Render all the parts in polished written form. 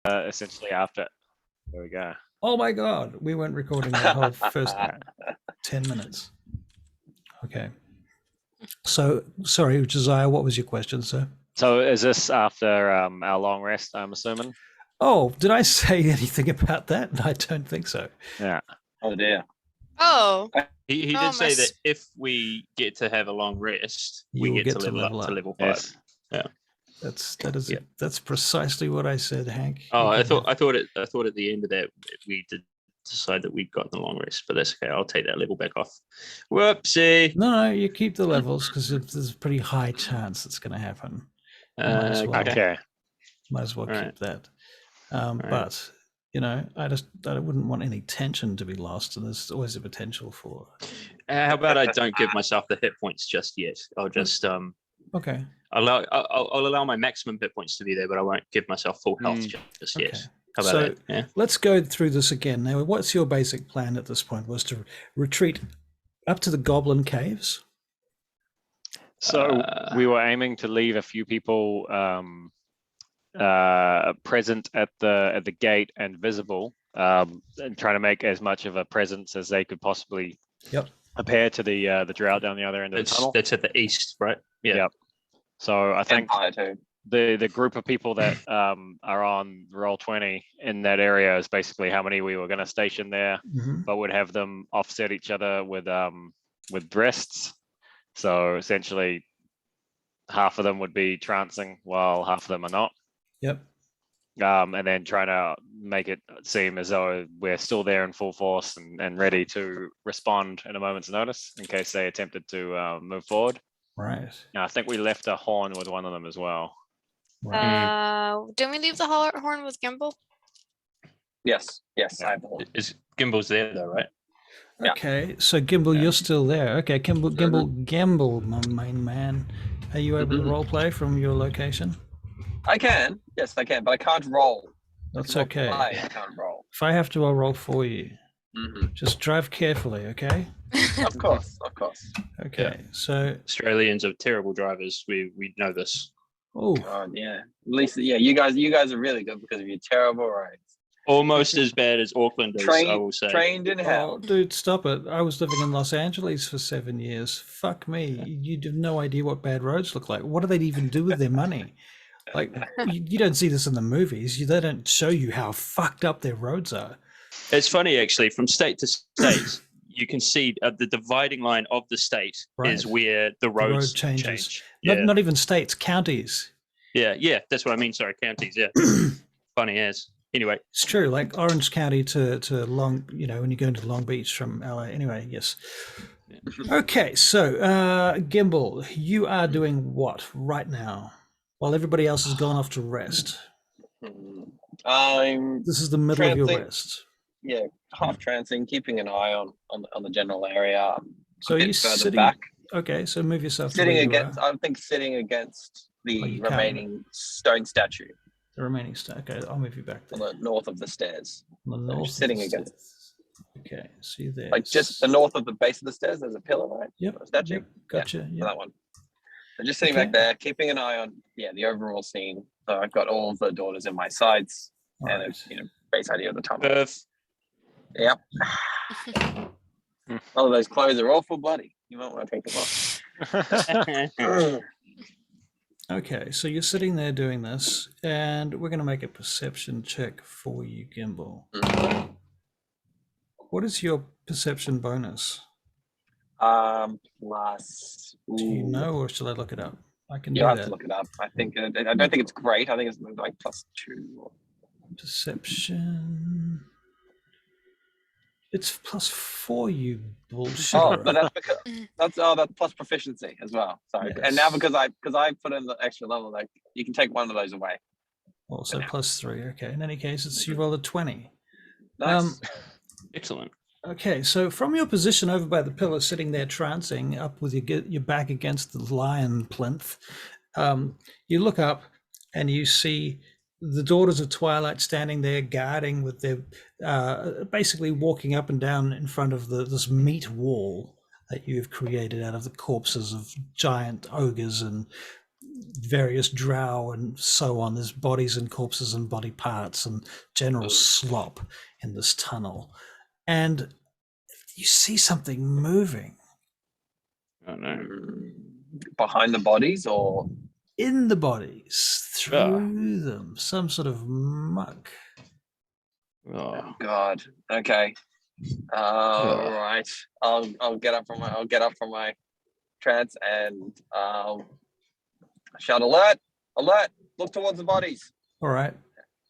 essentially after. There we go. Oh my God, we weren't recording that whole first 10 minutes. Okay. So, sorry, Josiah, what was your question, sir? So is this after our long rest, I'm assuming? Oh, did I say anything about that? I don't think so. Yeah. Oh dear. Oh. He did say that if we get to have a long rest, we get to level up to level 5. Yes. Yeah. That's precisely what I said, Hank. Oh, I thought at the end of that we did decide that we'd gotten the long rest, but that's okay. I'll take that level back off. Whoopsie. No, you keep the levels because there's a pretty high chance it's going to happen. Might as well keep that. But you know, I wouldn't want any tension to be lost, and there's always a potential for. How about I don't give myself the hit points just yet? I'll just okay. I'll allow my maximum hit points to be there, but I won't give myself full health just yet. How about that? Yeah. Let's go through this again. Now, what's your basic plan at this point? Was to retreat up to the Goblin Caves? So we were aiming to leave a few people present at the gate and visible, and trying to make as much of a presence as they could possibly appear to the drought down the other end of the tunnel. That's at the east, right? Yeah. Yep. So I think the group of people that are on Roll20 in that area is basically how many we were going to station there, but would have them offset each other with rests. So essentially, half of them would be trancing while half of them are not. Yep. And then trying to make it seem as though we're still there in full force and ready to respond at a moment's notice in case they attempted to move forward. Right. Now, I think we left a horn with one of them as well. Didn't we leave the horn with Gimbal? Yes. I have the horn. Is Gimbal's there though, right? Okay, so Gimbal, you're still there. Okay, Gimbal, my main man. Are you able to role play from your location? I can. Yes, I can, but I can't roll. That's okay. I can't roll. If I have to, I'll roll for you. Just drive carefully, okay? Of course. Okay, so Australians are terrible drivers. We know this. Oh yeah. At least you guys are really good because of your terrible roads. Almost as bad as Auckland is, I will say. Trained in hell. Oh, dude, stop it. I was living in Los Angeles for 7 years. Fuck me. You have no idea what bad roads look like. What do they even do with their money? Like, you don't see this in the movies. They don't show you how fucked up their roads are. It's funny, actually, from state to state, you can see the dividing line of the state is where the roads change. Not even states, counties. Yeah, that's what I mean. Sorry, counties, yeah. Funny as. Anyway. It's true, like Orange County to Long, when you go into Long Beach from LA. Anyway, yes. Okay, so Gimbal, you are doing what right now? While everybody else has gone off to rest. This is the middle of your rest. Yeah, half trancing, keeping an eye on the general area. So you sitting back. Okay, so move yourself. Sitting against the remaining stone statue. The remaining statue. Okay, I'll move you back there. On the north of the stairs. On the north. Sitting against. Okay, see there. Like just the north of the base of the stairs. There's a pillar, right? Yep. A statue. Yep. Gotcha. Yeah, that one. So just sitting back there, keeping an eye on the overall scene. So I've got all of the daughters in my sights, and it's base idea of the tunnel. Yep. All of those clothes are awful bloody. You might want to take them off. Okay, so you're sitting there doing this, and we're going to make a perception check for you, Gimbal. What is your perception bonus? Plus. Do you know, or shall I look it up? I can do that. You have to look it up. I don't think it's great. I think it's like +2. Perception. It's +4, you bullshit. Oh, but that's because that's plus proficiency as well. Sorry, yes. And now because I put in the extra level, like you can take one of those away. Also +3. Okay. In any case, it's you roll a 20. Nice. Excellent. Okay, so from your position over by the pillar, sitting there trancing, up with your back against the lion plinth, you look up and you see the Daughters of Twilight standing there guarding with their, basically walking up and down in front of this meat wall that you've created out of the corpses of giant ogres and various drow and so on. There's bodies and corpses and body parts and general slop in this tunnel. And you see something moving. Oh no. Behind the bodies or in the bodies, through them, some sort of muck. Oh God. Okay. Right. I'll get up from my trance and shout alert, look towards the bodies. All right.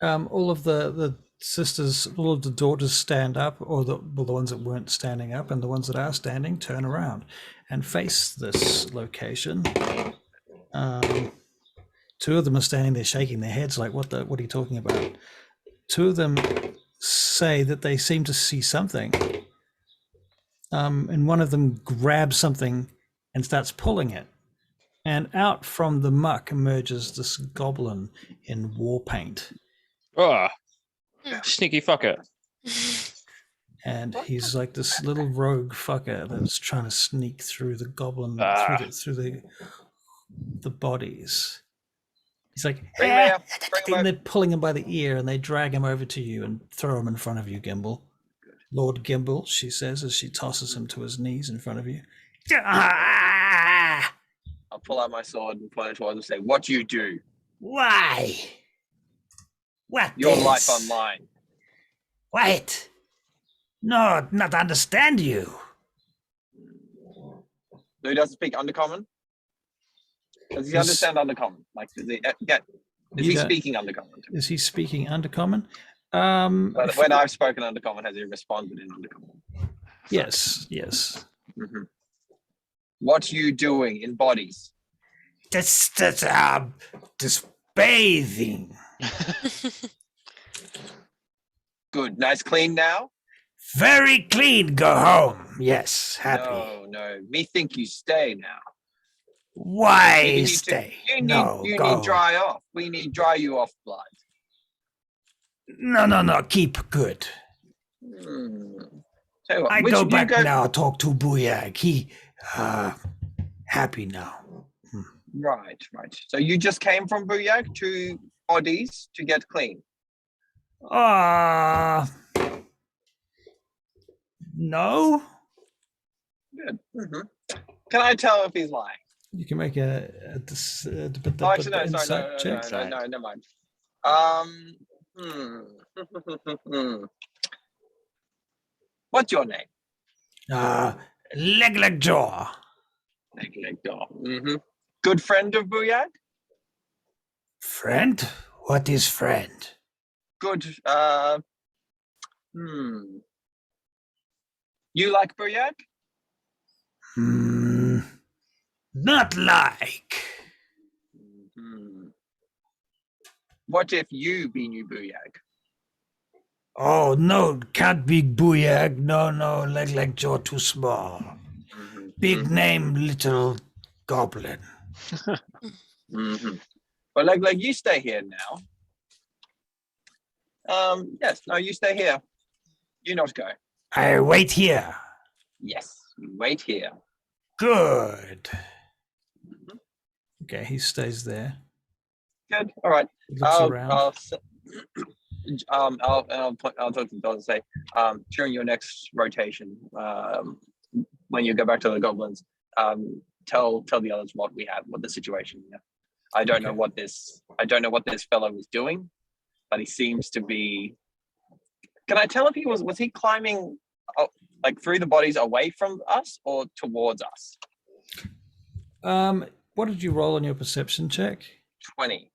All of the sisters, all of the daughters stand up, or the ones that weren't standing up, and the ones that are standing turn around and face this location. Two of them are standing there shaking their heads like, what are you talking about? Two of them say that they seem to see something. And one of them grabs something and starts pulling it. And out from the muck emerges this goblin in war paint. Oh, sneaky fucker. And he's like this little rogue fucker that's trying to sneak through the goblin, through the bodies. He's like, and they're pulling him by the ear and they drag him over to you and throw him in front of you, Gimble. Lord Gimble, she says as she tosses him to his knees in front of you. I'll pull out my sword and point it towards him and say, what do you do? Why? What? Your life online. What? No, not understand you. So he doesn't speak Undercommon? Does he understand Undercommon? Like, is he speaking Undercommon? Is he speaking Undercommon? But when I've spoken Undercommon, has he responded in Undercommon? Yes. Mm-hmm. What are you doing in bodies? Just bathing. Good. Nice clean now? Very clean. Go home. Yes. Happy. No. Me think you stay now. Why stay? You need dry off. We need dry you off blood. No. Keep good. What, I go back now. Talk to Buyag. He happy now. Right. So you just came from Buyag to bodies to get clean. No. Good. Mm-hmm. Can I tell if he's lying? You can make a actually, no, never mind. What's your name? Legjaw. Legjaw. Mm-hmm. Good friend of Buyag? Friend? What is friend? Good. You like Buyag? Not like. What if you be new Buyag? Oh, no, can't be Buyag. No, Legjaw too small. Big name, little goblin. Well, Leg, you stay here now. Yes, no, you stay here. You not go. I wait here. Yes, you wait here. Good. Okay, he stays there. Good. All right. Looks around. I'll talk to the dogs and say, during your next rotation, when you go back to the goblins, tell the others what the situation. Yeah. I don't know what this fellow was doing, but he seems to be. Can I tell if he was he climbing like through the bodies away from us or towards us? What did you roll on your perception check? 20.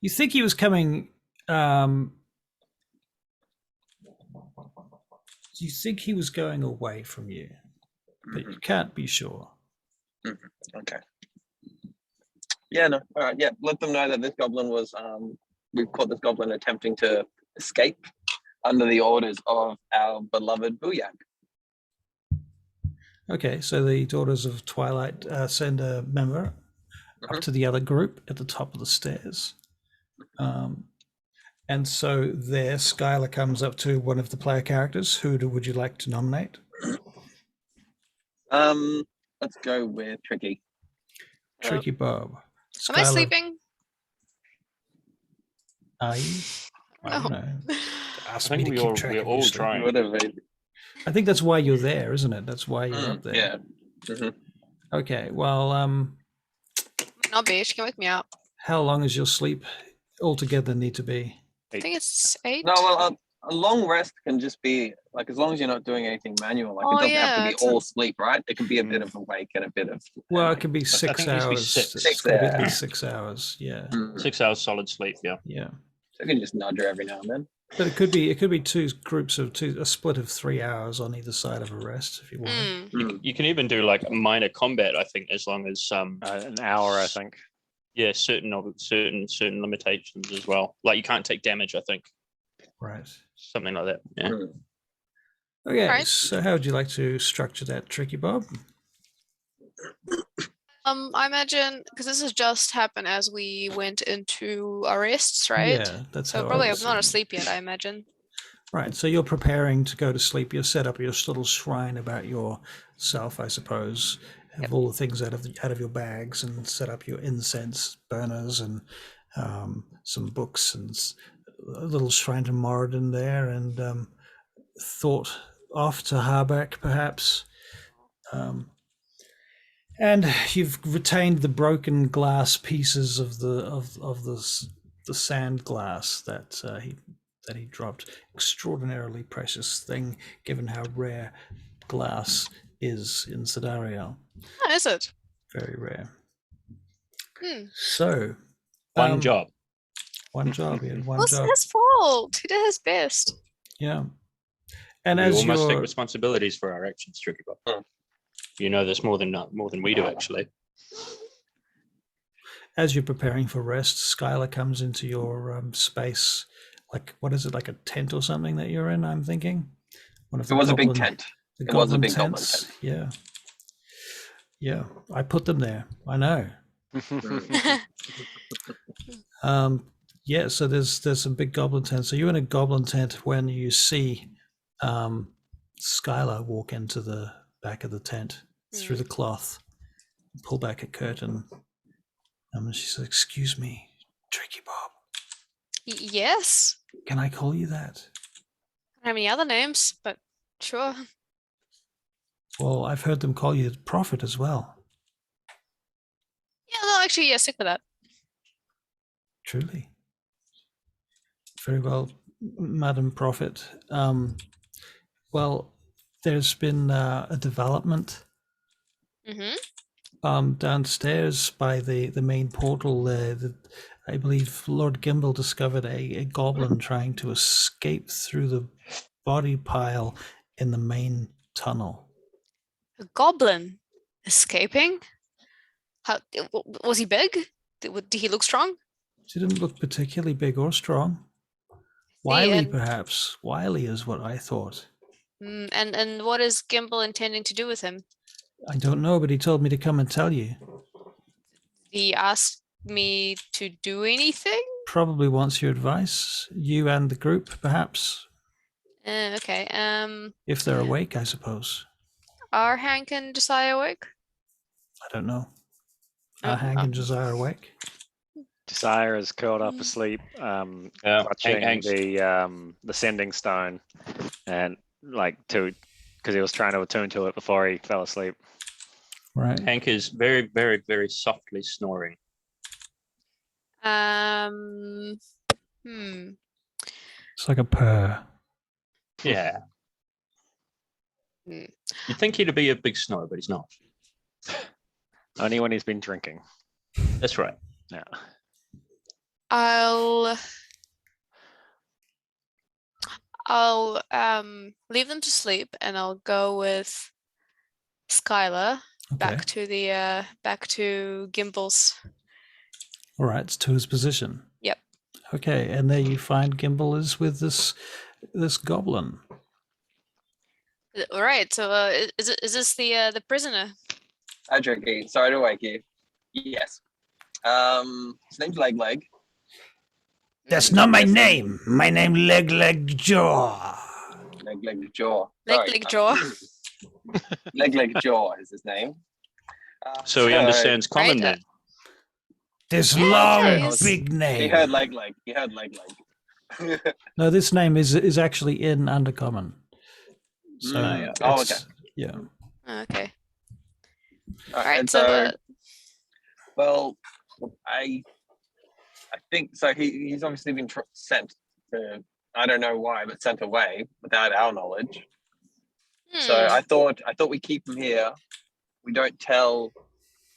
You think he was coming? You think he was going away from you, but you can't be sure. Okay. Yeah. No. All right. Yeah. Let them know that this goblin was. We've caught this goblin attempting to escape under the orders of our beloved Buyag. Okay, so the Daughters of Twilight send a member up to the other group at the top of the stairs. And so there, Skylar comes up to one of the player characters. Who would you like to nominate? Let's go with Tricky. Tricky Bob. Am I Skylar, sleeping? Are you? I No. don't know. I Ask me think to we keep all, track we're of your all sleep. trying. Whatever. I think that's why you're there, isn't it? That's why you're up there. Yeah. Mhm. Okay. Well, Not be. She can wake me up. how long is your sleep altogether need to be? I think it's 8. No, well, a long rest can just be like as long as you're not doing anything manual. Like Oh, it doesn't have yeah, to be it's a- all sleep, right? It can be a bit of awake and a bit of. Well, it could be I 6 think it needs to be hours. six. It's 6 got to be at hours. least 6 hours. Yeah. 6 hours solid sleep. Yeah. Yeah. So you can just nudge her every now and then. But it could be two groups of two, a split of 3 hours on either side of a rest if you want. You can even do like minor combat. I think as long as an hour, I think. yeah, certain limitations as well. Like you can't take damage. I think Right. something like that. Yeah. Mm. Okay. Right. So how would you like to structure that, Tricky Bob? I imagine because this has just happened as we went into our rests, right? Yeah, that's So how probably I I'm not was- asleep yet, I imagine. Right, so you're preparing to go to sleep. You set up your little shrine about yourself, I suppose. Have all the things out of your bags and set up your incense burners and some books and a little shrine to Moradin there, and thought off to Harbeck perhaps. And you've retained the broken glass pieces of the sand glass that he dropped. Extraordinarily precious thing, given how rare glass is in Sidariel. Oh, is it? Very rare. Hmm. So, One job. One job. He had one What's job. his fault? He did his best. Yeah. And We as all must take you're responsibilities for our actions, Tricky Bob. Mm. You know this more than we do, actually. as you're preparing for rest, Skylar comes into your space. Like, what is it, like a tent or something that you're in? I'm thinking. One of It was a big tent. The It was a goblin big goblin tents. tent. Yeah. Yeah, I put them there. I know. Yeah, so there's some big goblin tents. So you're in a goblin tent when you see Skylar walk into the back of the tent through the cloth, pull back a curtain. And she says, "Excuse me, Tricky Bob. Yes. Can I call you that?" I don't have any other names, but sure. Well, I've heard them call you Prophet as well. Yeah, no, actually, yeah, stick with that. Truly. Very well, Madam Prophet. Well, there's been a development downstairs by the main portal there. I believe Lord Gimbal discovered a goblin trying to escape through the body pile in the main tunnel. A goblin escaping? How was he big? Did he look strong? She didn't look particularly big or strong. Wily, perhaps. Wily is what I thought. And what is Gimbal intending to do with him? I don't know, but he told me to come and tell you. He asked me to do anything? Probably wants your advice. You and the group, perhaps. Okay. If they're awake, I suppose. Are Hank and Josiah awake? I don't know. Are Hank and Josiah awake? Josiah is curled up asleep, clutching the sending stone, and because he was trying to attune to it before he fell asleep. Right. Hank is very, very, very softly snoring. It's like a purr. Yeah. You'd think he'd be a big snorer, but he's not. Only when he's been drinking. That's right. Yeah. I'll leave them to sleep, and I'll go with Skylar back to Gimbal's. All right, it's to his position. Yep. Okay, and there you find Gimbal is with this goblin. All right. So, is this the prisoner? Hi, Tricky. Sorry to wake you. Yes. His name's Leg. That's not my name. My name Leg Jaw. Leg Jaw. Leg Jaw. Leg Jaw is his name. So he understands common Right, then. This Yeah, long, okay, it's- big He name. heard leg. He heard leg. No, this name is actually in Undercommon. So Mm, oh, it's- yeah. Okay. All Right. and So, so, well, I think so. He's obviously been sent to, I don't know why, but sent away without our knowledge. So I thought we keep him here. We don't tell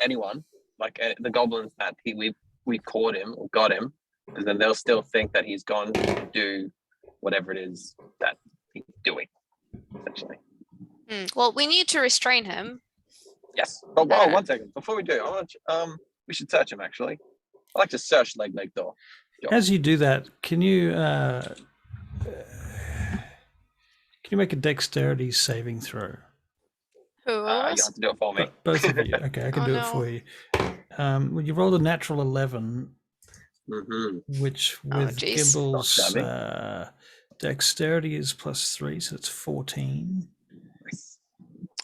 anyone, like the goblins, that we caught him or got him, and then they'll still think that he's gone to do whatever it is that he's doing. Essentially, well, we need to restrain him. yes. But whoa, 1 second before we do, I want we should search him. Actually, I like to search leg door. As you do that, can you make a dexterity saving throw? Who You have to do it for me. Both of you. Okay, I can Oh, do it no. for you. Well, you rolled a natural 11, which with jeez. Gimble's Not dexterity is +3, so it's 14.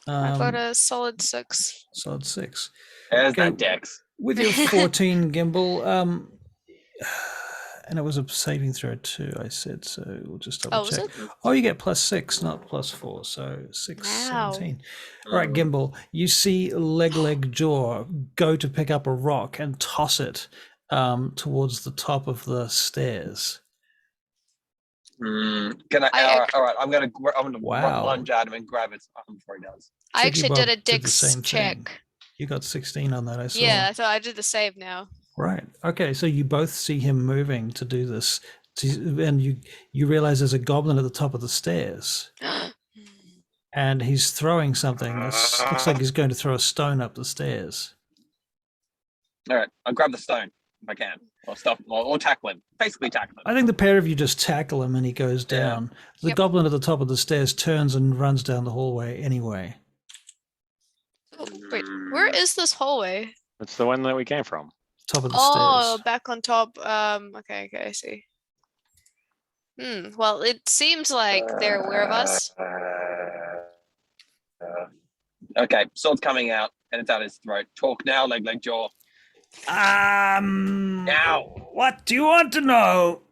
I got a solid 6. Solid 6. There's Okay. that dex. With your 14, Gimbal, and it was a saving throw too, I said, so we'll just double Was check. it? Oh, you get +6, not +4, so 6, Wow. 17. All right, Gimbal, you see Leg Jaw go to pick up a rock and toss it towards the top of the stairs. Can I? All right, I'm gonna Wow. lunge at him and grab his arm before he does. I Tricky actually Bob did a did the dex same check. thing. You got 16 on that, I saw. Yeah, so I did the save now. Right. Okay. So you both see him moving to do this, and you realize there's a goblin at the top of the stairs, and he's throwing something. It looks like he's going to throw a stone up the stairs. All right, I'll grab the stone if I can, or stop him, or tackle him. Basically, tackle him. I think the pair of you just tackle him, and he goes down. The Yep. goblin at the top of the stairs turns and runs down the hallway anyway. Oh, wait, where is this hallway? It's the one that we came from. Top of the Oh, stairs. back on top. Okay, I see. Well, it seems like they're aware of us. Okay, sword's coming out, and it's at his throat. Talk now, leg jaw. Now, what do you want to know?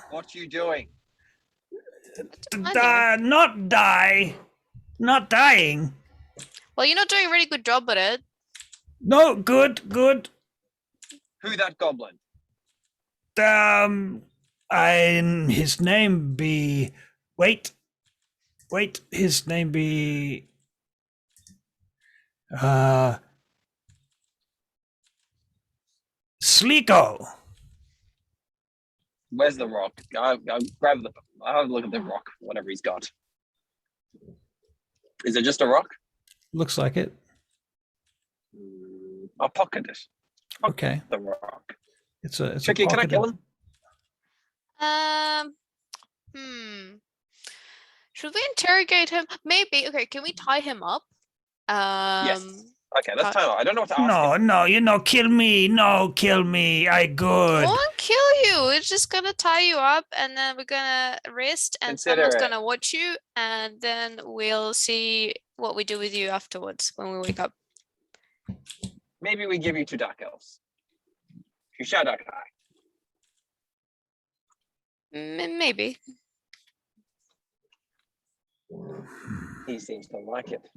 What you doing? Not die. Not dying. Well, you're not doing a really good job at it. No, good. Who that goblin? His name be. Wait. His name be. Sliko. Where's the rock? I'll grab the. I'll have a look at the rock, whatever he's got. Is it just a rock? Looks like it. I'll pocket it. Okay. The rock. It's a Tricky, can I kill him? Should we interrogate him? Maybe. Okay, can we tie him up? Yes. Okay, let's tie him up. I don't know what to ask him. No, kill me. No, kill me. I good. Won't kill you. We're just gonna tie you up, and then we're gonna rest, and Consider someone's it. gonna watch you, and then we'll see what we do with you afterwards when we wake up. Maybe we give you 2 dark elves. You shall not die. Maybe. He seems to like it.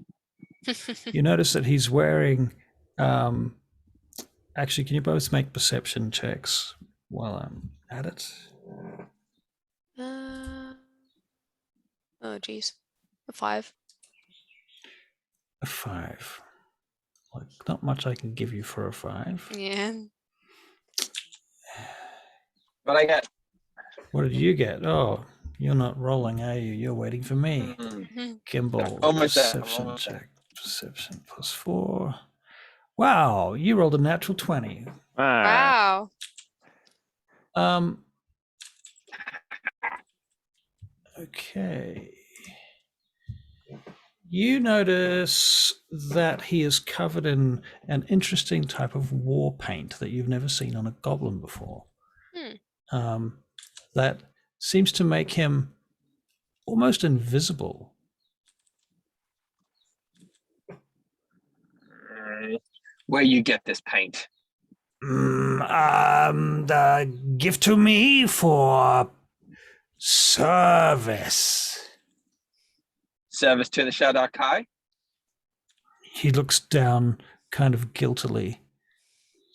You notice that he's wearing. Actually, can you both make perception checks while I'm at it? Oh, geez. A 5. A 5. Like, not much I can give you for a 5. Yeah. But I get. What did you get? Oh, you're not rolling, are you? You're waiting for me. Gimbal, Almost there, perception almost there. check. Perception +4. Wow, you rolled a natural 20. Ah, Wow. Okay. You notice that he is covered in an interesting type of war paint that you've never seen on a goblin before. That seems to make him almost invisible. where you get this paint. Give to me for service. Service to the Shadow Kai? He looks down kind of guiltily.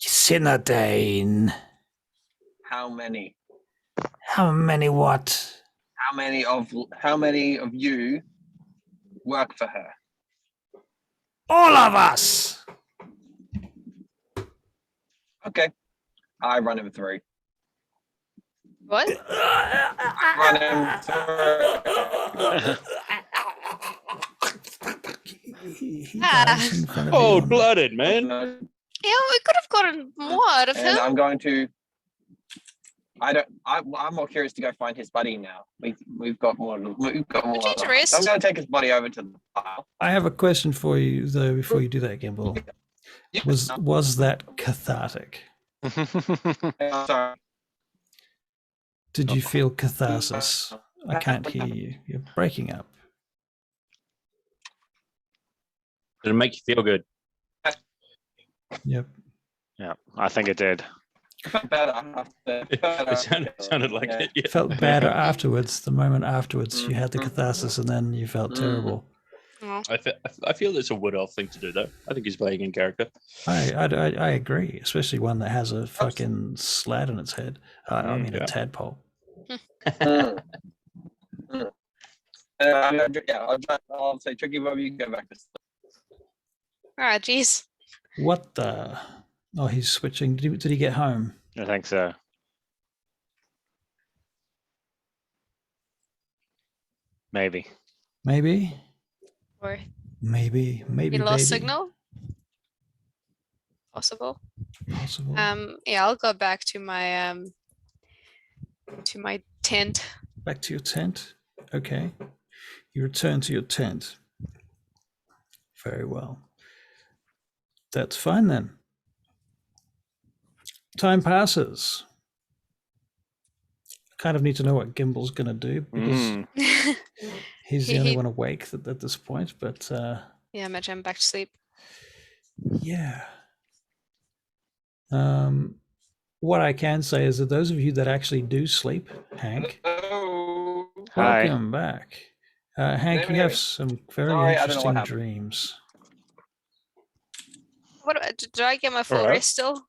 Sinadane. How many? How many what? How many of you work for her? All of us. Okay. I run him through. What? Run him through. He dives in front of you. Cold-blooded, man. Yeah, we could have gotten more out of And him. I'm going to. I'm more curious to go find his buddy now. We've got more. We've got more. Would you So rest? I'm going to take his buddy over to the pile. I have a question for you, though, before you do that, Gimbal. Yeah. Was that cathartic? Sorry. Did you feel catharsis? I can't hear you. You're breaking up. Did it make you feel good? Yep. Yeah, I think it did. It sounded like it. Yeah. Felt better afterwards. The moment afterwards, you had the catharsis, and then you felt terrible. Oh. I feel it's a Wood Elf thing to do, though. I think he's playing in character. I agree, especially one that has a fucking slat in its head. I mean, a tadpole. I'll say, Tricky Bob, you can go back to sleep. All right, geez. What the? Oh, he's switching. Did he get home? I think so. Maybe. Maybe. Or Maybe. you lost baby. signal? Possible. Possible. Yeah, I'll go back to my tent. Back to your tent. Okay. You return to your tent. Very well. That's fine then. Time passes. I kind of need to know what Gimbal's going to do because he's the only one awake at this point. But yeah, imagine I'm back to sleep. yeah. What I can say is that those of you that actually do sleep, Hank, Hi. welcome back. Hank, you have some very interesting dreams. What do I get my full rest still?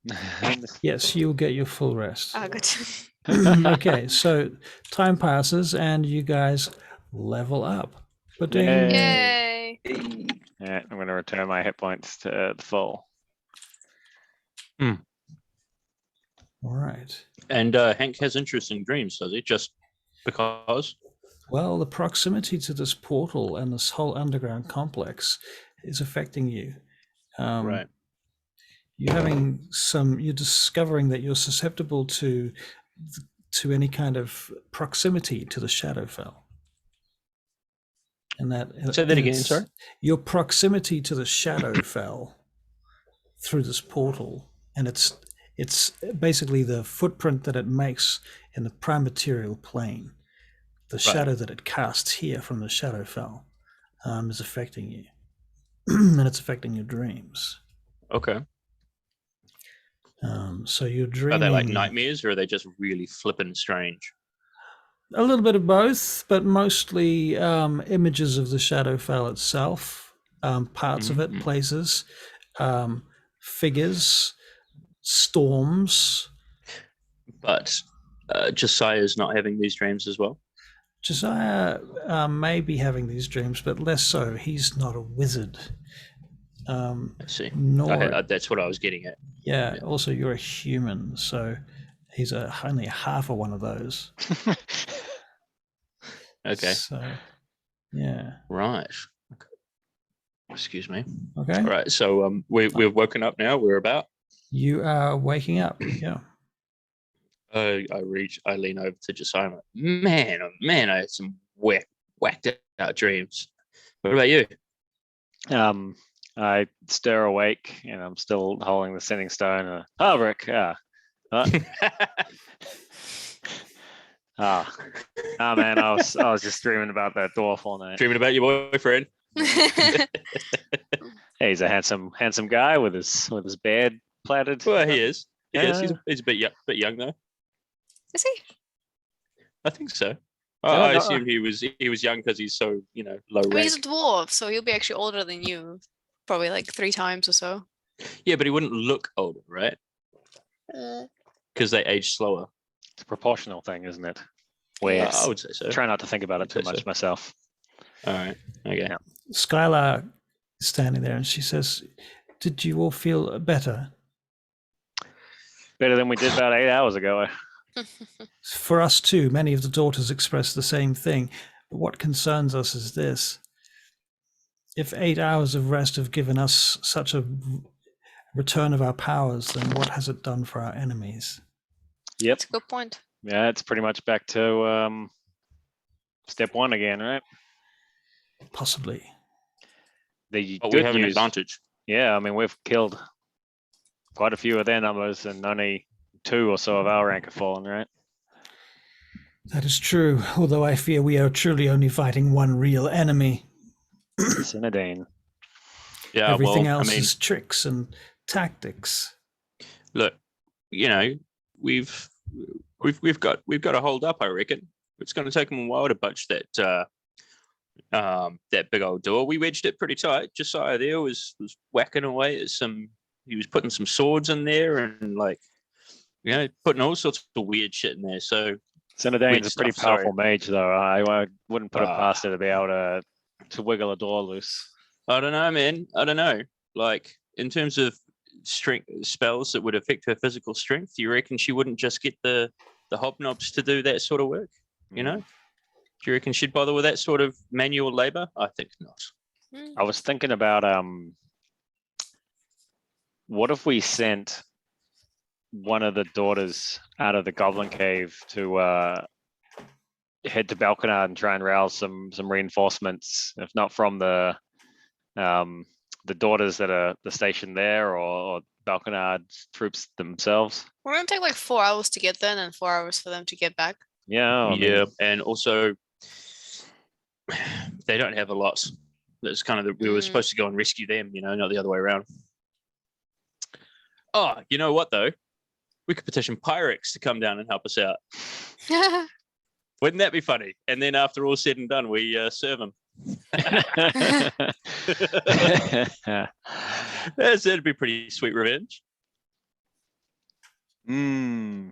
Yes, you'll get your full rest. Oh, good. Okay, so time passes and you guys level up. Yay! Yeah, I'm going to return my hit points to the full. All right. And Hank has interesting dreams, does he? Just because? Well, the proximity to this portal and this whole underground complex is affecting you. Right. You're discovering that you're susceptible to any kind of proximity to the Shadowfell. And that say that again, sorry. Your proximity to the Shadowfell through this portal, and it's basically the footprint that it makes in the prime material plane. The shadow that it casts here from the Shadowfell is affecting you, and it's affecting your dreams. Okay. So you're dreaming. Are they like nightmares, or are they just really flippin' strange? A little bit of both, but mostly images of the Shadowfell itself, parts of it, places, figures, storms. But Josiah's not having these dreams as well? Josiah may be having these dreams, but less so. He's not a wizard. I see. Nor, that's what I was getting at. Yeah, also you're a human, so he's only half of one of those. Okay. So, yeah. Right. Okay. Excuse me. Okay. All right. So we've woken up now. We're about. You are waking up. Yeah. I lean over to Josiah. I'm like, man, oh man, I had some whacked out dreams. What about you? I stir awake and I'm still holding the sending stone. Rick, yeah. Man, I was just dreaming about that dwarf all night. Dreaming about your boyfriend. Yeah, he's a handsome guy with his beard plaited. Well, he is. He is. Yeah. He's a bit young though. Is he? I think so. Yeah, I no, assumed he was young because he's so low I mean, rank. he's a dwarf, so he'll be actually older than you, probably like 3 times or so. Yeah, but he wouldn't look older, right? Because they age slower. It's a proportional thing, isn't it? I Where would say so. try not to think about it I'd too say much so. myself. All right. Okay. Yeah. Skylar is standing there and she says, "Did you all feel better?" Better than we did about 8 hours ago. For us too, many of the daughters expressed the same thing. But what concerns us is this. If 8 hours of rest have given us such a return of our powers, then what has it done for our enemies? Yep. That's a good point. Yeah, it's pretty much back to step 1 again, right? Possibly. The But good we have an news, advantage. yeah, I mean we've killed quite a few of their numbers, and only 2 or so of our rank have fallen, right? That is true, although I fear we are truly only fighting one real enemy. Sinadane. Yeah. Everything well, else I mean, is tricks and tactics. look, we've got to hold up. I reckon it's going to take them a while to budge that big old door. We wedged it pretty tight. Josiah there was whacking away at some. He was putting some swords in there and putting all sorts of weird shit in there. So Sinadane's a pretty stuff, sorry. powerful mage, though. I wouldn't put it past her to be able to wiggle a door loose. I don't know, man. I don't know. Like in terms of strength spells that would affect her physical strength, you reckon she wouldn't just get the hobnobs to do that sort of work? You know? Do you reckon she'd bother with that sort of manual labor? I think not. I was thinking about what if we sent one of the daughters out of the goblin cave to head to Balconard and try and rouse some reinforcements, if not from the daughters that are stationed there or Balconard troops themselves. We're gonna take like 4 hours to get there and then 4 hours for them to get back. Yeah. I mean, Yeah, and also they don't have a lot. That's kind of we were supposed to go and rescue them, not the other way around. Oh, you know what though? We could petition Pyrex to come down and help us out. Wouldn't that be funny? And then after all said and done, we serve them. That'd be pretty sweet revenge. I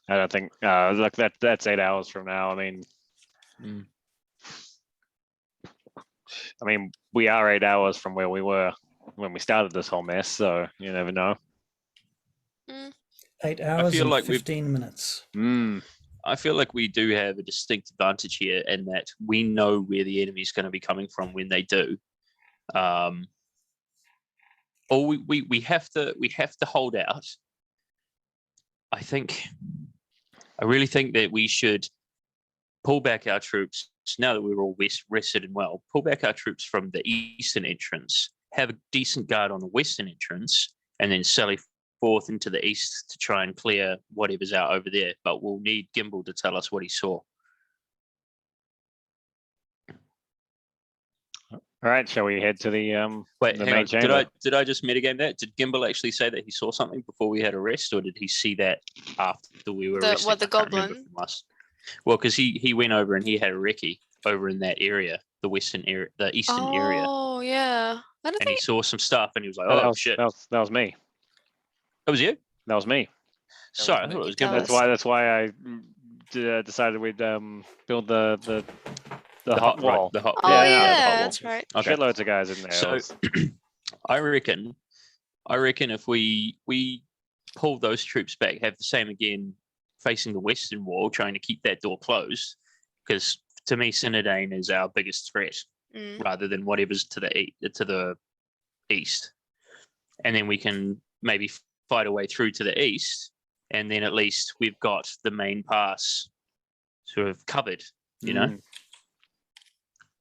don't think look that's 8 hours from now. I mean, we are 8 hours from where we were when we started this whole mess, so you never know. 8 hours feel and like 15 minutes. I feel like we do have a distinct advantage here in that we know where the enemy is going to be coming from when they do. Or we have to hold out. I really think that we should pull back our troops now that we're all rested and well. Pull back our troops from the eastern entrance, have a decent guard on the western entrance, and then sally forth into the east to try and clear whatever's out over there. But we'll need Gimbal to tell us what he saw. All right, shall we head to the Wait, the hang main on. chamber? Did I just metagame that? Did Gimbal actually say that he saw something before we had a rest, or did he see that after we were resting? The I can't remember goblin? from us. Well, because he went over and he had a recce over in that area, the western area, the eastern area, Oh yeah. I don't and he think saw some stuff, and he was like, that "Oh was, shit, that was me. that was you." That was me. Sorry, I thought it was That Gimbal. was- That's why I decided we'd build the hot right, wall. the hot. Oh Yeah, the yeah, hot wall. that's right. Okay. Shitloads of guys in there. So, I reckon if we pull those troops back, have the same again facing the western wall, trying to keep that door closed, because to me, Sinadane is our biggest threat, rather than whatever's to the east, and then we can maybe fight our way through to the east, and then at least we've got the main pass sort of covered.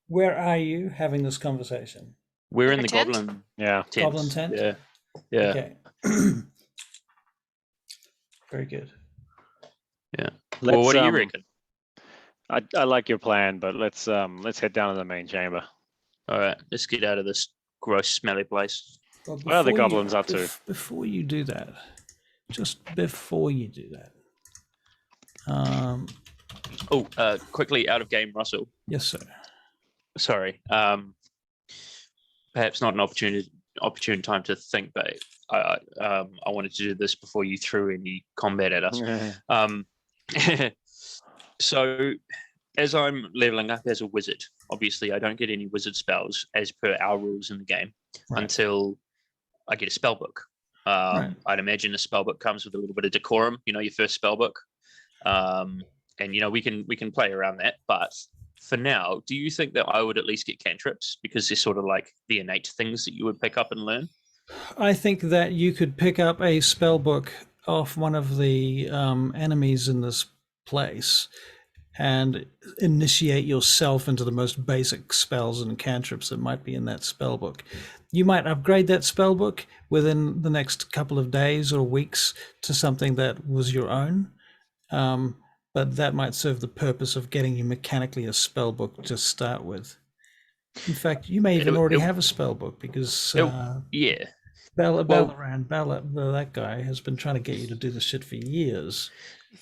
Where are you having this conversation? We're in Our the tent? goblin Yeah. tent. Goblin tent? Yeah. Okay. Very good. Well, what do you reckon? I like your plan, but let's head down to the main chamber. All right, let's get out of this gross, smelly place. Well, the before goblins are too. Before you do that, just before you do that, Quickly out of game, Russell. yes, sir. Sorry. Perhaps not an opportune time to think, but I wanted to do this before you threw any combat at us. So as I'm leveling up as a wizard, obviously I don't get any wizard spells as per our rules in the game until I get a spell book. I'd imagine a spell book comes with a little bit of decorum, your first spell book. And we can play around that. But for now, do you think that I would at least get cantrips because they're sort of like the innate things that you would pick up and learn? I think that you could pick up a spell book off one of the enemies in this place and initiate yourself into the most basic spells and cantrips that might be in that spell book. You might upgrade that spell book within the next couple of days or weeks to something that was your own. But that might serve the purpose of getting you mechanically a spell book to start with. In fact, you may even already have a spell book because Ballaran, that guy has been trying to get you to do this shit for years.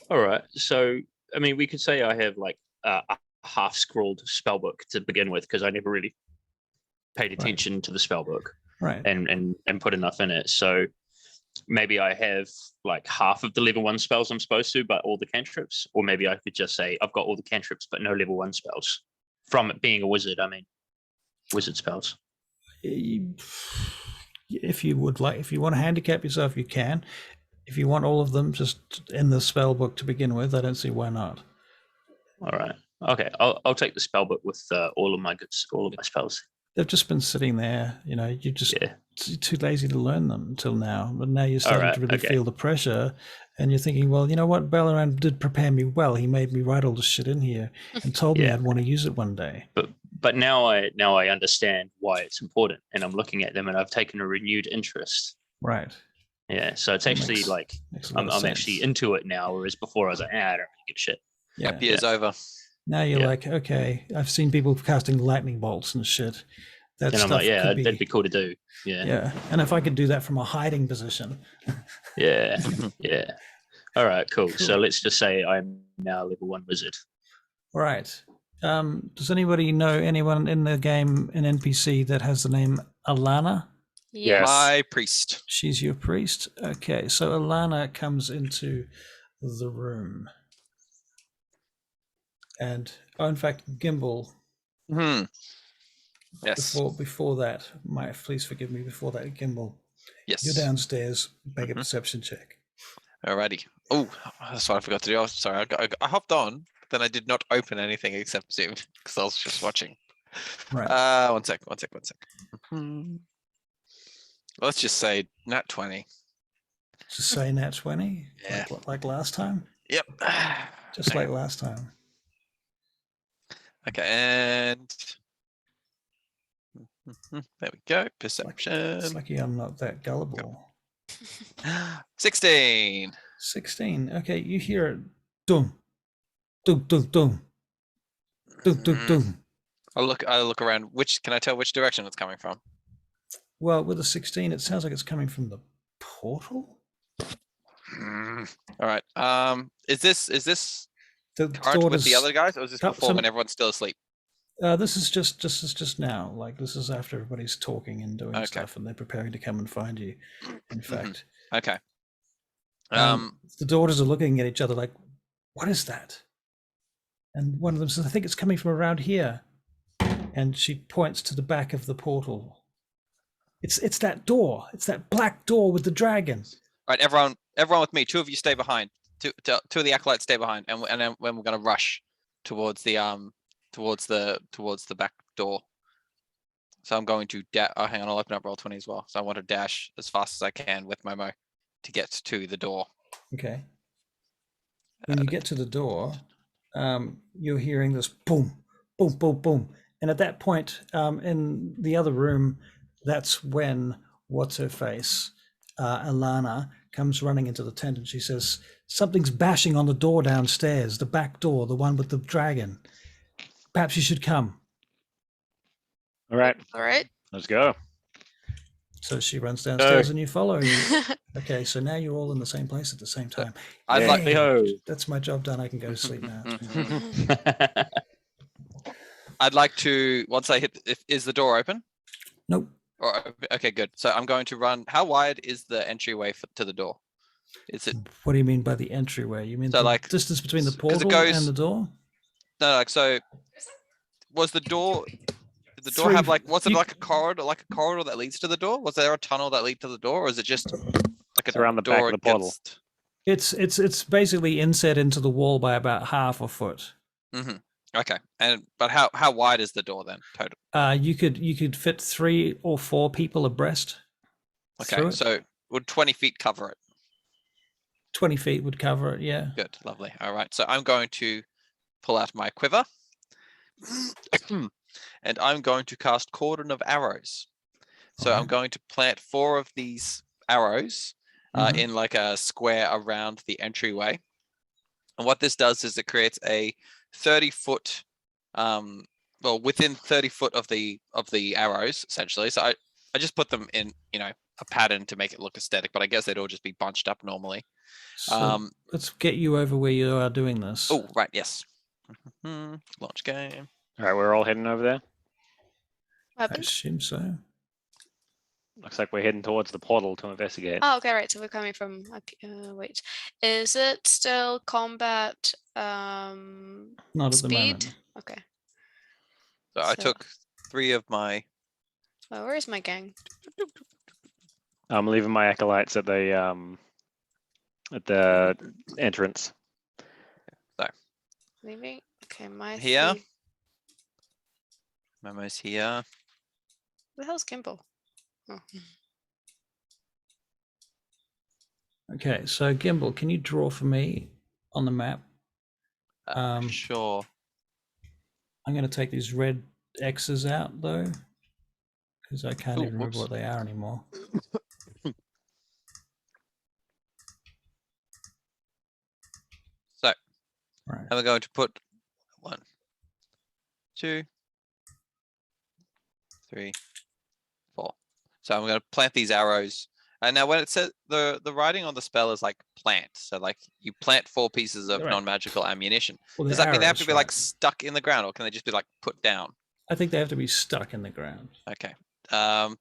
All right. So, I mean, we could say I have like a half-scrawled spell book to begin with because I never really paid attention to the spell book, and put enough in it. So maybe I have like half of the level 1 spells I'm supposed to, but all the cantrips, or maybe I could just say I've got all the cantrips but no level 1 spells. From it being a wizard, I mean, wizard spells. If you want to handicap yourself, you can. If you want all of them just in the spell book to begin with, I don't see why not. All right. Okay. I'll take the spell book with all of my spells. They've just been sitting there, you're just too lazy to learn them until now. But now you're starting to really feel the pressure, and you're thinking, well, you know what? Ballaran did prepare me well. He made me write all this shit in here and told me I'd want to use it one day. But now I understand why it's important, and I'm looking at them, and I've taken a renewed interest. Right. Yeah. So it's actually I'm actually into it now, whereas before I was like, I don't really give a shit. Gap year's over. Now you're like, okay, I've seen people casting lightning bolts and shit. And I'm like, that'd be cool to do. Yeah. Yeah. And if I could do that from a hiding position. Yeah. All right, cool. So let's just say I'm now level 1 wizard. All right. Does anybody know anyone in the game, an NPC that has the name Alana? Yes. My priest. She's your priest. Okay, so Alana comes into the room. And in fact, Gimbal. Yes. Before that, please forgive me. Before that, Gimbal. Yes. You're downstairs. Make a perception check. Alrighty. Oh, that's what I forgot to do. Sorry, I hopped on, but then I did not open anything except Zoom because I was just watching. Right. One sec. Let's just say nat 20. Just say nat 20. Yeah. Like last time. Yep. Just like last time. Okay, and there we go. Perception. It's lucky I'm not that gullible. 16. 16. Okay, you hear it. Dum. Dum dum dum. Dum dum dum. I'll look around. Can I tell which direction it's coming from? Well, with a 16, it sounds like it's coming from the portal. All right. Is this The current with the other guys, or is this before when everyone's still asleep? This is just now. Like, this is after everybody's talking and doing stuff, and they're preparing to come and find you. In fact. Okay. The daughters are looking at each other like, "What is that?" And one of them says, "I think it's coming from around here." And she points to the back of the portal. It's that door. It's that black door with the dragon. All right, everyone with me. 2 of you stay behind. Two of the acolytes stay behind, and then when we're gonna rush towards the back door. So I'm going to hang on, I'll open up Roll20 as well. So I want to dash as fast as I can with Momo to get to the door. Okay. When you get to the door, you're hearing this boom, boom, boom, boom. And at that point, in the other room, that's when what's-her-face, Alana, comes running into the tent and she says, "Something's bashing on the door downstairs, the back door, the one with the dragon. Perhaps you should come." All right. All right. Let's go. So she runs downstairs and you follow. Okay, so now you're all in the same place at the same time. I'd like Yay! That's my job done. I can go to sleep now. I'd like to once I hit. Is the door open? Nope. Or okay, good. So I'm going to run. How wide is the entryway to the door? Is it What do you mean by the entryway? You mean So, the like, distance between the 'cause it portal goes- and the door? no? Like so. Was the door? Did the door have Three- like? Was it you- like a corridor that leads to the door? Was there a tunnel that leads to the door, or is it just like It's a around the back door of the portal. against- It's basically inset into the wall by about half a foot. Okay, but how wide is the door then total? You could fit 3 or 4 people abreast. through Okay, it. so would 20 feet cover it? 20 feet would cover it. Yeah. Good, lovely. All right, so I'm going to pull out my quiver, and I'm going to cast Cordon of Arrows. So I'm Alright. going to plant 4 of these arrows Mhm. in like a square around the entryway. And what this does is it creates a 30-foot, well, within 30 foot of the arrows, essentially. So I just put them in, a pattern to make it look aesthetic, but I guess they'd all just be bunched up normally. So let's get you over where you are doing this. Oh, right, yes. Launch game. All right, we're all heading over there. I Weapon? assume so. Looks like we're heading towards the portal to investigate. Oh, okay, right. So we're coming from. Wait, is it still combat? Not at the Speed? moment. Okay. So I So- took 3 of my. Well, where is my gang? I'm leaving my acolytes at the entrance. Leaving. Okay, my Here? 3. Memo's here. Who the hell's Gimbal? Oh. Okay, so Gimbal, can you draw for me on the map? Sure. I'm going to take these red X's out though, because I can't Ooh, even remember whoops. what they are anymore. So Right. and we're going to put 1, 2, 3, 4. So I'm going to plant these arrows. And now when it says the writing on the spell is like plant. So like you plant 4 pieces of Right. non-magical ammunition. Well, Does they're that mean they have to arrows, be like right. stuck in the ground, or can they just be like put down? I think they have to be stuck in the ground. Okay. All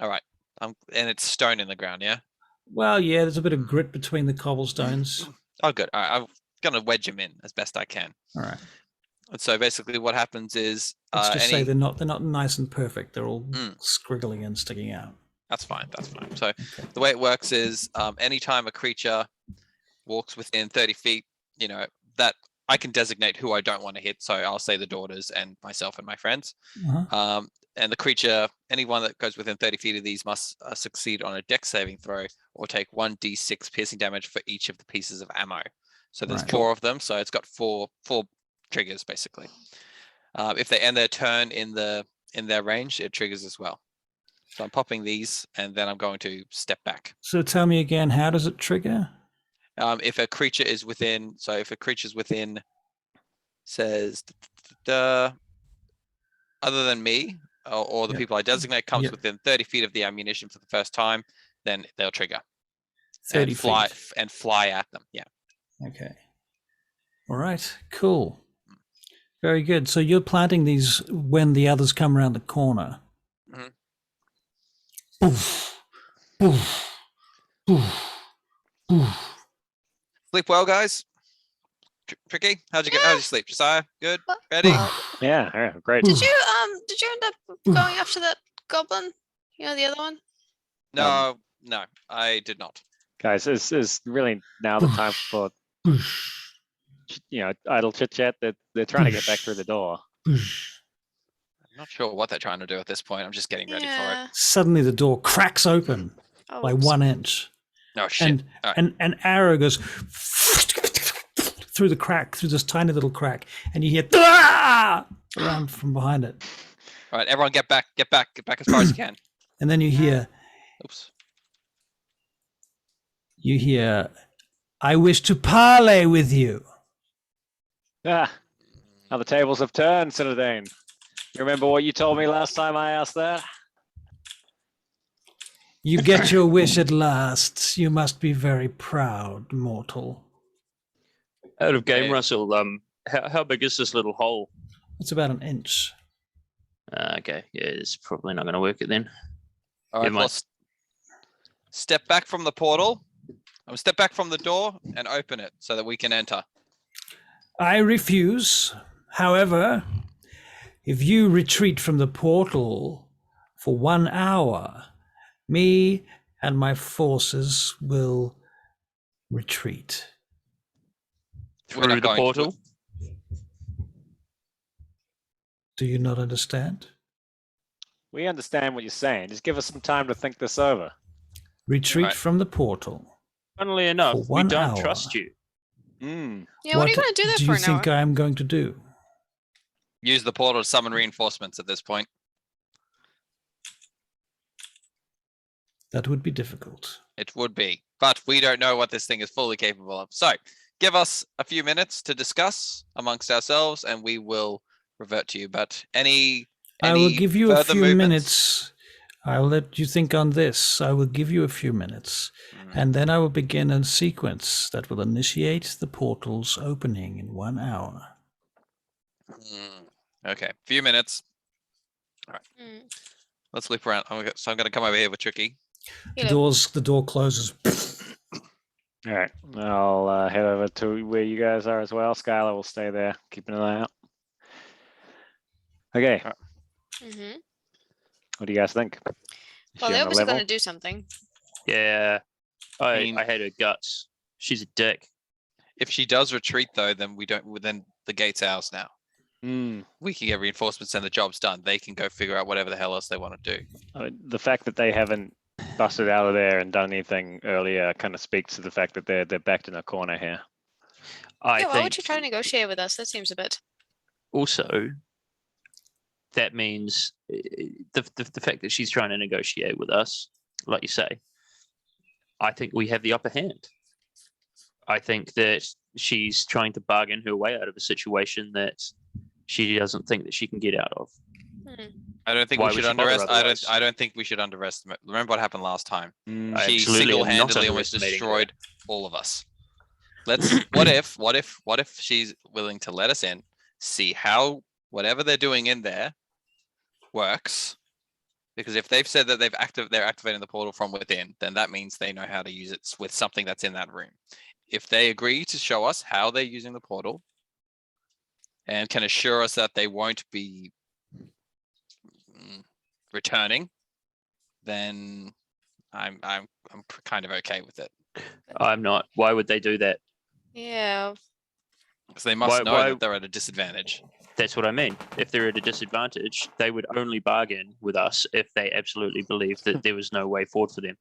right. And it's stone in the ground, yeah? Well, yeah, there's a bit of grit between the cobblestones. Oh, good. All right. I'm gonna wedge them in as best I can. All right. And so basically, what happens is, Let's just say any. they're not nice and perfect. They're all Mm. scriggling and sticking out. That's fine. That's fine. So Okay. the way it works is, anytime a creature walks within 30 feet, that I can designate who I don't want to hit. So I'll say the daughters and myself and my friends. Uh-huh. And the creature, anyone that goes within 30 feet of these must succeed on a dex saving throw or take 1d6 piercing damage for each of the pieces of ammo. So there's Right. 4 of them. So it's got four triggers basically. If they end their turn in their range, it triggers as well. So I'm popping these, and then I'm going to step back. So tell me again, how does it trigger? If a creature is within, says, other than me or the Yep. people I designate comes Yep. within 30 feet of the ammunition for the first time, then they'll trigger 30 and fly at them. Yeah. Okay. All right. Cool. Very good. So you're planting these when the others come around the corner. Mhm. Boof, boof, boof, boof. Sleep well, guys. Tricky, how'd you sleep? Josiah, good, What? ready? Yeah, great. Did you end up going after that goblin? The other one? No, I did not. Guys, this is really now the time for idle chit chat. They're trying to get back through the door. I'm not sure what they're trying to do at this point. I'm just getting ready for Yeah. it. Suddenly the door cracks open Oh, by whoops. 1 inch. Oh shit. And All right. an arrow goes through the crack, through this tiny little crack, and you hear "Ah!" around from behind it. All right, everyone get back as far as you can. And then you hear, Oops. I wish to parley with you. Ah, now the tables have turned, Cinedane. You remember what you told me last time I asked that? You get your wish at last. You must be very proud, mortal. Out of game, Okay. Russell. How big is this little hole? It's about an inch. Okay, yeah, it's probably not going to work it then. All right, Never mind. let's step back from the portal. Step back from the door and open it so that we can enter. I refuse. However, if you retreat from the portal for 1 hour, me and my forces will retreat. We're not Through the going to- portal? Do you not understand? We understand what you're saying. Just give us some time to think this over. Retreat Right. from the portal. Funnily enough, For we 1 don't hour. trust you. Yeah, what are you going to do there do for you an think hour? I'm going to do? Use the portal to summon reinforcements at this point. That would be difficult. It would be, but we don't know what this thing is fully capable of. So give us a few minutes to discuss amongst ourselves and we will revert to you. But any I will give you a further few movements? minutes. I'll let you think on this. I will give you a few minutes. And then I will begin a sequence that will initiate the portal's opening in 1 hour. Okay, few minutes. Mm. Let's loop around. So I'm going to come over here with Tricky. You know, The door closes. All right, I'll head over to where you guys are as well. Skylar will stay there, keeping an eye out. Okay, mhm. what do you guys think? Is Well, she they're on the obviously level? going to do something. Yeah, I mean- had her guts. She's a dick. If she does retreat though, then we don't. Then the gate's ours now. Hmm. We can get reinforcements and the job's done. They can go figure out whatever the hell else they want to do. I mean, the fact that they haven't busted out of there and done anything earlier kind of speaks to the fact that they're backed in a corner here. I Yeah, why think would you try to negotiate with us? That seems a bit. also that means the fact that she's trying to negotiate with us, like you say, I think we have the upper hand. I think that she's trying to bargain her way out of a situation that she doesn't think that she can get out of. I don't think Why we would should she bother underestimate. otherwise? I don't think we should underestimate. Remember what happened last time? Hmm. I She absolutely am not single-handedly almost underestimating her. destroyed all of us. Let's. What if she's willing to let us in, see how whatever they're doing in there works? Because if they've said that they're activating the portal from within, then that means they know how to use it with something that's in that room. If they agree to show us how they're using the portal and can assure us that they won't be returning, then I'm kind of okay with it. I'm not. Why would they do that? Yeah. Because they must know why- that they're at a disadvantage. That's what I mean. If they're at a disadvantage, they would only bargain with us if they absolutely believed that there was no way forward for them.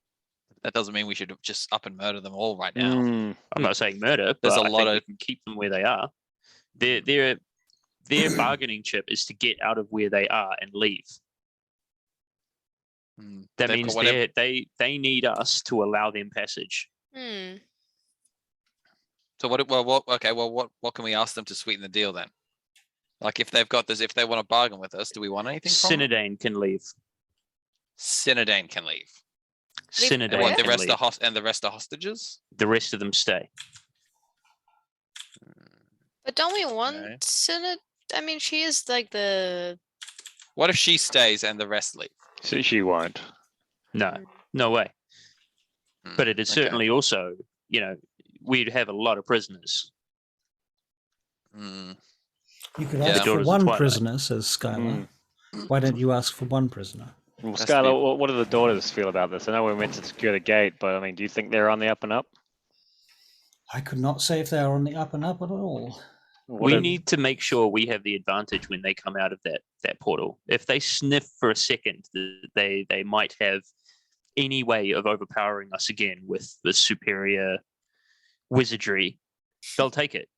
That doesn't mean we should just up and murder them all right now. Hmm. I'm not saying murder, There's but a I lot think we of- can keep them where they are. Their bargaining chip is to get out of where they are and leave. That They've got means whatever- they need us to allow them passage. Hmm. So what can we ask them to sweeten the deal then? Like if they've got this, if they want to bargain with us, do we want anything from them? Synodane can leave. Synodane can leave. Leave And Synodane what the can rest leave. are the rest are hostages? The rest of them stay. But don't we want Okay. Synod? I mean, she is like the. What if she stays and the rest leave? So she won't. No, no way. But it is Okay. certainly also, we'd have a lot of prisoners. Mm, You could Yeah. ask for Daughters of one Twilight. prisoner, says Skylar. Why don't you ask for one prisoner? Well, Has to be- Skylar, what do the daughters feel about this? I know we're meant to secure the gate, but I mean, do you think they're on the up and up? I could not say if they are on the up and up at all. What We are- need to make sure we have the advantage when they come out of that portal. If they sniff for a second, they might have any way of overpowering us again with the superior wizardry. They'll take it.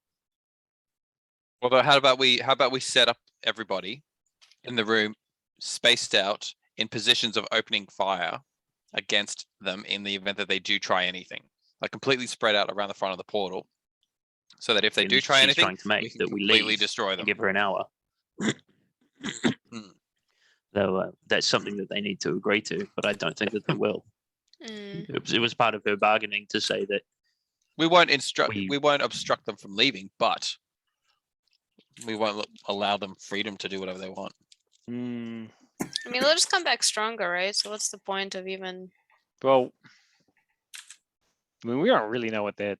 Well, how about we set up everybody in the room, spaced out in positions of opening fire against them in the event that they do try anything, like completely spread out around the front of the portal, so that if they And do try she's anything, trying to make we can that we completely leave destroy and them. give her an hour. Hmm. Though that's something that they need to agree to, but I don't think that they will. Mm. It was part of her bargaining to say that We won't instruct. We- We won't obstruct them from leaving, but we won't allow them freedom to do whatever they want. Hmm. I mean, they'll just come back stronger, right? So what's the point of even? Well, I mean, we don't really know what they're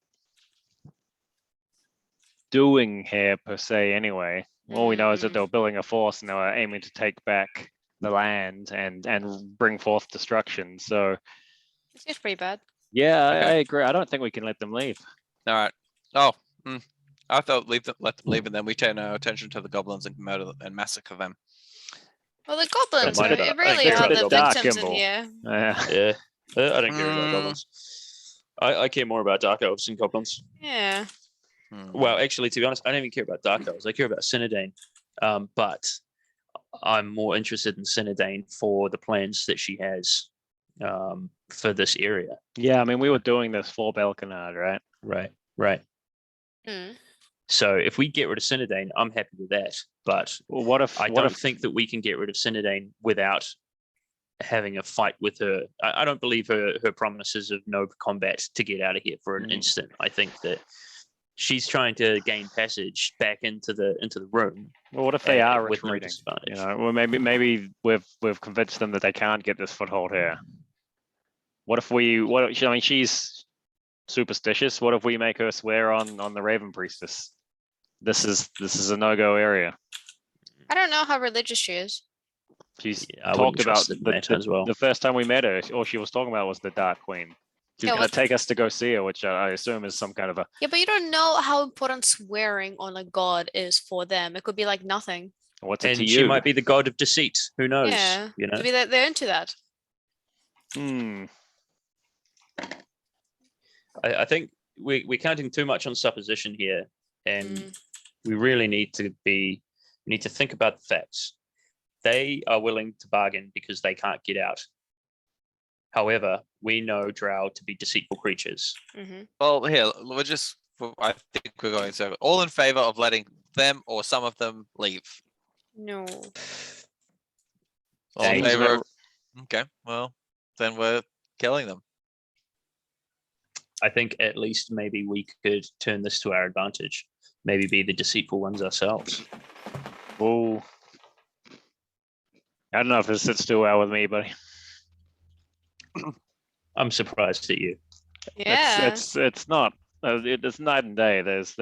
doing here per se anyway. All we know is that they were building a force and they were aiming to take back the land and bring forth destruction. So It's pretty bad. yeah, Okay. I agree. I don't think we can let them leave. All right. Oh, I thought let them leave, and then we turn our attention to the goblins and murder them and massacre them. Well, the goblins might are, be- it really they're are a bit the dark, victims in Gimbal. here. Yeah. yeah, I don't care about Mm. goblins. I care more about dark elves than goblins. Yeah. Well, actually, to be honest, I don't even care about dark elves. I care about Cinedane, but I'm more interested in Cinedane for the plans that she has for this area. Yeah, I mean, we were doing this for Belcanard, right? Right. Mm. So if we get rid of Cinedane, I'm happy with that. But Well, what if I don't think that we can get rid of Cinedane without having a fight with her. I don't believe her promises of no combat to get out of here for an instant. I think that she's trying to gain passage back into the room. Well, what if they are with no retreating? disadvantage. You know, well, maybe we've convinced them that they can't get this foothold here. What if we? I mean, she's superstitious. What if we make her swear on the Raven Priestess? This is a no-go area. I don't know how religious she is. She's Yeah, I wouldn't talked about trust that as well. the first time we met her. All she was talking about was the Dark Queen. She's Yeah, gonna what- take us to go see her, which I assume is some kind of a. Yeah, but you don't know how important swearing on a god is for them. It could be like nothing. What's it And to she you? might be the god of deceit. Who knows? Yeah. You know. Maybe they're into that. Hmm. I think we're counting too much on supposition here, and Mm. we really need to think about the facts. They are willing to bargain because they can't get out. However, we know drow to be deceitful creatures. Hmm. Well, here I think we're going to all in favor of letting them or some of them leave. No. All in Thanks, favor. man. Okay, well then we're killing them. I think at least maybe we could turn this to our advantage. Maybe be the deceitful ones ourselves. Whoa. I don't know if this sits too well with me, buddy. I'm surprised at you. Yeah. It's not. It's night and day. There's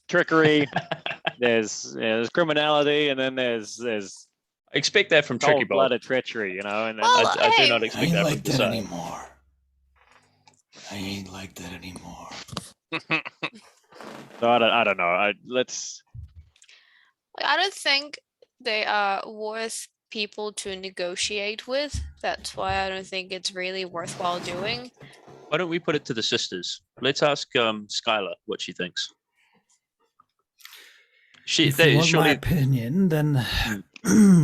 trickery. there's criminality, and then there's I expect that from Tricky Bolt. cold-blooded treachery. You know, and Well, I do hey, not I expect ain't that from like that Desire. anymore. I ain't like that anymore. so I don't know. Let's. I don't think they are worth people to negotiate with. That's why I don't think it's really worthwhile doing. Why don't we put it to the sisters? Let's ask Skylar what she thinks. If you want my opinion, then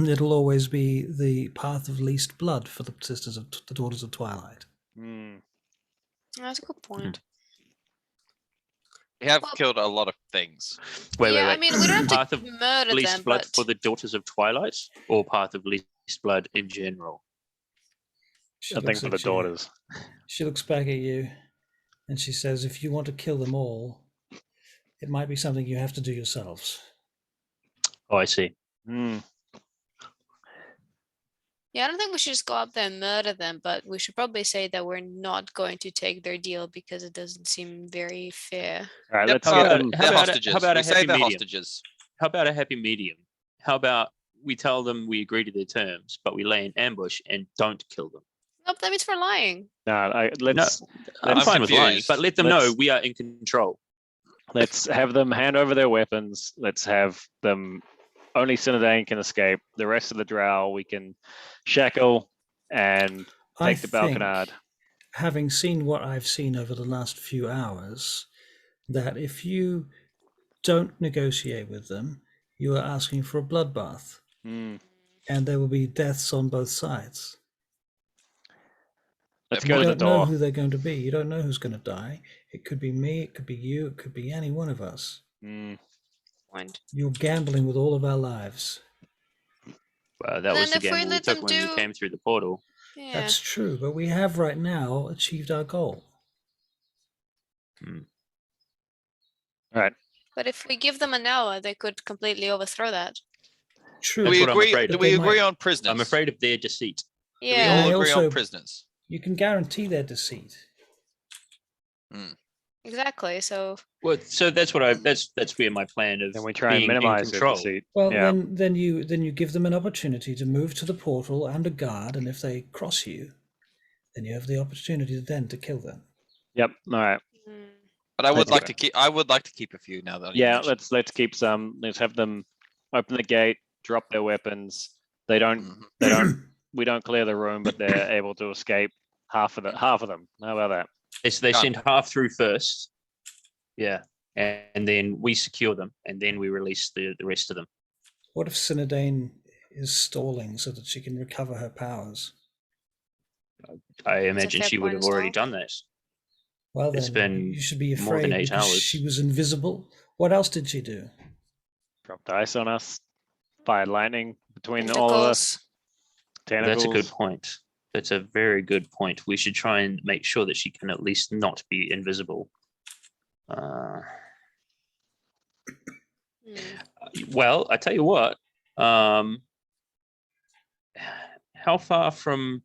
it'll always be the path of least blood for the sisters of the Daughters of Twilight. That's a good point. We have Well- killed a lot of things. Wait. I mean, we don't have Path to of murder least them, blood but for the Daughters of Twilight, or path of least blood in general? She I think looks for at the you. daughters. She looks back at you and she says, if you want to kill them all, it might be something you have to do yourselves. Oh, I see. yeah, I don't think we should just go up there and murder them, but we should probably say that we're not going to take their deal because it doesn't seem very fair. All right, Yep, let's how get about- them. how They're about a- hostages. how about a We say happy they're medium? hostages. How about a happy medium? How about we tell them we agree to their terms, but we lay an ambush and don't kill them? Nope, that means we're lying. No, let's I'm I'm fine with lying, confused. but let them know Let's- we are in control. let's have them hand over their weapons. Let's have them. Only Cinedane can escape. The rest of the drow we can shackle and I take to think, Balkanard. having seen what I've seen over the last few hours, that if you don't negotiate with them, you are asking for a bloodbath, and there will be deaths on both sides. Let's You go to the don't know door. who they're going to be. You don't know who's going to die. It could be me. It could be you. It could be any one of us. Point. You're gambling with all of our lives. That Then was the if we gamble we let took them when we do- came through the portal. Yeah. That's true, but we have right now achieved our goal. All right. But if we give them an hour, they could completely overthrow that. True. Do That's we what I'm agree? afraid Do of. we They agree might- on prisoners? I'm afraid of their deceit. Do we all Yeah, They agree also- on prisoners? You can guarantee their deceit. exactly. So Well, so that's what that's where my plan of Then we try and being in minimize the control. deceit. Well, Yeah. then you give them an opportunity to move to the portal and a guard, and if they cross you, then you have the opportunity then to kill them. Yep. All right. mm, But I would Let's like go. to keep. I would like to keep a few now that. you Yeah. mention Let's keep some. Let's have them open the gate, drop their weapons. They it. don't. Mhm. They don't. We don't clear the room, but they're able to escape. Half of them. How about that? They Done. send half through first. Yeah. And then we secure them, and then we release the rest of them. What if Sinadane is stalling so that she can recover her powers? I imagine fair she would point have as already well. done that. Well, It's then been you should be more than afraid 8 because hours. she was invisible. What else did she do? Dropped ice on us. Fired lightning between all of us. tentacles. That's a good Tentacles. point. That's a very good point. We should try and make sure that she can at least not be invisible. Well, I tell you what. How far from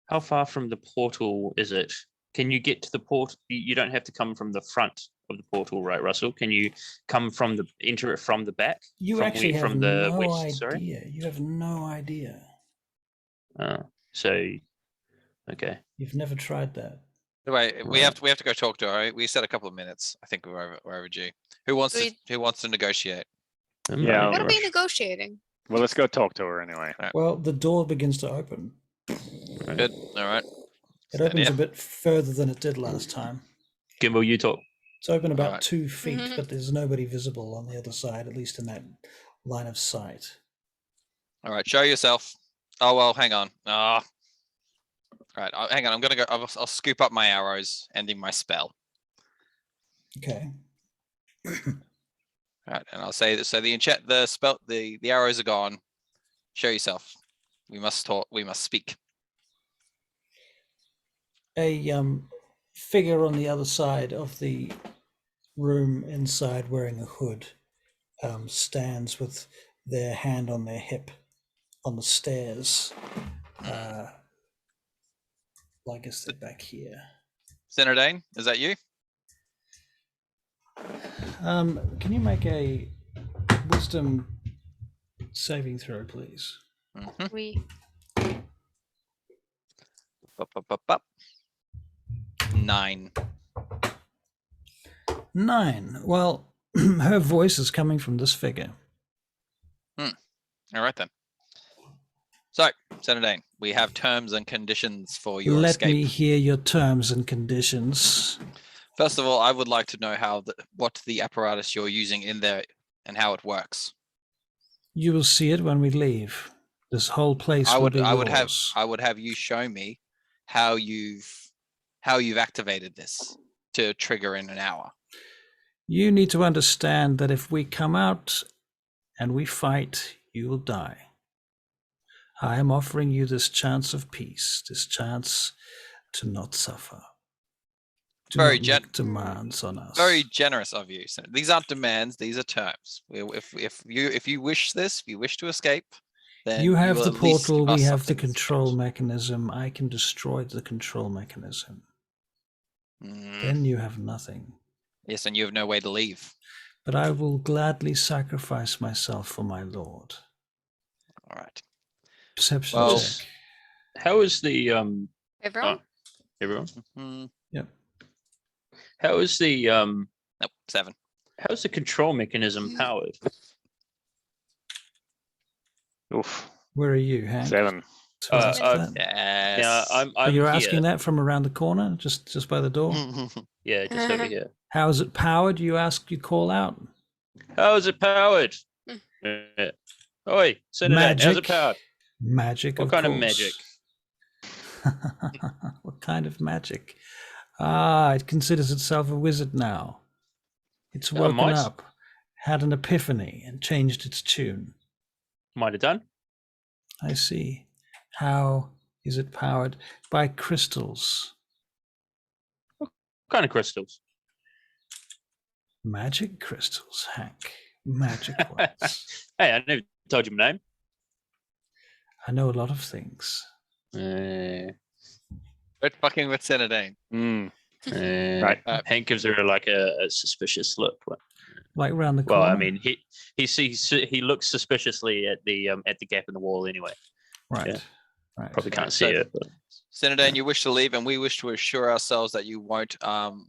the portal is it? Can you get to the portal? You don't have to come from the front of the portal, right, Russell? Can you come from enter it from the back? You From actually where- have from the no west, idea. sorry? You have no idea. So, okay. You've never tried that. Wait, we Right. have to go talk to her. Right? We said a couple of minutes. I think we're overdue. Who wants We- to negotiate? I'm Yeah. not in What a are we rush. negotiating? Well, let's go talk to her anyway. Well, the door begins to open. Good. All right. It opens Yeah. a bit further than it did last time. Gimbal, you talk. It's open about Alright. 2 feet, Mhm. but there's nobody visible on the other side, at least in that line of sight. All right. Show yourself. Oh well. Hang on. All right. Hang on. I'm gonna go. I'll scoop up my arrows, ending my spell. Okay. All right, and I'll say that. So the spell, the arrows are gone. Show yourself. We must talk. We must speak. A figure on the other side of the room inside wearing a hood stands with their hand on their hip on the stairs. I guess they're back here. Sinardane, is that you? Can you make a wisdom saving throw, please? Mhm. We Up. 9. 9. Well, her voice is coming from this figure. All right then. So, Sinardane, we have terms and conditions for your Let escape. me hear your terms and conditions. First of all, I would like to know what the apparatus you're using in there and how it works. You will see it when we leave. This whole place I will would be I would yours. have you show me how you've activated this to trigger in an hour. You need to understand that if we come out and we fight, you will die. I am offering you this chance of peace, this chance to not suffer. Do Very not make demands on us. Very generous of you. So these aren't demands; these are terms. If you wish this, if you wish to escape, then You have will the at least portal, give us we have the something to control escape. mechanism. I can destroy the control mechanism. Mm, Then you have nothing. yes, and you have no way to leave. But I will gladly sacrifice myself for my lord. All right. Perception Well- check. How is the everyone. everyone? Mm, Yep. How is the nope. 7. how's the control mechanism powered? Oof. Where are you, Hank? 7. To ask that? Yes. Yeah, I'm Oh, you're here. asking that from around the corner, just by the door? Yeah, just over here. How is it powered? You ask, you call out. How is it powered? Yeah. Oi, send it out. How's Magic. it powered? Magic. What kind of magic? What kind of magic? Ah, it considers itself a wizard now. It's Oh, woken might. up, had an epiphany, and changed its tune. Might have done. I see. How Is it powered by crystals? What kind of crystals? Magic crystals, Hank. Magic ones. Hey, I never told you my name. I know a lot of things. Quit fucking with Senadine. Right. Hank gives her like a suspicious look. Like round the Well, corner. I mean, he looks suspiciously at the gap in the wall anyway. right. yeah. Right. Probably can't So- see it. But... Senadine, you wish to leave, and we wish to assure ourselves that you won't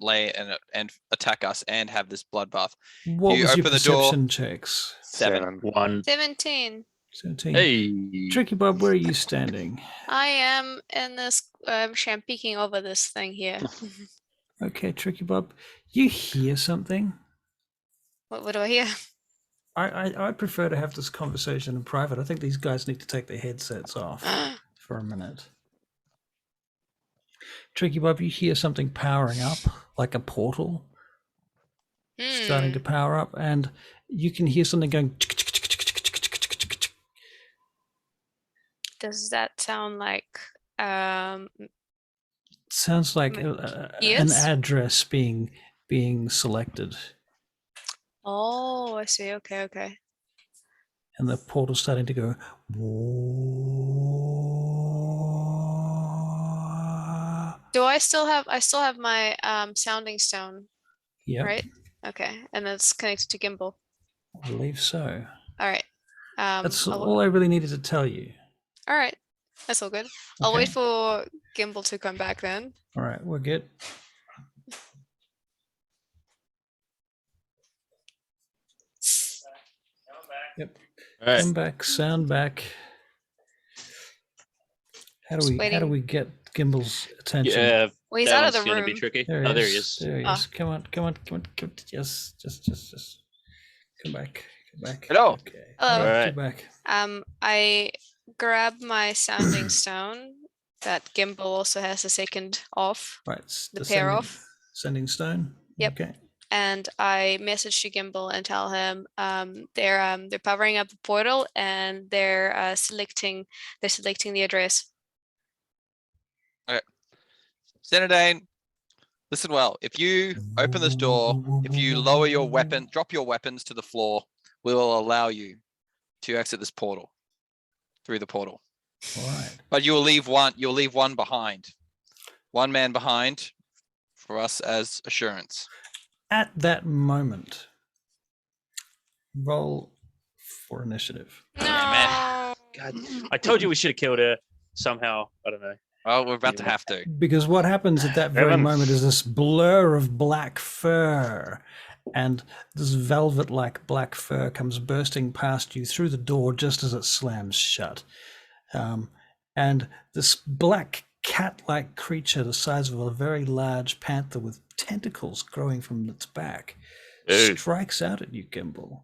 lay and attack us and have this bloodbath. What You was your open the door. perception checks? 7. 1. 17. 17. Hey. Tricky Bob, where are you standing? I am in this. I'm peeking over this thing here. Okay, Tricky Bob, you hear something? What do I hear? I prefer to have this conversation in private. I think these guys need to take their headsets off for a minute. Tricky Bob, you hear something powering up, like a portal starting to power up, and you can hear something going. Does that sound like Sounds like an Yes? address being selected, Oh, I see. Okay. and the portal's starting to go. Do I still have my sounding stone, Yeah, right? Okay. And that's connected to gimbal. I believe so. All right. That's all I really needed to tell you. All right. That's all good. I'll Okay. wait for gimbal to come back then. All right, we're good. Yep. All right. Come back, sound back. How do Just we get Gimbal's attention? Yeah, Well, he's that out of one's the gonna be room. tricky. There Oh, he there he is. is. There he Ah. is. Come on. Just come back. Hello. Okay. Hello. All right, Alright. get back. I grab my sounding stone that gimbal also has a second off, Right. it's the the pair sending- off, Sending stone. Yep. Okay. and I message to gimbal and tell him they're powering up the portal and they're selecting the address. Senadine, listen well. If you open this door, if you lower your weapon, drop your weapons to the floor, we will allow you to exit this portal through the portal. All right. But you'll leave one behind. One man behind for us as assurance. At that moment, roll for initiative. No. God, I told you we should have killed her somehow. I don't know. Well, we're about to have to. Because what happens at that very Heaven. moment is this blur of black fur, and this velvet-like black fur comes bursting past you through the door just as it slams shut. And this black cat-like creature, the size of a very large panther with tentacles growing from its back, Ew. strikes out at you, Gimbal.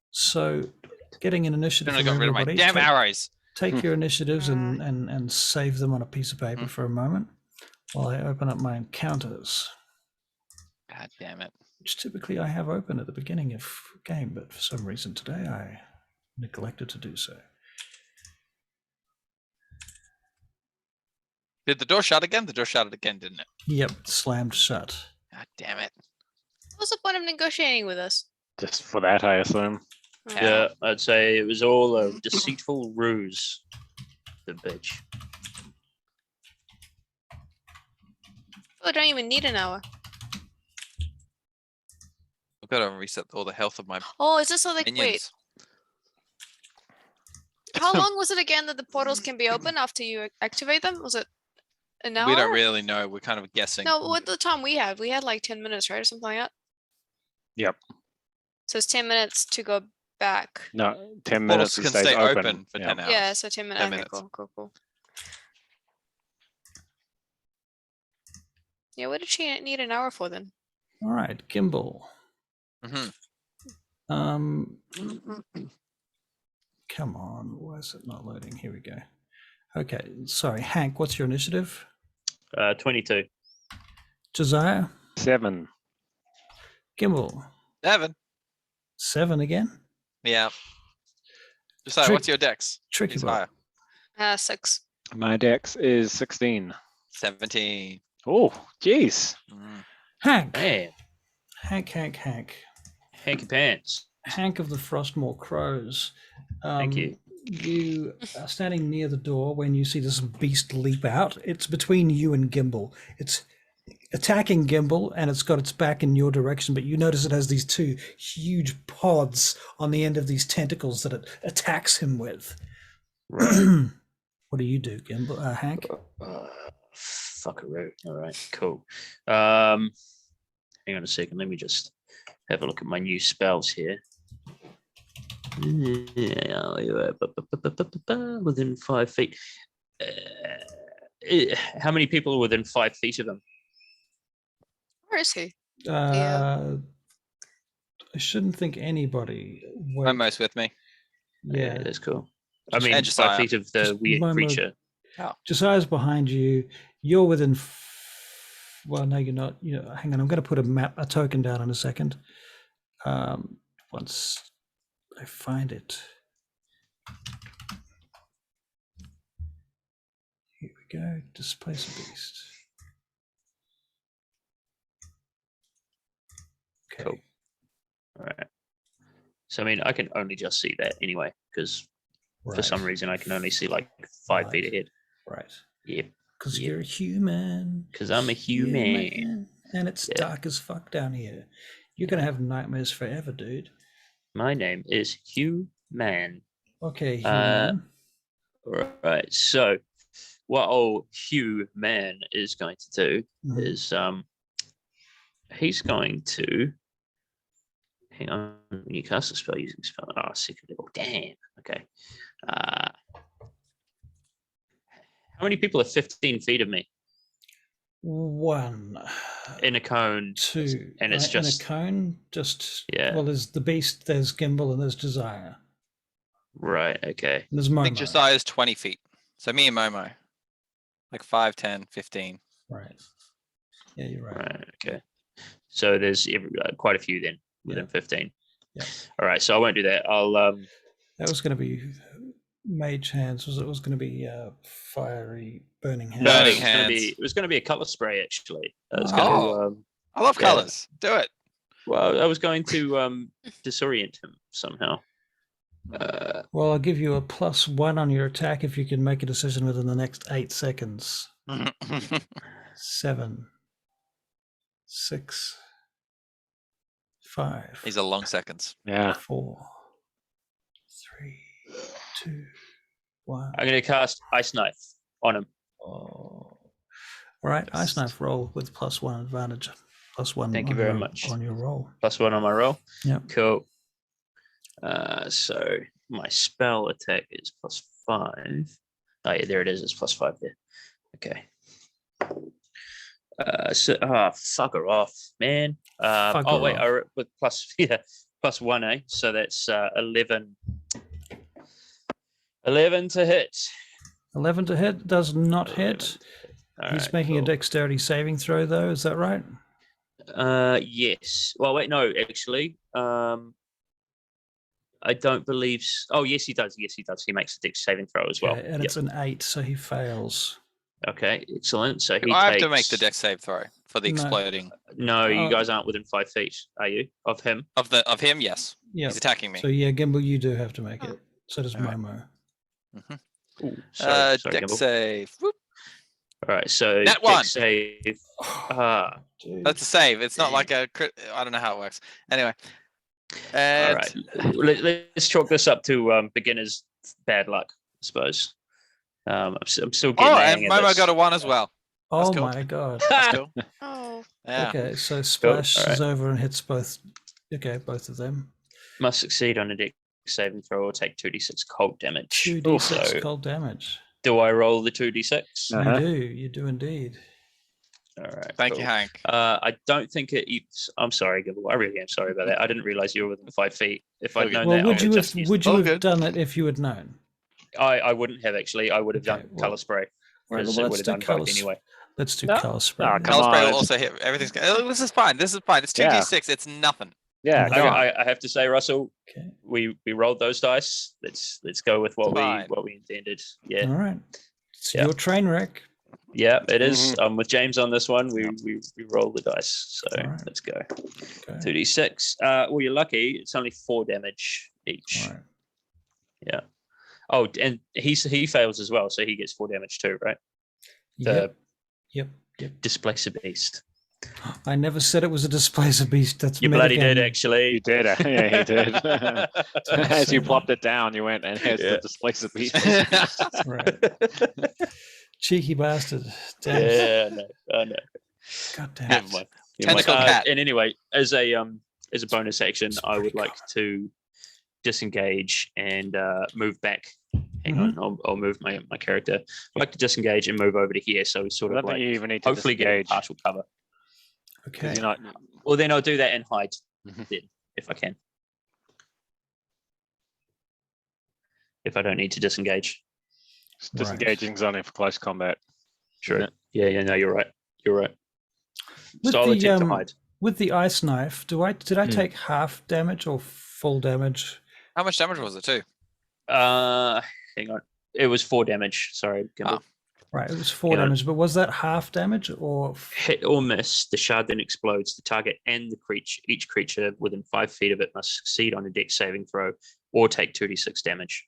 So, getting an initiative Then I from got rid of my everybody. damn arrows. Take your initiatives and save them on a piece of paper for a moment while I open up my encounters, God damn it. which typically I have open at the beginning of a game, but for some reason today I neglected to do so. Did the door shut again? The door shut again, didn't it? Yep, slammed shut. God damn it. What's the point of negotiating with us? Just for that, I assume. Yeah, I'd say it was all a deceitful ruse. The bitch. Oh, I don't even need an hour. I've got to reset all the health of my Oh, is this so like wait? minions. How long was it again that the portals can be open after you activate them? Was it an hour? We don't really know. We're kind of guessing. No, what the time we had? We had like 10 minutes, right, or something like that. Yep. So it's 10 minutes to go back. No, 10 Portals minutes can it stays stay open. open for 10 hours. Yeah, so 10 minutes. 10 Okay, minutes. cool. Yeah, what did she need an hour for then? All right, Gimbal. Mhm. Come on, why is it not loading? Here we go. Okay, sorry, Hank, what's your initiative? 22. Josiah? 7. Gimbal? 7. 7 again? Yeah. Josiah, Trick- what's your dex? Tricky It's Bob. higher. 6. My dex is 16. 17. Oh, geez. Hank. Man, Hank. hanky pants. Hank of the Frostmoor Crows. Thank you. You are standing near the door when you see this beast leap out. It's between you and Gimbal. It's attacking Gimbal, and it's got its back in your direction, but you notice it has these two huge pods on the end of these tentacles that it attacks him with. Right. What do you do, Gimbal? Hank? Fuckaroo. All right, cool. Hang on a second. Let me just have a look at my new spells here. Within 5 feet. How many people are within 5 feet of him? Where is he? I shouldn't think anybody. Wait, Momo's with me. yeah. That's cool. I Just mean, edge 5 side. feet of the Just weird Momo. creature. Josiah's behind you. You're within. Well, no, you're not. Hang on. I'm going to put a token down in a second. Once I find it. Here we go. Displace a beast. Okay. Cool. All right. So, I mean, I can only just see that anyway, because for some reason I can only see like 5 feet ahead. Right. Yep. Because you're a human. Because I'm a human. And it's dark as fuck down here. You're going to have nightmares forever, dude. My name is Hugh Man. Okay, human. All right. So, what old Hugh Man is going to do is he's going to hang on. When you cast a spell using spell, second level. Damn. Okay. How many people are 15 feet of me? 1. In a cone. 2. And it's just in a cone. Just yeah. Well, there's the beast. There's Gimbal, and there's Josiah. Right. Okay. And there's I Momo. think Josiah's 20 feet. So me and Momo. Like 5, 10, 15. Right. Yeah, you're right. Right. Okay. So there's quite a few then within 15. Yeah. All right. So I won't do that. I'll That was going to be mage hands. It was going to be fiery burning hands. No, Burning it was going to be a color spray actually. I was I love yeah. colors. Do it. Well, I was going to disorient him somehow. Well, I'll give you a +1 on your attack if you can make a decision within the next 8 seconds. 7, 6, 5. These are long seconds. Yeah. 4, 3, 2, 1. I'm going to cast Ice Knife on him. Oh. All right, Ice Knife roll with +1 advantage. +1. Thank you very much. On your roll. +1 on my roll. Yeah. Cool. So my spell attack is +5. Oh yeah, there it is. It's +5 there. Okay. Fuck her off, man. Fuck Wait, her with +1, eh? So that's 11. 11 to hit. 11 to hit does not hit. All He's right, making a cool. dexterity saving throw, though. Is that right? Yes. Well, wait, no, actually. I don't believe. Oh, yes, he does. Yes, he does. He makes a dex saving throw as well. Okay, and it's an 8, so he fails. Okay, excellent. So Do he I have takes... to make the dex save throw for the No. exploding No, you Oh. guys aren't within 5 feet, are you? Of him? of him? Yes. Yeah. He's attacking me. So yeah, Gimbal, you do have to make it. So does All right. Momo. Ooh, sorry, Dex Gimbal. save. Whoop. All right, so Nat 1. dex save. Dude. That's a save. It's not like a crit. I don't know how it works. Anyway. All And right, let's chalk this up to beginner's bad luck, I suppose. I'm still getting. oh, the and hang of Momo this. got a 1 as well. Oh cool. my god. That's cool. Oh, Yeah. Okay, so Splash All right. is over and hits both. Okay, both of them. Must succeed on a dex saving throw or take 2d6 cold damage. 2d6 So, cold damage. do I roll the 2d6? Uh-huh. You do indeed. All right. Thank cool. you, Hank. I don't think it eats. I'm sorry, Gibble. I really am sorry about that. I didn't realize you were within 5 feet. If I'd Okay. known Well, that, I would you just have used- would you All have good. done it if you had known? I wouldn't have actually. I would have Okay, done well- color spray. Right, Because well, it would let's have do done both colours. anyway. Let's do No. color spray. Oh, now. come Color spray on. will also hit. Everything's. This is fine. This is fine. It's 2d6. It's nothing. Yeah. No. Come on. I have to say, Russell, Okay. we rolled those dice. Let's go with what Fine. we intended. Yeah. All right. It's Yeah. your train wreck. Yeah, it is. I'm with James on this one. We roll the dice. So All right. let's go. Okay. 2d6. Well, you're lucky. It's only 4 damage each. All right. Yeah. Oh, and he fails as well, so he gets 4 damage too, right? Yep. Displacer beast. I never said it was a displacer beast. That's You bloody did, metagame. actually. You did. Yeah, he did. As you plopped it down, you went and has the displacer beast. Right. Cheeky bastard. Damn it. Yeah, I know. God damn Never it. mind. Tentacle cat. And anyway, as a bonus action, I would like to disengage and move back. Hang on, I'll move my character. I'd like to disengage and move over to here, so we sort I of don't think like you even need to hopefully get disengage. partial cover. 'Cause Okay. you're not. Well, then I'll do that and hide then, if I can. If I don't need to disengage. Disengaging's only for close combat. Sure. Isn't it? Yeah, no, you're right. You're right. With So I'll the, attempt to hide. With the ice knife, did I take half damage or full damage? How much damage was it too? Hang on. It was 4 damage. Sorry, Gimbal. Right, it was 4 Yeah. damage, but was that half damage or? Hit or miss, the shard then explodes. The target and each creature within 5 feet of it must succeed on a dex saving throw or take 2d6 damage.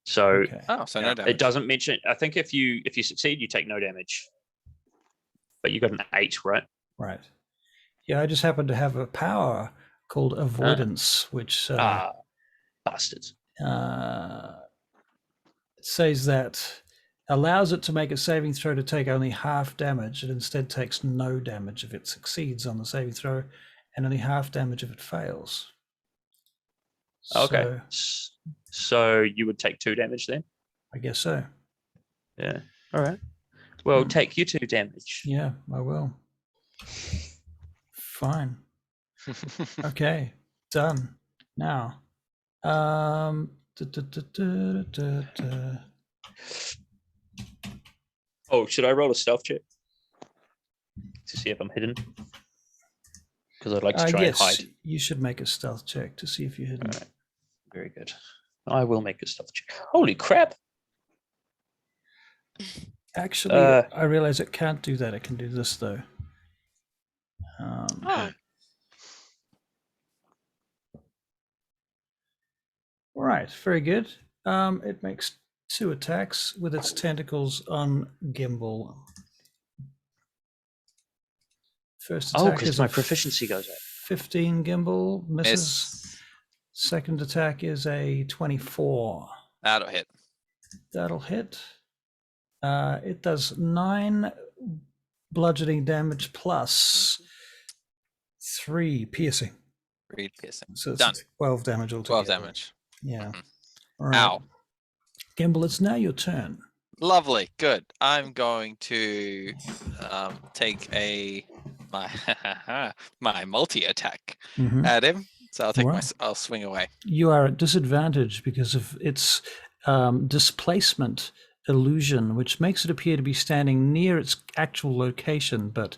So Okay. Oh, so no damage. it doesn't mention. I think if you succeed, you take no damage. But you got an 8, right? Right. Yeah, I just happen to have a power called avoidance, which Bastards. it says that allows it to make a saving throw to take only half damage. It instead takes no damage if it succeeds on the saving throw, and only half damage if it fails. Okay. So, So you would take 2 damage then? I guess so. Yeah. All right. Well, take your 2 damage. Yeah, I will. Fine. Okay, done. Now, da, da, da, da, da, da. Oh, should I roll a stealth check to see if I'm hidden? Because I'd like to try and Yes, hide. you should make a stealth check to see if you're hidden. All right. Very good. I will make a stealth check. Holy crap! Actually, I realize it can't do that. It can do this though. Oh, All right, very good. It makes 2 attacks with its tentacles on Gimbal. First attack because is my a proficiency goes up. 15 Gimbal misses. Miss. Second attack is a 24. That'll hit. That'll hit. It does 9 bludgeoning damage plus 3 piercing. Read piercing. So it's Done. 12 damage altogether. 12 damage. Yeah. Mhm. All right. Ow. Gimbal, it's now your turn. Lovely. Good. I'm going to take my my multi attack Mhm. at him. So I'll take Right. I'll swing away. You are at disadvantage because of its displacement illusion, which makes it appear to be standing near its actual location, but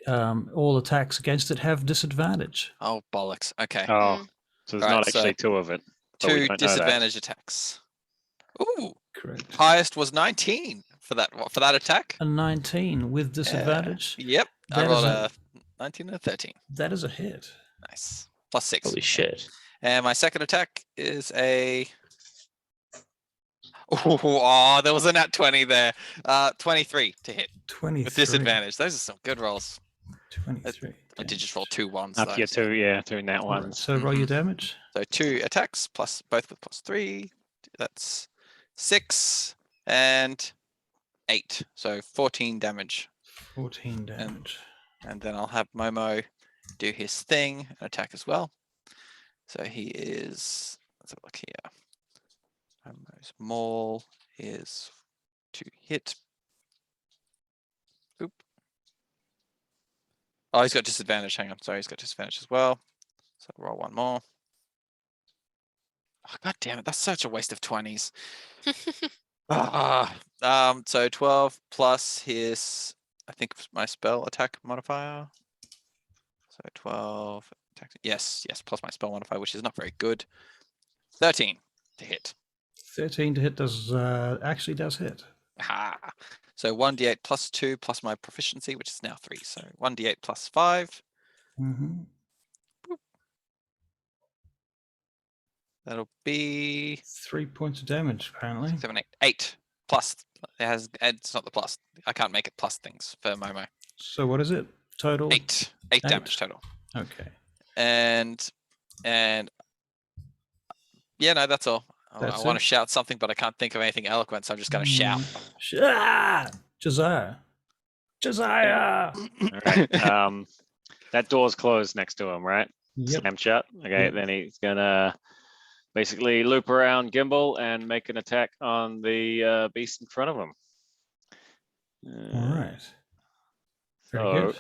all attacks against it have disadvantage. Oh bollocks. Okay. Oh, so there's Alright, not so actually 2 of it. but we 2 don't know that. disadvantage attacks. Ooh. Correct. Highest was 19 for that attack. A 19 with disadvantage. Yep. I That is rolled a- a 19 and a 13. That is a hit. Nice. Plus 6. Holy shit! And my second attack is a. Oh, there was a nat 20 there. 23 to hit 23. with disadvantage. Those are some good rolls. 23. I did just roll 2 1s. Up though, your so- 2 nat All right, ones. so roll your damage. So 2 attacks plus both with +3. That's 6 and 8. So 14 damage. 14 damage. And then I'll have Momo do his thing and attack as well. So he is, let's have a look here. Momo's maul is to hit. Boop. Oh, he's got disadvantage. Hang on. Sorry, he's got disadvantage as well. So roll 1 more. Oh, God damn it. That's such a waste of 20s. So 12 plus his, I think my spell attack modifier. So 12 attack. Yes, plus my spell modifier, which is not very good. 13 to hit. 13 to hit does actually does hit. Aha. So 1d8 plus 2 plus my proficiency, which is now 3. So 1d8 plus 5. Mm-hmm. That'll be 3 points of damage, apparently. 7, 8. 8 plus. It has. It's not the plus. I can't make it plus things for Momo. So what is it? Total? 8. 8 damage total. Okay. And yeah, no, that's all. That's I want it? to shout something, but I can't think of anything eloquent, so I'm just going to shout. Josiah. Josiah! All right. That door's closed next to him, right? Yep. Slam shut. Okay, Yep. then he's gonna basically loop around Gimbal and make an attack on the beast in front of him. All right. Very So good.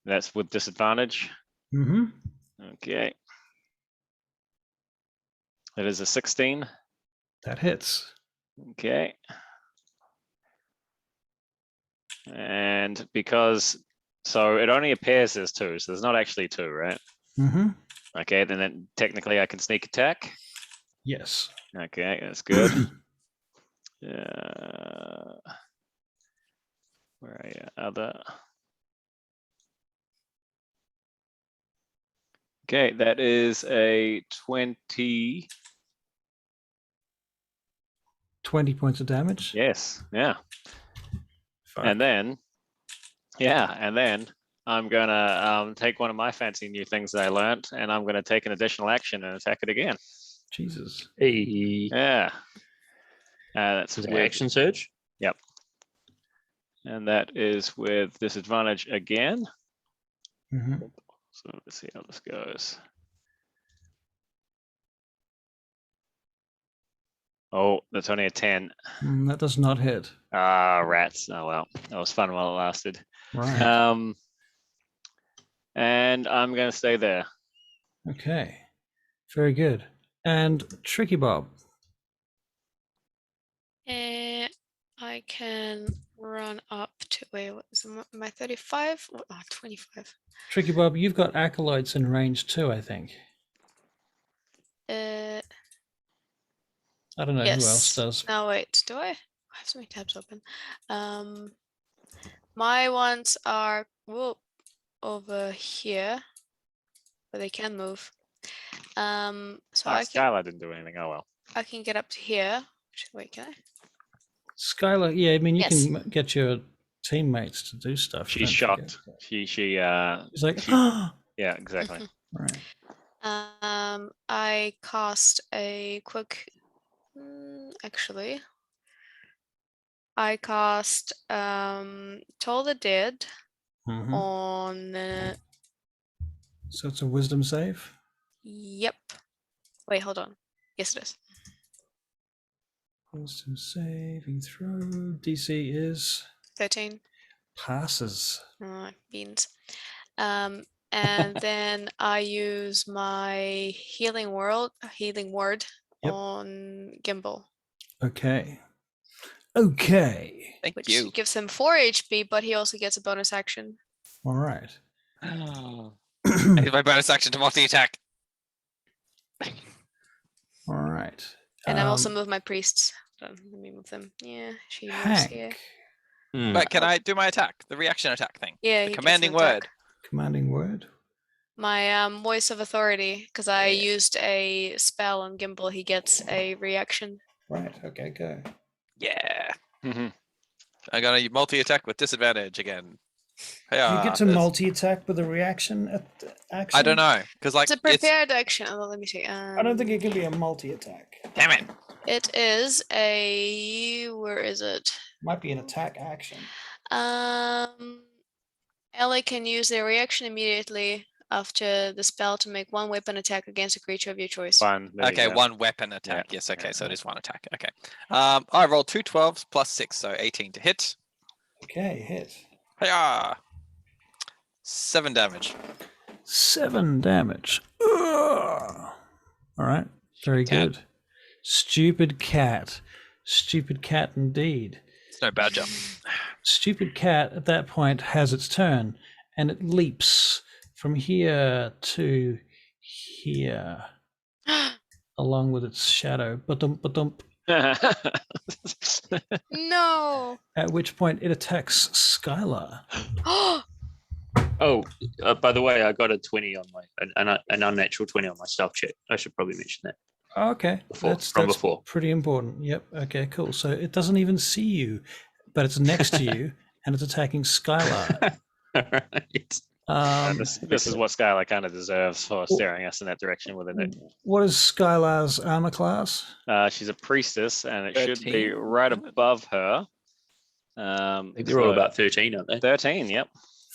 that's with disadvantage. Mm-hmm. Okay. That is a 16. That hits. Okay. And because, so it only appears there's 2, so there's not actually 2, right? Mm-hmm. Okay, then technically I can sneak attack. Yes. Okay, that's good. Where are you? Other. Okay, that is a 20. 20 points of damage. Yes, yeah. Fuck. And then, I'm gonna take one of my fancy new things that I learned, and I'm gonna take an additional action and attack it again. Jesus. Hey. Yeah. That's Is it with, action surge? Yep. And that is with disadvantage again. Mm-hmm. So let's see how this goes. Oh, that's only a 10. That does not hit. Ah, rats. Oh well, that was fun while it lasted. Right. And I'm gonna stay there. Okay. Very good. And Tricky Bob. I can run up to, wait, what is my 35? Oh, 25. Tricky Bob, you've got acolytes in range too, I think. Uh, I don't know who else yes. does. No, wait, do I? I have so many tabs open. My ones are over here, but they can move. So Skylar didn't do anything. Oh well. I can get up to here. Wait, can I? Skylar, yeah, I mean, you Yes. can get your teammates to do stuff. She's don't shocked. forget. She's like, yeah, exactly. Right. I cast a quick. Actually, I cast Toll the Dead Mhm. on. So it's a wisdom save. Yep. Wait, hold on. Yes, it is. Wisdom saving throw. DC is 13. passes. Beans. And then I use my healing word Yep. on Gimbal, Okay. Okay. Thank which you. gives him 4 HP, but he also gets a bonus action. All right. I use my bonus action to multi-attack. All right. And I've also moved my priests. Hold on, let me move them. Yeah, she moves here. Hank. But can I do my attack? The reaction attack thing. Yeah, The he gets an commanding attack. word. Commanding word. My voice of authority, because I used a spell on Gimbal, he gets a reaction. Right. Okay. Go. Yeah. Mhm. I'm gonna multi-attack with disadvantage again. Do you Hey, get to multi-attack with a reaction action? I don't know, because like It's a prepared action. Oh, let me see. I don't think it can be a multi-attack. Damn it. It is a. Where is it? Might be an attack action. Ellie can use their reaction immediately after the spell to make one weapon attack against a creature of your choice. Fine. there you Okay, go. one weapon attack. Yeah. Yes, okay, Yeah. so it is one attack. Okay. I rolled 2 12s plus 6, so 18 to hit. Okay. Hit. Hiya! 7 damage. 7 damage. Ugh. All right. Very Cat. good. Stupid cat. Stupid cat indeed. It's no badger. Stupid cat at that point has its turn and it leaps from here to here along with its shadow. Ba-dump, ba-dump. No. At which point it attacks Skylar. Oh, by the way, I got a 20 on my an unnatural 20 on my stealth check. I should probably mention that. Okay, Before- that's from before. pretty important. Yep. Okay, cool. So it doesn't even see you, but it's next to you and it's attacking Skylar. Right. This is what Skylar kind of deserves for steering us in that direction with it. What is Skylar's armor class? She's a priestess, and it should be 13? right above her. I think they're all about 13, aren't they? 13. Yep.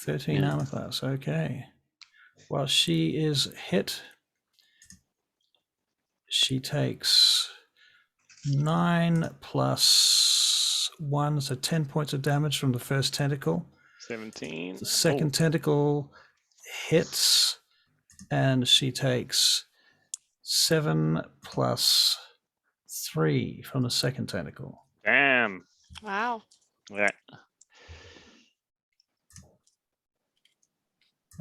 13 Yeah. armor class. Okay. Well, she is hit. She takes 9 plus 1, so 10 points of damage from the first tentacle. 17. The second tentacle hits, and she takes 7 plus 3 from the second tentacle. Damn. Wow. Yeah.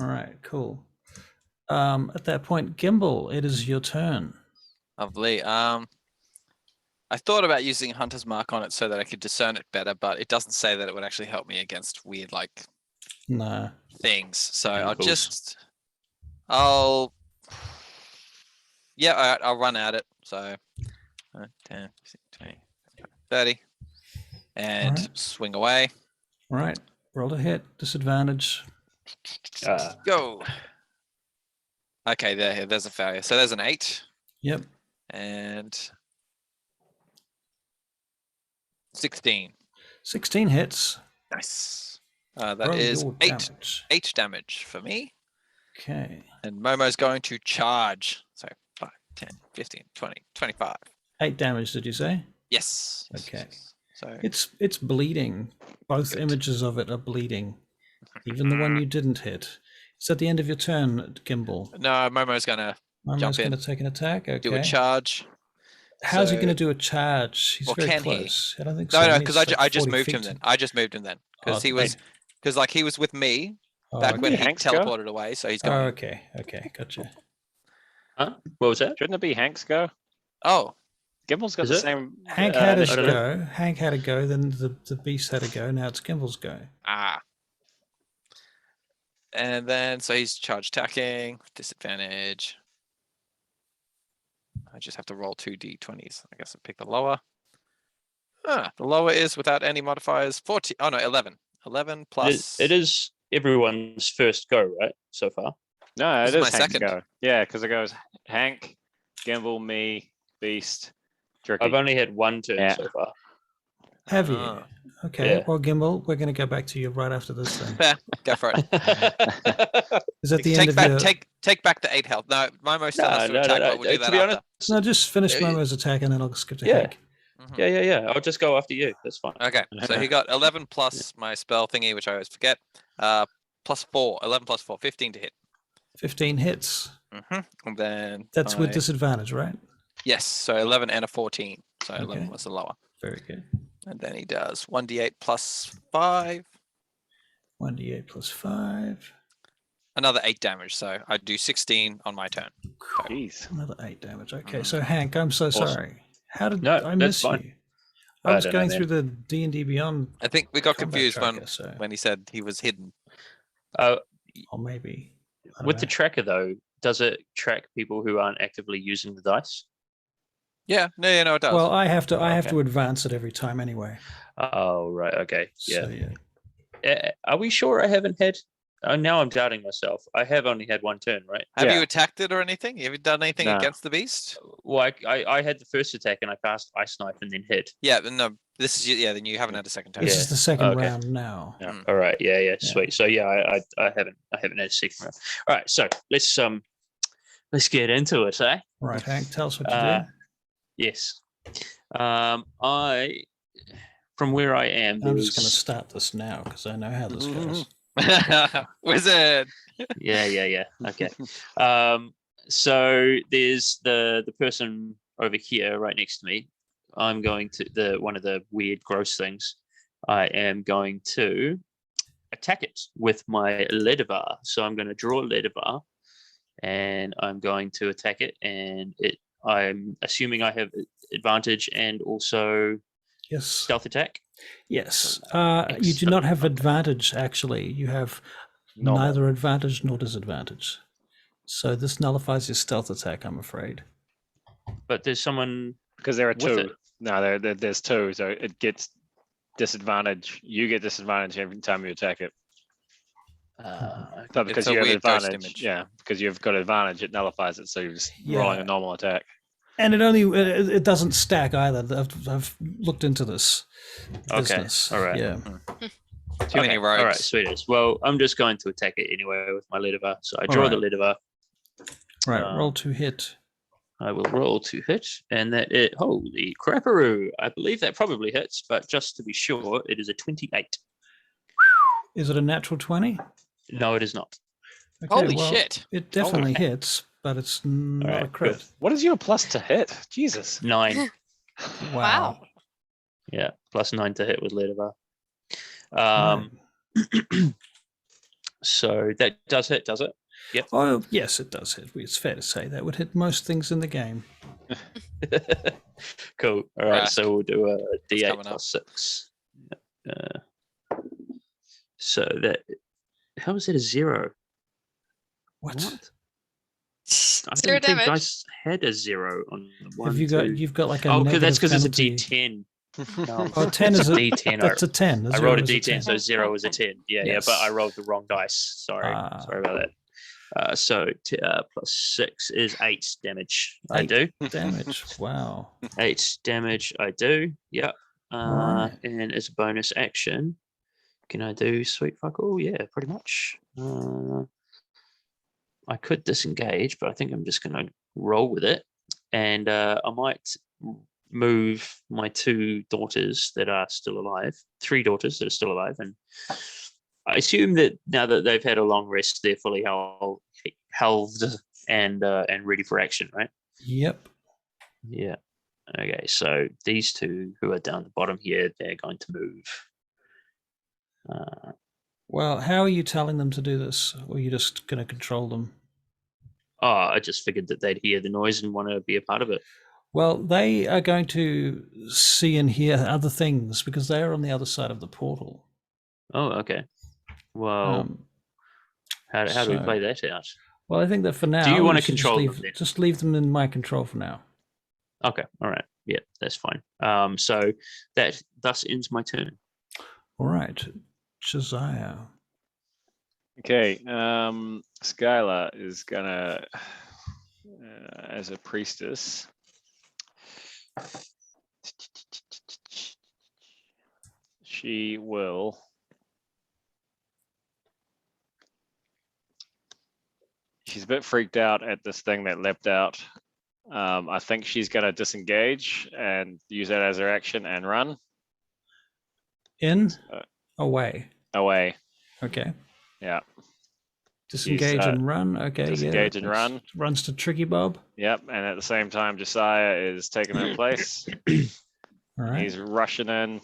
All right, cool. At that point, Gimbal, it is your turn. Lovely. I thought about using Hunter's Mark on it so that I could discern it better, but it doesn't say that it would actually help me against weird No. things. So Tentacles. All right, I'll run at it. So 10, 15, 20, 30, and Alright. swing away. All right, roll to hit, disadvantage. Go. Okay, there's a failure. So there's an 8 Yep. and 16. 16 hits. Nice. That Roll is your 8 damage. 8 damage for me. Okay. And Momo's going to charge. So 5, 10, 15, 20, 25. 8 damage, did you say? Yes. Okay. So It's bleeding. Both Good. images of it are bleeding. Even the one you didn't hit. It's at the end of your turn, Gimbal. no, Momo's gonna Momo's Jump in. going to take an attack. Okay. do a charge. How's he So- going to do a charge? He's Well, very can he? close. I don't think No, so. no, He because needs like I just 40 moved him feet then. to- I just moved him then because he Oh, was he was with me Oh, back when okay. he Hanks go? teleported away. So he's Oh, going. okay. Okay. Gotcha. Huh? What was that? Shouldn't it be Hank's go? Oh, Gimbal's got Is the it? same. Hank had I a don't know. go. Hank had a go. Then the beast had a go. Now it's Gimbal's go. and then so he's charge attacking disadvantage. I just have to roll 2 d20s. I guess I pick the lower. The lower is without any modifiers. 14. Oh no, 11. 11 plus. It is everyone's first go, right? So far. No, This it is is my Hank's second. go. Yeah, because it goes Hank, Gimbal, me, Beast, Jerky. I've only had one turn Yeah. so far. Have you? Ah. Okay. Yeah. Well, Gimbal, we're going to go back to you right after this then. Fair. Go for it. Is that the end Take of back, your... take back the 8 health. No, Momo still has to attack, but we'll do that To be after. honest, No, just finish Uh, Momo's attack and then I'll skip to yeah. Hank. Mhm. yeah. I'll just go after you. That's fine. Okay, so he got 11 plus my spell thingy, which I always forget. Plus 4, 11 plus 4, 15 to hit. 15 hits. And then That's with I- disadvantage, right? Yes, so 11 and a 14. So 11 Okay. was the lower. Very good. And then he does 1d8 plus 5, 1d8 plus 5. another 8 damage. So I do 16 on my turn. Jeez. Another 8 damage. Okay, so Hank, I'm so Awesome. sorry. How did No, I that's miss fine. you? I I was don't know, going man. through the D&D Beyond I think we got combat confused tracker, so... when he said he was hidden. Or maybe. I don't With the know. tracker though, does it track people who aren't actively using the dice? Yeah, no, it does. Well, I have Okay. to advance it every time anyway. Oh, right. Okay. So, Yeah. yeah. Are we sure I haven't had? Now I'm doubting myself. I have only had one turn, right? Have yeah. you attacked it or anything? Have you done anything No. against the beast? Well, I had the first attack and I cast Ice Knife and then hit. Yeah, but no, this is, then you haven't had a second turn. This Yeah. is the second Okay. round now. Yeah. All right. Yeah. Yeah. Sweet. So yeah, I haven't had a second round. All right. So let's get into it, eh? Right, Hank, tell us what you Uh, do. Yes. From where I am, I'm just going to there's- start this now because I know how this goes. Wizard. Yeah. Okay. So there's the person over here right next to me. I'm going to one of the weird gross things. I am going to attack it with my Ledivar. So I'm going to draw Ledivar and I'm going to attack it, and I'm assuming I have advantage and also Yes. stealth attack. Yes. You do not have advantage, actually. You have Normal. neither advantage nor disadvantage. So this nullifies your stealth attack, I'm afraid. But there's someone Because there are with two. it. No, there's two, so it gets disadvantage. You get disadvantage every time you attack it. But because a you have weird ghost advantage, image. yeah, because you've got advantage, it nullifies it. So you're just rolling Yeah. a normal attack. And it doesn't stack either. I've looked into this business. all right. Yeah. Too many rogues. All right, sweetest. Well, I'm just going to attack it anyway with my Ledivar. So I draw the Ledivar. Right. Roll to hit. I will roll to hit, and that it. Holy crapperoo! I believe that probably hits, but just to be sure, it is a 28. Is it a natural 20? No, it is not. Okay, Holy well, shit. It definitely hits, but it's not right, a crit. good. What is your plus to hit? Jesus. 9. Wow. Yeah, plus 9 to hit with Ledivar. Right. So that does hit, does it? Yep. Oh, yes, it does hit. It's fair to say that would hit most things in the game. Cool. All right, Rask. so we'll do a D8 coming up. plus 6. So that, how is that a 0? What? I Zero didn't think damage. dice had a 0 on the one. Have you got? two. You've got like a. Oh, that's negative because it's a penalty. D10. No, Oh, 10 it's is a D10. That's a 10. I zero rolled a is D10, so 0 is a 10. Yeah, but I Yes. rolled the wrong dice. Sorry, Ah. sorry about that. So plus 6 is 8 damage. I 8 do damage. Wow. 8 damage. I do. Yep. Alright. And as a bonus action, can I do sweet fuck all? Yeah, pretty much. I could disengage, but I think I'm just going to roll with it, and I might move my 2 daughters that are still alive, 3 daughters that are still alive, and I assume that now that they've had a long rest, they're fully healthed and ready for action, right? Yep. Yeah. Okay, so these 2 who are down the bottom here, they're going to move. Well, how are you telling them to do this? Or are you just going to control them? Oh, I just figured that they'd hear the noise and want to be a part of it. Well, they are going to see and hear other things because they are on the other side of the portal. Oh, okay. Well, how do we so- play that out? Well, I think that for now, Do you want to should control them then? just leave them in my control for now. Okay, all right. Yeah, that's fine. So that thus ends my turn. All right, Josiah. Okay. Skylar is gonna, as a priestess, she will. She's a bit freaked out at this thing that leapt out. I think she's going to disengage and use that as her action and run In, Uh, away. away. Okay. Yeah. Disengage and run. Okay. disengage and that's- run. Runs to Tricky Bob. Yep. And at the same time, Josiah is taking her place. All right. He's rushing in.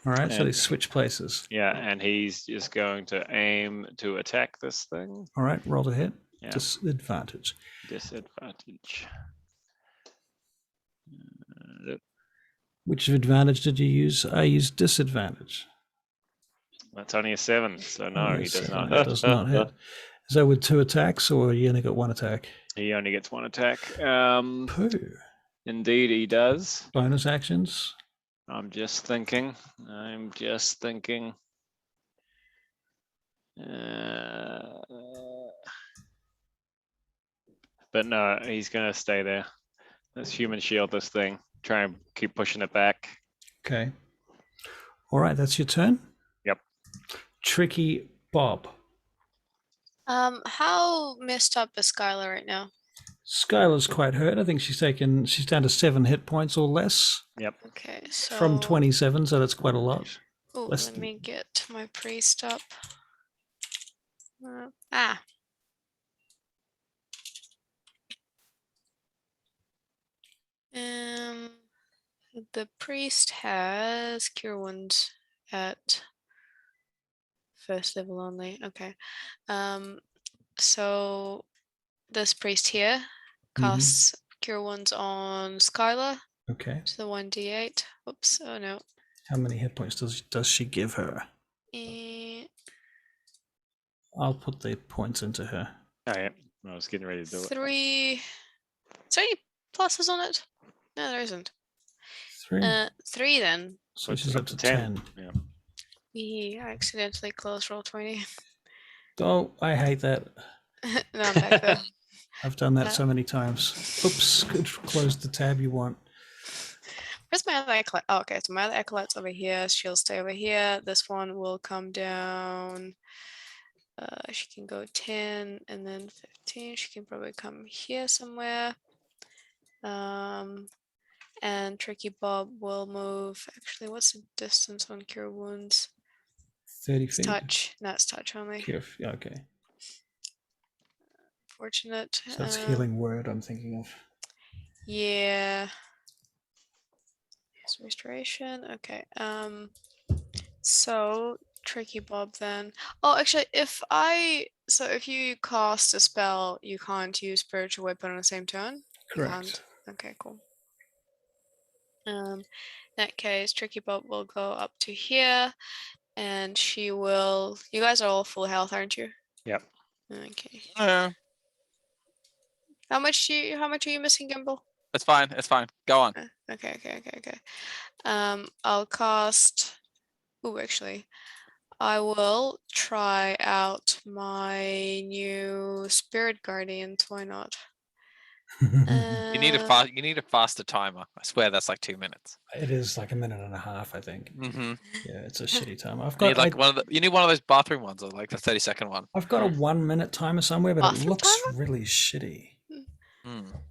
All right. So they and- switch places. Yeah. And he's just going to aim to attack this thing. All right. Roll to hit. Yeah. Disadvantage. Disadvantage. Which advantage did you use? I used disadvantage. That's only a 7. So no, Only he a does 7, not it hit. does not hit. Is that with 2 attacks or you only got 1 attack? He only gets 1 attack. Pooh. Indeed, he does. Bonus actions. I'm just thinking. But no, he's gonna stay there. Let's human shield this thing. Try and keep pushing it back. Okay. All right. That's your turn. Yep. Tricky Bob. How messed up is Skylar right now? Skylar's quite hurt. I think she's down to 7 hit points or less Yep. Okay, so from 27, so that's quite a lot. Oh, less let than- me get my priest up. The priest has cure wounds at 1st level only. Okay. So this priest here casts cure wounds on Skylar. Okay. to the 1d8. Oops. Oh no. How many hit points does she give her? I'll put the points into her. Oh, yeah. I was getting ready to do it. 3. Is there any pluses on it? No, there isn't. 3. 3 then. So she's up to 10. Yeah. I accidentally closed roll 20. Oh, I hate that. No, I'm back there. I've done that so many times. Oops, close the tab you want. Where's my other acolyte? Oh, okay, so my other acolyte's over here. She'll stay over here. This one will come down. She can go 10 and then 15. She can probably come here somewhere. And Tricky Bob will move. Actually, what's the distance on Cure Wounds? 30 It's feet. touch. No, it's touch only. Yeah, okay. Fortunate. So that's healing word I'm thinking of. Yeah. It's restoration. Okay. So Tricky Bob then. Oh, actually, if you cast a spell, you can't use spiritual weapon on the same turn. You Correct. can't. Okay, cool. In that case, Tricky Bob will go up to here, and she will. You guys are all full health, aren't you? Yep. Okay. Yeah, How much are you missing, Gimbal? it's fine. It's fine. Go on. Okay. I'll cast. Oh, actually, I will try out my new Spirit Guardians. Why not? You need a faster timer. I swear that's like 2 minutes. It is like 1.5 minutes, I think. Mm-hmm. Yeah, it's a shitty time. You need one of those bathroom ones, or like the 30-second one. I've got a 1 minute timer somewhere, but it Bathroom looks timer? really shitty.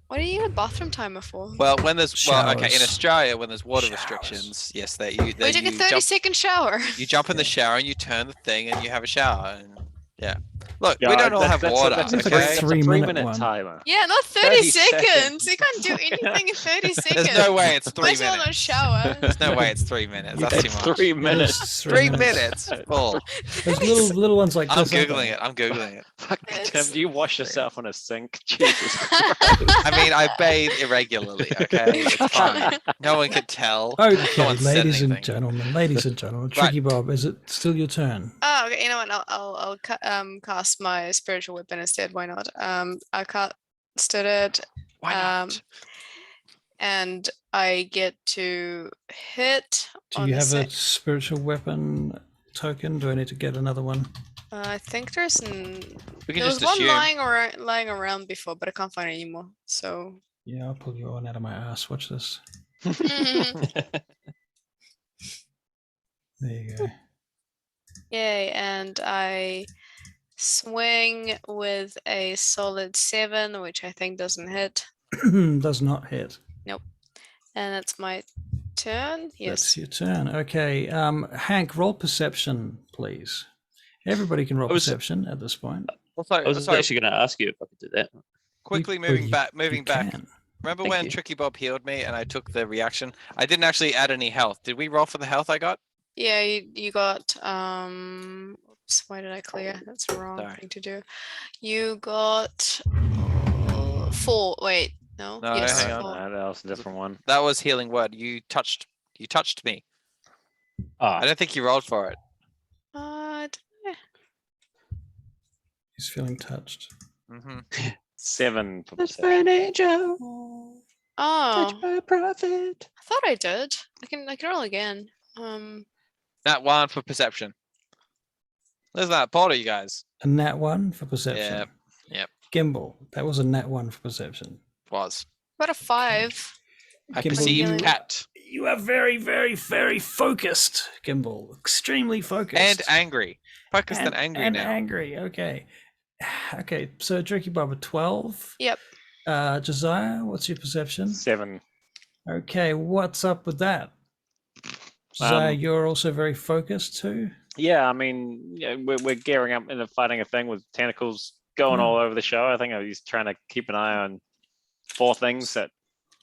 What do you need a bathroom timer for? Well, when there's in Showers. Australia, when there's water Showers. restrictions, yes, We take a 30-second shower. You jump in the shower and you turn the thing and you have a shower. And yeah, look, Yeah, we don't all have water. That's a It's like okay? a that's a 3 3-minute minute one. timer. Yeah, not 30 30 seconds. seconds. You can't do anything in 30 seconds. There's no way it's 3 Might as well not minutes. shower. There's no way it's 3 minutes. That's too It's much. 3 It minutes. is 3 minutes. Full. There's little ones like I'm this. aren't googling there? it. I'm googling it. Fuck, Tim, It's- do you wash yourself in a sink? Jesus Christ. I mean, I bathe irregularly. Okay, it's fine. No one could tell. No Okay, one said ladies and anything. gentlemen, Tricky Bob, is it still your turn? Oh, okay. You know what? I'll cast my spiritual weapon instead. Why not? I casted it. Why not? And I get to hit. Do you have a spiritual weapon token? Do I need to get another one? I think there's We can there was just one assume. lying around before, but I can't find it anymore. So Yeah, I'll pull you one out of my ass. Watch this. There you go. yay! And I swing with a solid 7, which I think doesn't hit. Does not hit. And that's my turn. That's Yes. your turn. Okay. Hank, roll perception, please. Everybody can roll I was- perception at this point. Also, I was sorry, actually going to ask you if I could do that. quickly You- moving you- back. you Moving back. can. Remember Thank when you. Tricky Bob healed me and I took the reaction? I didn't actually add any health. Did we roll for the health I got? Yeah, you got oops, why did I clear? That's the wrong Sorry. thing to do. You got 4. Wait, no. No, Yes, hang on. 4. That was a different one. That was healing word. You touched me. I Ah, don't think you rolled for it. Did I? He's feeling touched. Mm-hmm. 7 for perception. angel. Oh, my prophet. I thought I did. I can roll again. That one for perception. There's that Porter, you guys. A nat 1 for perception. Yep. Gimbal, that was a nat 1 for perception. Was. Got a 5. I Gimbal, perceive you- cat You are very, very, very focused, Gimbal. Extremely focused. and angry. Focused and angry and now. angry. Okay. Okay. So Tricky Bob, a 12. Yep. Josiah, what's your perception? 7. Okay. What's up with that? Josiah, Um, you're also very focused too. Yeah, I mean, yeah, we're gearing up into fighting a thing with tentacles going Hmm. all over the show. I think I was trying to keep an eye on 4 things that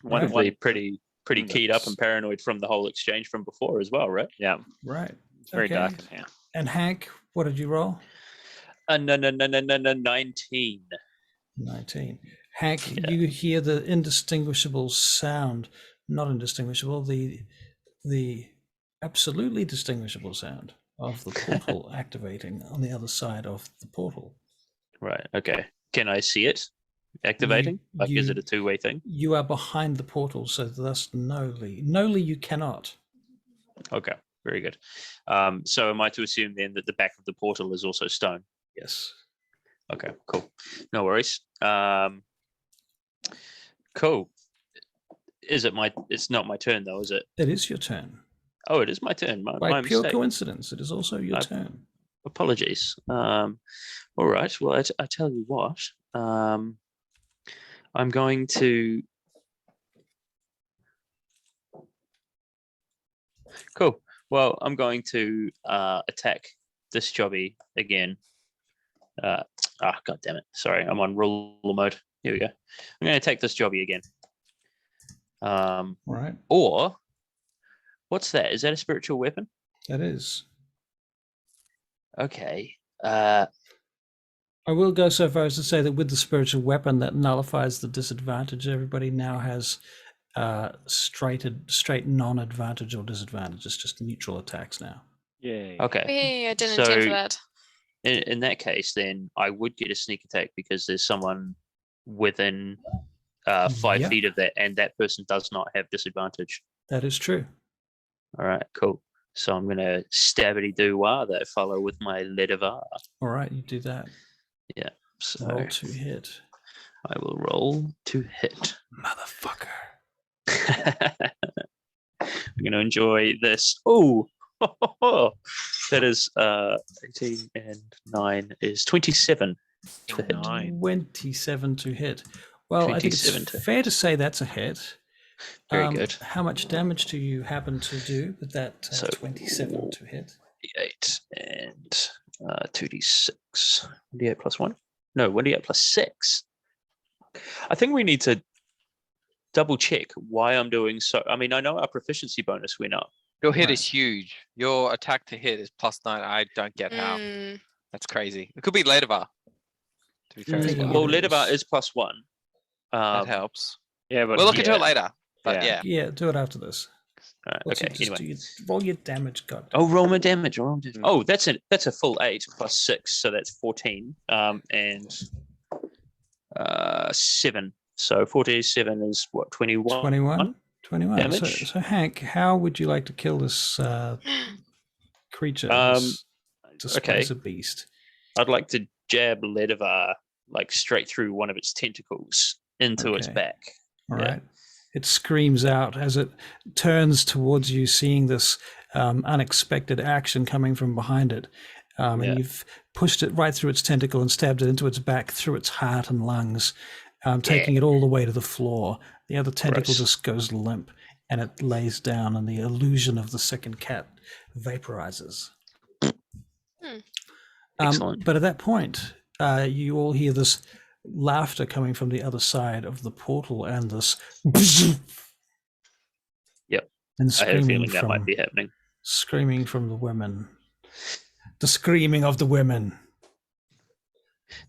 one, Probably one pretty keyed up and paranoid from the whole exchange from before as well, right? yeah, Right. it's very Okay. dark in here. And Hank, what did you roll? No, 19. 19. Hank, Yeah. you hear the indistinguishable sound not indistinguishable. The absolutely distinguishable sound of the portal activating on the other side of the portal. Right. Okay. Can I see it activating? Is it a two-way thing? You are behind the portal, so thus Noli you cannot. Okay. Very good. So am I to assume then that the back of the portal is also stone? Yes. Okay. Cool. No worries. Cool. It's not my turn though, is it? It is your turn. Oh, it is my turn. By my pure mistake. coincidence, it is also your turn. Apologies. All right. Well, I tell you what. I'm going to. Cool. Well, I'm going to attack this jobby again. God damn it. Sorry, I'm on ruler mode. Here we go. I'm going to attack this jobby again. All right. Or, what's that? Is that a spiritual weapon? That is. Okay. I will go so far as to say that with the spiritual weapon, that nullifies the disadvantage. Everybody now has straight non-advantage or disadvantage. It's just neutral attacks now. Yay. Okay. Hey, I didn't intend for that. In that case, then I would get a sneak attack because there's someone within 5 feet of that, and that person does not have disadvantage. That is true. All right, cool. So I'm going to stabby-doo-wah that fellow with my Ledivar. All right, you do that. Yeah. So Roll to hit. I will roll to hit. Motherfucker. I'm going to enjoy this. Oh, that is 18 and 9 is 27 to hit. 27 to hit. Well, I think it's fair to say that's a hit. Very good. How much damage do you happen to do with that 27 to hit? 8 and 2d6. 1d8 plus 1? No, 1d8 plus 6. I think we need to double check why I'm doing so. I mean, I know our proficiency bonus went up. Your hit is huge. Your attack to hit is +9. I don't get how. Mm. That's crazy. It could be Ledivar. To be fair, as well. Well, Ledivar is +1. That helps. Yeah, but We'll look into it later. But Yeah. Yeah, do it after this. Okay. Anyway. Roll your damage, God. Oh, roll my damage. Oh, that's a full 8 plus 6, so that's 14. And 7. So 47 is what, 21? 21. Damage. So Hank, how would you like to kill this creature? This displays a beast. I'd like to jab Ledivar like straight through one of its tentacles into its back. All right. It screams out as it turns towards you, seeing this unexpected action coming from behind it. And you've pushed it right through its tentacle and stabbed it into its back, through its heart and lungs, taking it all the way to the floor. The other tentacle just goes limp, and it lays down, and the illusion of the second cat vaporizes. Excellent. But at that point, you all hear this laughter coming from the other side of the portal, and this and I had a feeling that might be happening. Screaming from the women. The screaming of the women.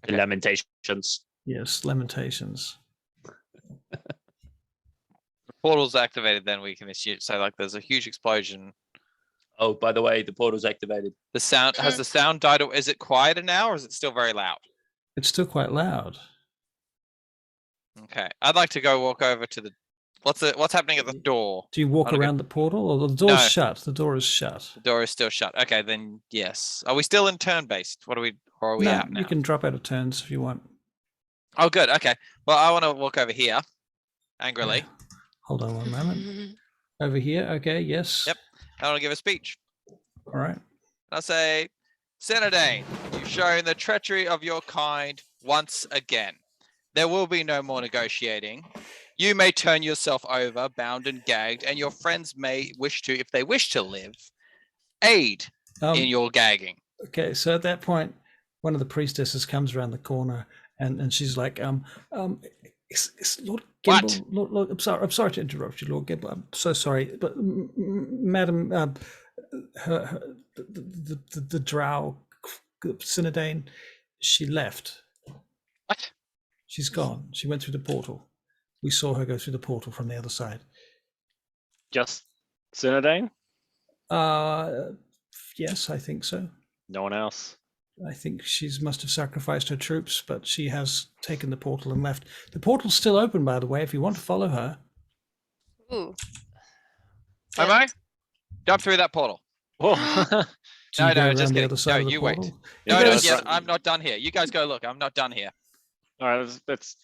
The lamentations. Yes, lamentations. The portal's activated, then we can assume. So, like, there's a huge explosion. Oh, by the way, the portal's activated. The sound has the sound died? Is it quieter now, or is it still very loud? It's still quite loud. Okay, I'd like to go walk over to the. What's happening at the door? Do you walk around the portal, or the door's shut? The door is shut. The door is still shut. Okay, then yes. Are we still in turn based? Or are we out now? You can drop out of turns if you want. Oh, good. Okay. Well, I want to walk over here angrily. Yeah. Hold on one moment. Over here. Okay. Yes. Yep. I want to give a speech. All right. I'll say, Senadane, you've shown the treachery of your kind once again. There will be no more negotiating. You may turn yourself over, bound and gagged, and your friends may wish to, if they wish to live, aid in your gagging. Okay, so at that point, one of the priestesses comes around the corner, and she's like, it's Lord Gimble. Lord, I'm sorry to interrupt you, Lord Gimble. I'm so sorry, but Madam, the drow, Sinadane, she left. What? She's gone. She went through the portal. We saw her go through the portal from the other side. Just Cynodane? Yes, I think so. No one else? I think she must have sacrificed her troops, but she has taken the portal and left. The portal's still open, by the way, if you want to follow her. Ooh. Am I? Jump through that portal. Whoa. Do you No, go no, around just the kidding. other side No, of the you wait. portal? No, You no, guys- yes, I'm not done here. You guys go look. I'm not done here. All right, let's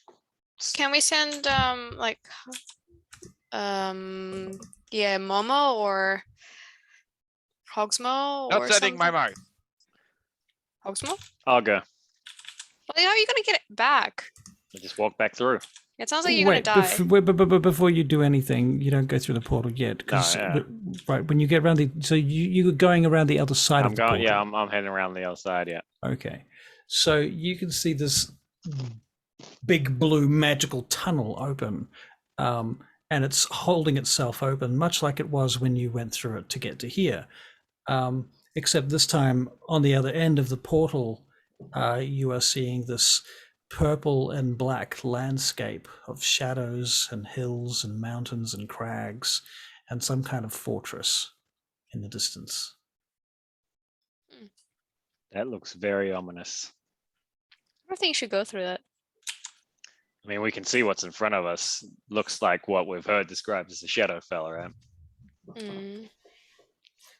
Can we send like yeah, Momo or Hogsmo Not or sending my something? mouth. Hogsmo? I'll go. Well, how are you gonna get it back? I'll just walk back through. It sounds like you're Wait, gonna die. before you do anything, you don't go through the portal yet. Because yeah. right when you get around you're going around the other side I'm of the going. portal. Yeah, I'm heading around the other side. Yeah. Okay, so you can see this big blue magical tunnel open, and it's holding itself open, much like it was when you went through it to get to here. Except this time, on the other end of the portal, you are seeing this purple and black landscape of shadows and hills and mountains and crags, and some kind of fortress in the distance. That looks very ominous. I think you should go through that. I mean, we can see what's in front of us. Looks like what we've heard described as a Shadowfell, right? Mm.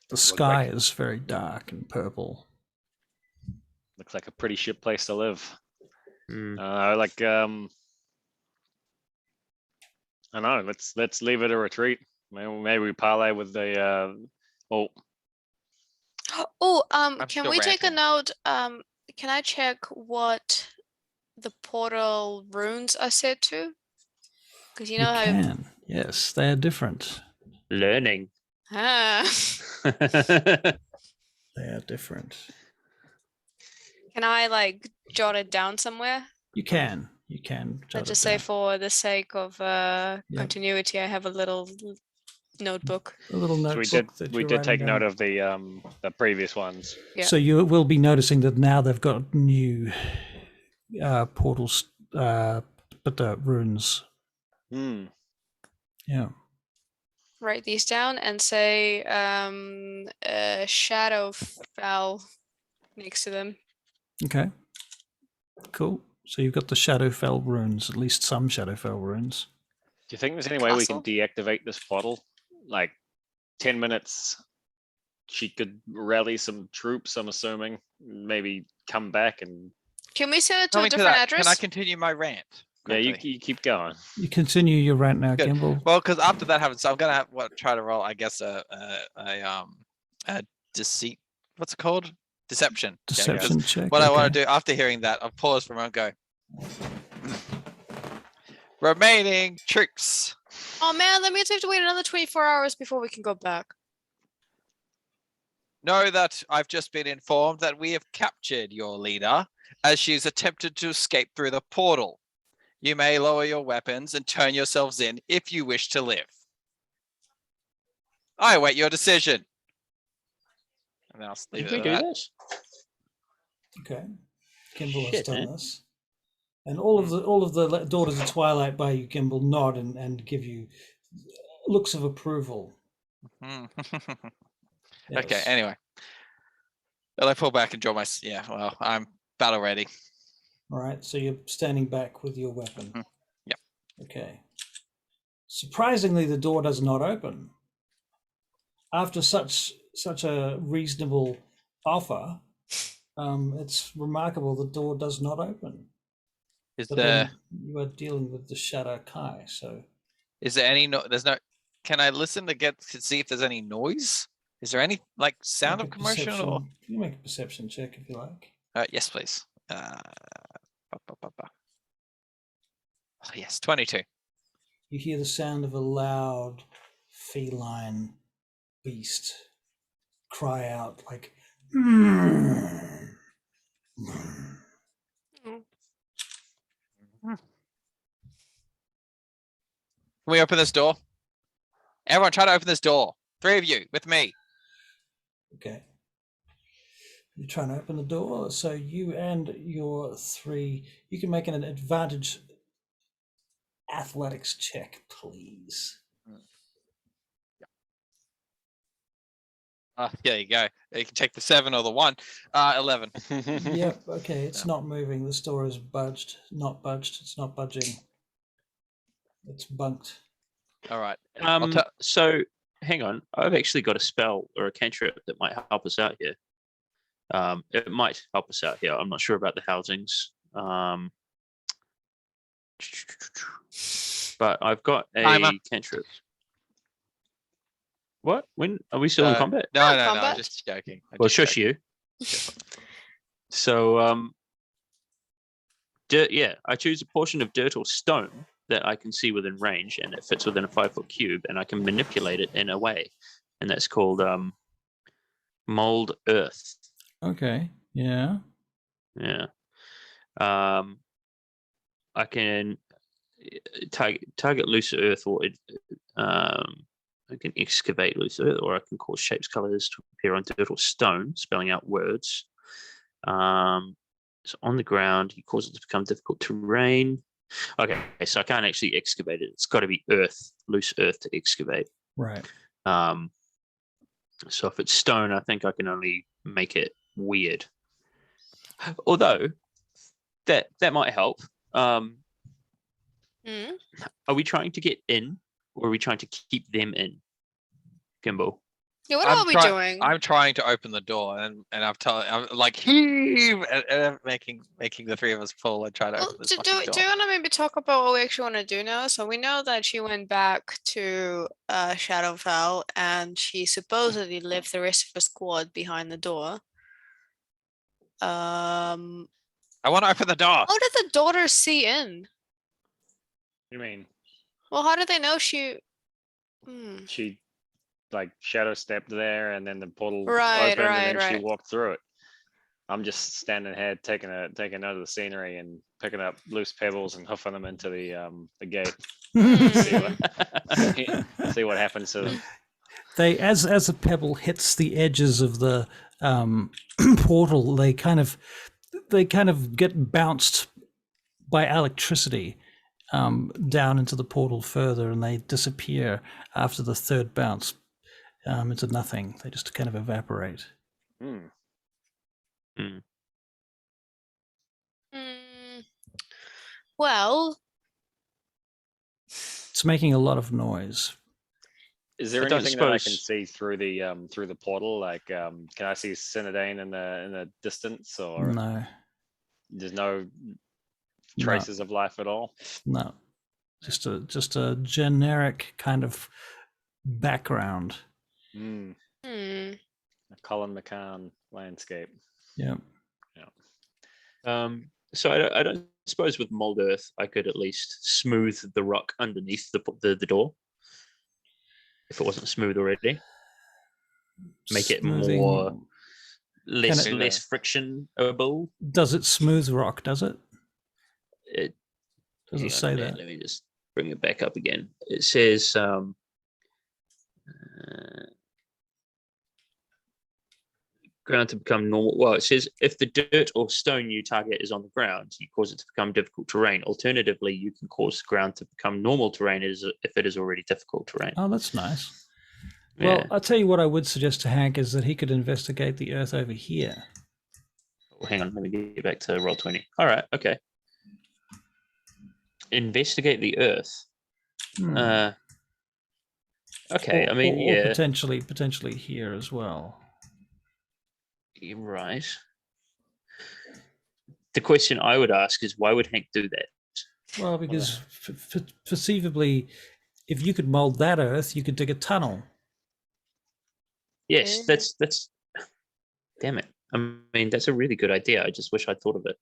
The sky is very dark and purple. Looks like a pretty shit place to live. Mm. I don't know. Let's leave it a retreat. Maybe we parlay with the. Oh, Oh, can still we take a ranting. note? Can I check what the portal runes are set to? Because you You know how. can, yes, they are different. Learning. Ah. They are different. Can I like jot it down somewhere? You can jot Let's it just say down. for the sake of continuity, I have a little notebook. A little so notebook we did take note of the previous ones. Yeah. So you will be noticing that now they've got new portals, but the runes. Hmm. Yeah. Write these down and say Shadowfell next to them. Okay. Cool. So you've got the Shadowfell runes, at least some Shadowfell runes. Do you think there's any way we can Castle? deactivate this portal? Like 10 minutes, she could rally some troops, I'm assuming, maybe come back and. Can we send it to a Coming to different that, address? can I continue my rant? Yeah, quickly? you keep going. You continue your rant now, Good. Gimbal. Well, because after that happens, so I'm gonna try to roll, I guess, a deceit. What's it called? Deception. check, 'cause Deception check. What I want okay. to do after hearing that, I'll pause for a moment. And go. Remaining troops. Oh man, that means we have to wait another 24 hours before we can go back. Know that I've just been informed that we have captured your leader as she's attempted to escape through the portal. You may lower your weapons and turn yourselves in if you wish to live. I await your decision. And then I'll leave Did it we at do that. this? Okay. Gimbal has Shit, done man. this. And all of the Daughters of Twilight by you, Gimbal, nod and give you looks of approval. Hmm. Yes. Okay, anyway. Well, I pull back and draw my... Yeah, well, I'm battle ready. All right, so you're standing back with your weapon. Mhm. Yep. Okay. Surprisingly, the door does not open. After such a reasonable offer, it's remarkable the door does not open. Is But there... then you are dealing with the Shadow Kai, so Is there any there's no can I listen to see if there's any noise? Is there any like sound make of a commotion or perception- You make a perception check if you like. yes please. Oh, yes, 22. You hear the sound of a loud feline beast cry out like Can we open this door? Everyone try to open this door. 3 of you with me. Okay. You're trying to open the door, so you and your 3, you can make an advantage athletics check, please. There you go. You can take the 7 or the 1. 11. Yep. Okay. It's not moving. The door is budged. Not budged. It's not budging. It's bunked. All right. So hang on. I've actually got a spell or a cantrip that might help us out here. It might help us out here. I'm not sure about the housings. But I've got a Timer. cantrip. What? When are we still in combat? No, I'm combat. just joking. Well, shush you. So, dirt. Yeah, I choose a portion of dirt or stone that I can see within range, and it fits within a 5-foot cube, and I can manipulate it in a way, and that's called mold earth. Okay. Yeah. Yeah. I can target loose earth, or I can excavate loose earth, or I can cause shapes, colors to appear on dirt or stone, spelling out words. So on the ground, he causes it to become difficult terrain. Okay, so I can't actually excavate it. It's got to be earth, loose earth to excavate. Right. So if it's stone, I think I can only make it weird. Although that might help. Are we trying to get in, or are we trying to keep them in? Kimball. Yeah, what are we doing? I'm trying to open the door, and I'm like heave, and making the 3 of us pull and try to open this do fucking you door. want to maybe talk about what we actually want to do now? So we know that she went back to Shadowfell, and she supposedly left the rest of the squad behind the door. I want to open the door. How did the daughters see in? You mean Well, how did they know she? she like shadow stepped there, and then the portal Right, opened, and then right. she walked through it. I'm just standing here taking note of the scenery and picking up loose pebbles and hoofing them into the gate. See what happens to them. They, as a pebble hits the edges of the portal, they kind of get bounced by electricity down into the portal further, and they disappear after the third bounce into nothing. They just kind of evaporate. Well, it's making a lot of noise. Is there anything that I can see through the portal? Like, can I see Cinedane in the distance, or No? There's no traces of life at all. No, just a generic kind of background. A Colin McCann landscape. Yeah. So I don't suppose with mold earth I could at least smooth the rock underneath the door, if it wasn't smooth already. Make it more less frictionable. Does it smooth rock? Does it? It does it say that? Let me just bring it back up again. It says ground to become normal. Well, it says if the dirt or stone you target is on the ground, you cause it to become difficult terrain. Alternatively, you can cause the ground to become normal terrain if it is already difficult terrain. Oh, that's nice. Yeah. Well, I'll tell you what I would suggest to Hank is that he could investigate the earth over here. Oh, hang on, let me get back to Roll20. All right, okay. Investigate the earth. Okay, I mean, or potentially here as well. You're right. The question I would ask is, why would Hank do that? Well, because perceivably, if you could mold that earth, you could dig a tunnel. Yes, that's. Damn it! I mean, that's a really good idea. I just wish I'd thought of it.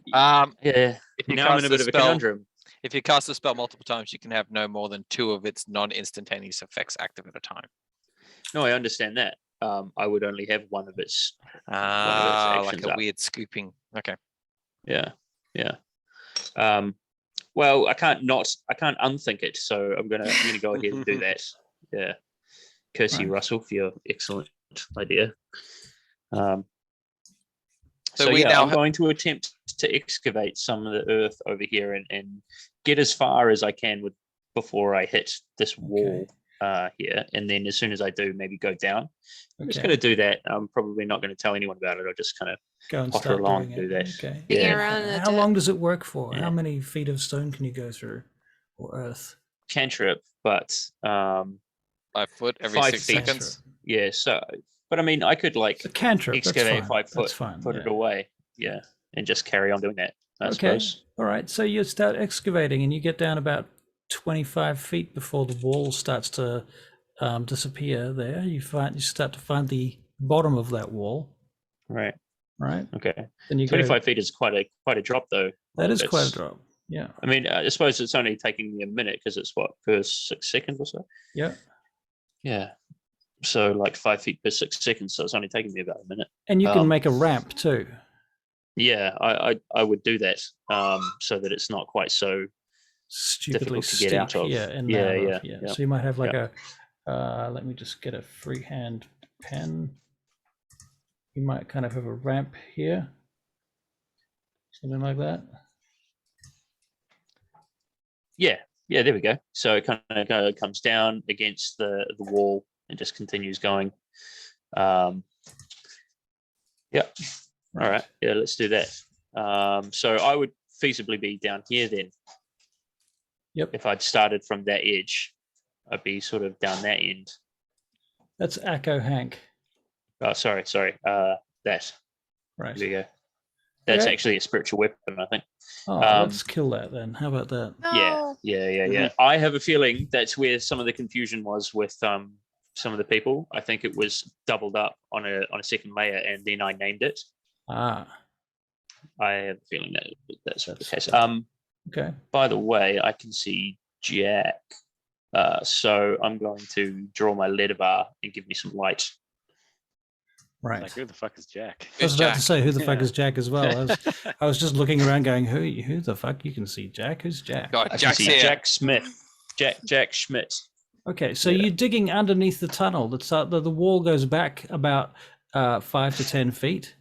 Yeah. Now I'm in a bit of a conundrum. If you cast a spell multiple times, you can have no more than 2 of its non-instantaneous effects active at a time. No, I understand that. I would only have one of its. Like a weird scooping. Okay. Yeah. Well, I can't unthink it, so I'm gonna go ahead and do that. Yeah. Curse you, Russell, for your excellent idea. So I'm going to attempt to excavate some of the earth over here and get as far as I can before I hit this wall. here, and then as soon as I do, maybe go down. I'm just Okay. going to do that. I'm probably not going to tell anyone about it. I'll just kind of Go and potter start along doing and do it. that. Okay. Digging Yeah. around in the How dirt. long does it work for? Yeah. How many feet of stone can you go through, or earth? Cantrip, but 5 foot every 5 6 feet. seconds. yeah. So, but I mean, I could like It's a cantrip. That's excavate fine. 5 foot, That's fine. put it yeah. away, yeah, and just carry on doing that. I Okay. suppose. All right. So you start excavating, and you get down about 25 feet before the wall starts to disappear. There, you start to find the bottom of that wall. Right. Right. Okay. Then you 25 go. feet is quite a drop, though. That is quite a That's- drop. Yeah. I mean, I suppose it's only taking me a minute because it's what, per 6 seconds or so. Yeah. Yeah. So like 5 feet per 6 seconds. So it's only taking me about a minute. And you can make a ramp too. Yeah, I would do that so that it's not quite so Stupidly difficult to get steep. out of. Yeah. And Yeah, out yeah, of, yeah. So you might have like a. Let me just get a freehand pen. You might kind of have a ramp here. Something like that. Yeah, there we go. So it kind of comes down against the wall and just continues going. Yeah. All right. Yeah, let's do that. So I would feasibly be down here then. Yep. If I'd started from that edge, I'd be sort of down that end. That's Akko Hank. Oh, sorry. That. Right. There we go. That's Okay. actually a spiritual weapon, I think. Oh, let's kill that then. How about that? No. Yeah. I have a feeling that's where some of the confusion was with some of the people. I think it was doubled up on a second layer, and then I named it. Ah, I have a feeling that's the case. okay. By the way, I can see Jack. So I'm going to draw my letter bar and give me some light. Right. Like, who the fuck is Jack? I was about to say, who the fuck Yeah. is Jack as well? I was just looking around going, who the fuck? You can see Jack? Who's Jack? God, I can Jack's see here. Jack Smith. Jack Schmidt. Okay, so Yeah. you're digging underneath the tunnel. The wall goes back about 5 to 10 feet.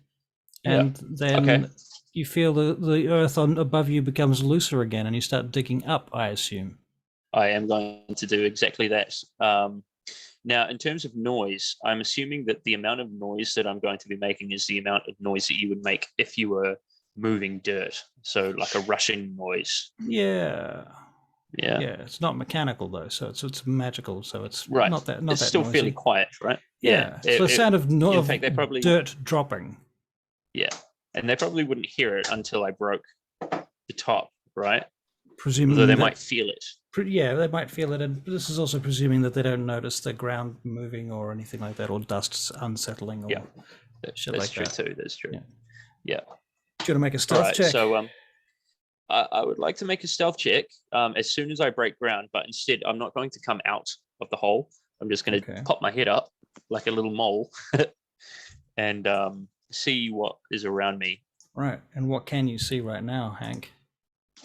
And then Okay. you feel the earth above you becomes looser again, and you start digging up, I assume. I am going to do exactly that. Now, in terms of noise, I'm assuming that the amount of noise that I'm going to be making is the amount of noise that you would make if you were moving dirt. So like a rushing noise. Yeah. Yeah. Yeah, it's not mechanical though, so it's magical, so it's Right. not that It's that still noisy. fairly quiet, right? Yeah. So the sound of in fact, they probably dirt dropping. Yeah, and they probably wouldn't hear it until I broke the top, right? Presumably Although they might feel it. Yeah, they might feel it, and this is also presuming that they don't notice the ground moving or anything like that, or dust unsettling, or Yeah. shit That's like true that. too. That's true. Yeah. Yeah. Do you want to make a stealth Right. check? So I would like to make a stealth check as soon as I break ground, but instead I'm not going to come out of the hole. I'm just going to Okay. pop my head up like a little mole and see what is around me Right. And what can you see right now, Hank?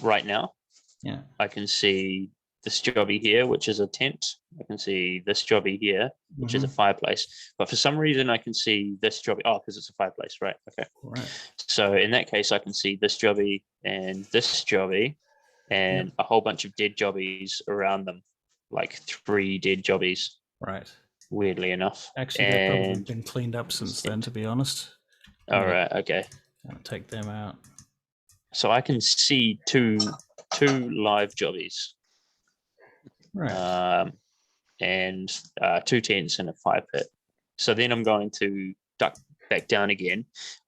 right now. Yeah. I can see this jobby here, which is a tent. I can see this jobby here, which is a fireplace. But for some reason, I can see this jobby. Oh, because it's a fireplace, right? Okay. Right. So in that case, I can see this jobby and this jobby and a whole bunch of dead jobbies around them, like 3 dead jobbies, Right. weirdly enough. Actually, they've probably And been cleaned up since then, to be honest. all right, okay. I'll take them out. So I can see two live jobbies. Right. And 2 tents and a fire pit. So then I'm going to duck back down again.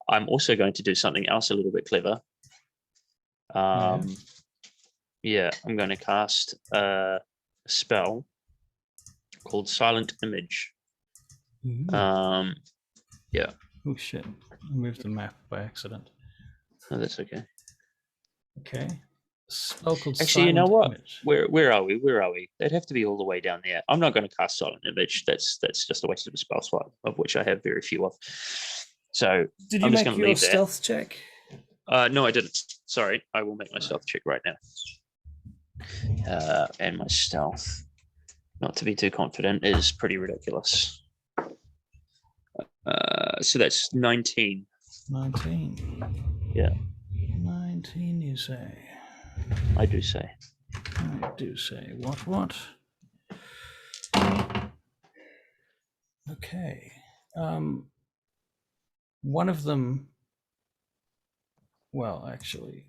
I'm also going to do something else a little bit clever. Yeah, I'm going to cast a spell called Silent Image. Ooh. Yeah, Oh shit! I moved the map by accident. no, that's okay. Okay. Spell called Actually, you know Silent what? Image. Where are we? Where are we? They'd have to be all the way down there. I'm not going to cast Silent Image. That's just a waste of a spell slot, of which I have very few of. So Did you I'm just make going to your leave that. stealth check? No, I didn't. Sorry, I will make my stealth check right now. And my stealth, not to be too confident, is pretty ridiculous. So that's 19. 19. Yeah. 19, you say? I do say. I do say. What? Okay. One of them. Well, actually.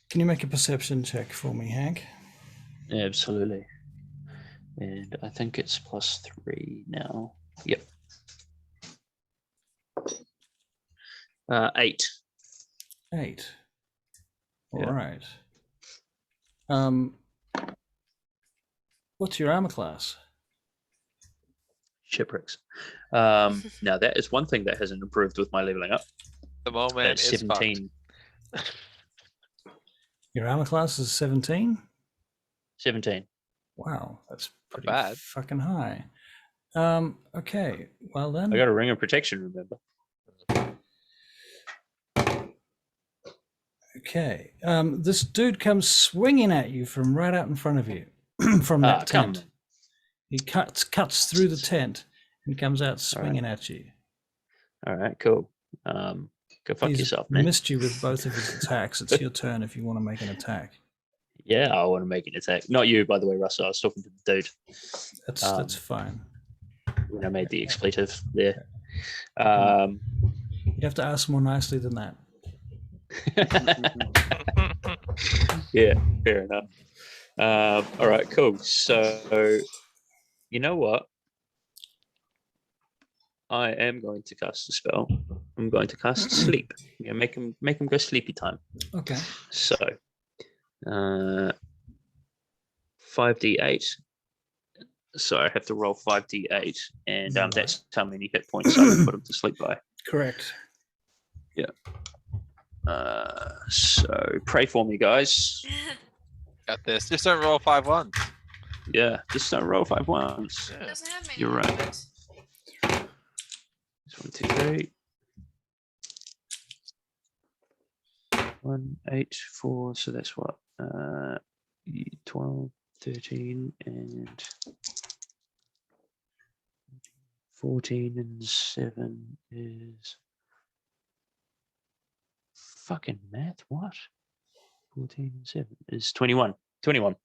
Can you make a perception check for me, Hank? Absolutely. And I think it's +3 now. Yep. 8. 8. All Yeah. right. What's your armor class? Shipwrecks. Now that is one thing that hasn't improved with my leveling up. The moment That's is 17. Your armor class is 17? 17. Wow, that's pretty bad. fucking high. Okay, well then. I got a ring of protection, remember? Okay, this dude comes swinging at you from right out in front of you, from that tent. He cuts through the tent and comes out swinging at you. All right, cool. Go fuck He's yourself, man. missed you with both of his attacks. It's your turn if you want to make an attack. Yeah, I want to make an attack. Not you, by the way, Russell. I was talking to the dude. That's fine. When I made the expletive there. You have to ask more nicely than that. Yeah, fair enough. All right, cool. So, you know what? I am going to cast a spell. I'm going to cast sleep. Yeah, make him go sleepy time. Okay. So, 5d8. So I have to roll 5d8, and that's how many hit points I would put him to sleep by. Correct. Yeah. So pray for me, guys. Got this. Just don't roll 5 1s. Yeah, just don't roll 5 ones. Yeah. Doesn't have many You're right. numbers. 1, 2, 3. 1, 8, 4. So that's what? 12, 13, and 14, and 7 is fucking math. What? 14 and 7 is 21. 21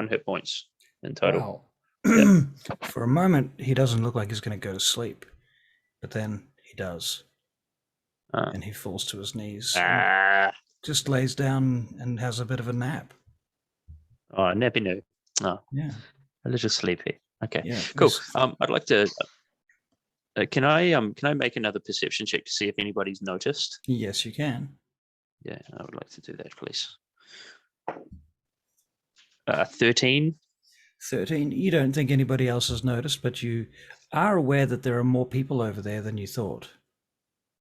hit points in total. Wow. For a moment, he doesn't look like he's going to go to sleep, but then he does, and he falls to his knees, just lays down and has a bit of a nap. Oh, nappy no. Oh, yeah, a little sleepy. Okay, yeah, cool. I'd like to. Can I make another perception check to see if anybody's noticed? Yes, you can. Yeah, I would like to do that, please. 13. 13. You don't think anybody else has noticed, but you are aware that there are more people over there than you thought.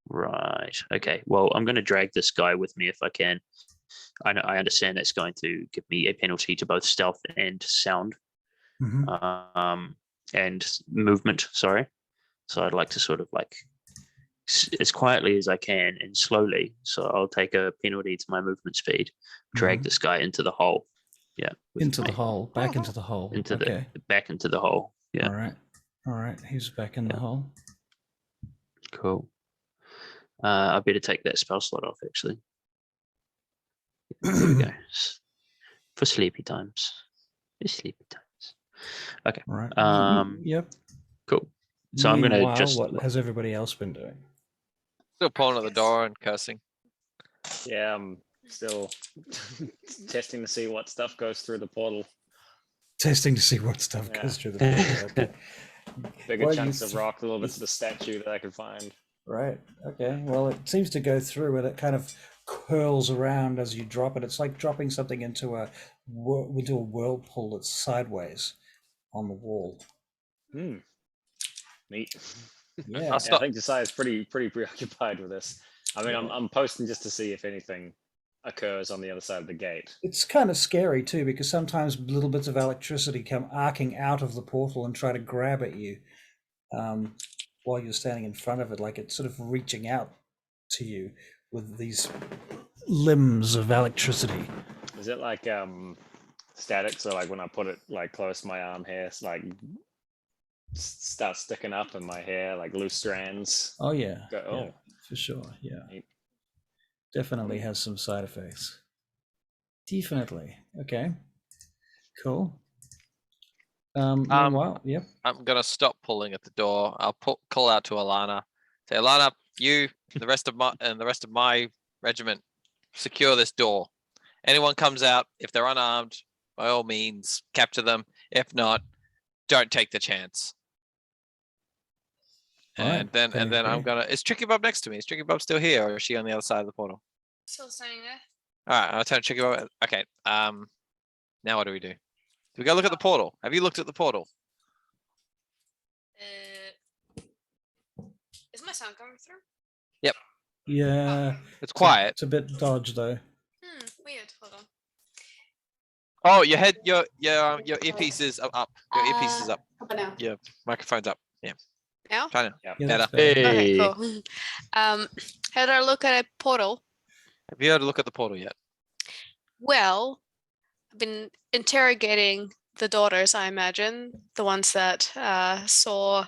Right. Okay. Well, I'm going to drag this guy with me if I can. I understand that's going to give me a penalty to both stealth and sound, and movement. Sorry. So I'd like to sort of like as quietly as I can and slowly. So I'll take a penalty to my movement speed, drag this guy into the hole. Yeah. Into the hole, back into the hole. Into the back into the hole. Yeah. All right. He's back in the hole. Cool. I better take that spell slot off actually. There we go. For sleepy times. For sleepy times. Okay. All right. Yep. Cool. So I'm going to just. What has everybody else been doing? Still pulling at the door and cussing. Yeah, I'm still testing to see what stuff goes through the portal. Testing to see what stuff goes through the portal. Okay. Bigger chunks of rock, little bits of the statue that I could find. Right. Okay. Well, it seems to go through and it kind of curls around as you drop it. It's like dropping something into a whirlpool that's sideways on the wall. Neat. Yeah. I think Josiah's pretty preoccupied with this. I mean, I'm posting just to see if anything occurs on the other side of the gate. It's kind of scary too, because sometimes little bits of electricity come arcing out of the portal and try to grab at you while you're standing in front of it, like it's sort of reaching out to you with these limbs of electricity. Is it like static? So like when I put it like close to my arm hair, it's like starts sticking up in my hair, like loose strands. Oh yeah. Go, yeah, for sure. Yeah. Definitely has some side effects. Definitely. Okay. Cool. Meanwhile, yep. I'm gonna stop pulling at the door. I'll call out to Alana. Say, Alana, you and the rest of my regiment, secure this door. Anyone comes out, if they're unarmed, by all means, capture them. If not, don't take the chance. And then I'm gonna. Is Tricky Bob next to me? Is Tricky Bob still here, or is she on the other side of the portal? Still standing there. All right, I'll turn Tricky Bob. Okay. Now what do we do? Do we go look at the portal? Have you looked at the portal? Is my sound coming through? Yeah. It's quiet. It's a bit dodge though. Weird. Hold on. Oh, your earpiece is up. Your earpiece is up. How about now? Your microphone's up. Yeah. Now? Try now. Yeah, Better. that's better. Okay, Hey. cool. Had I look at a portal? Have you had a look at the portal yet? Well, I've been interrogating the daughters, I imagine, the ones that saw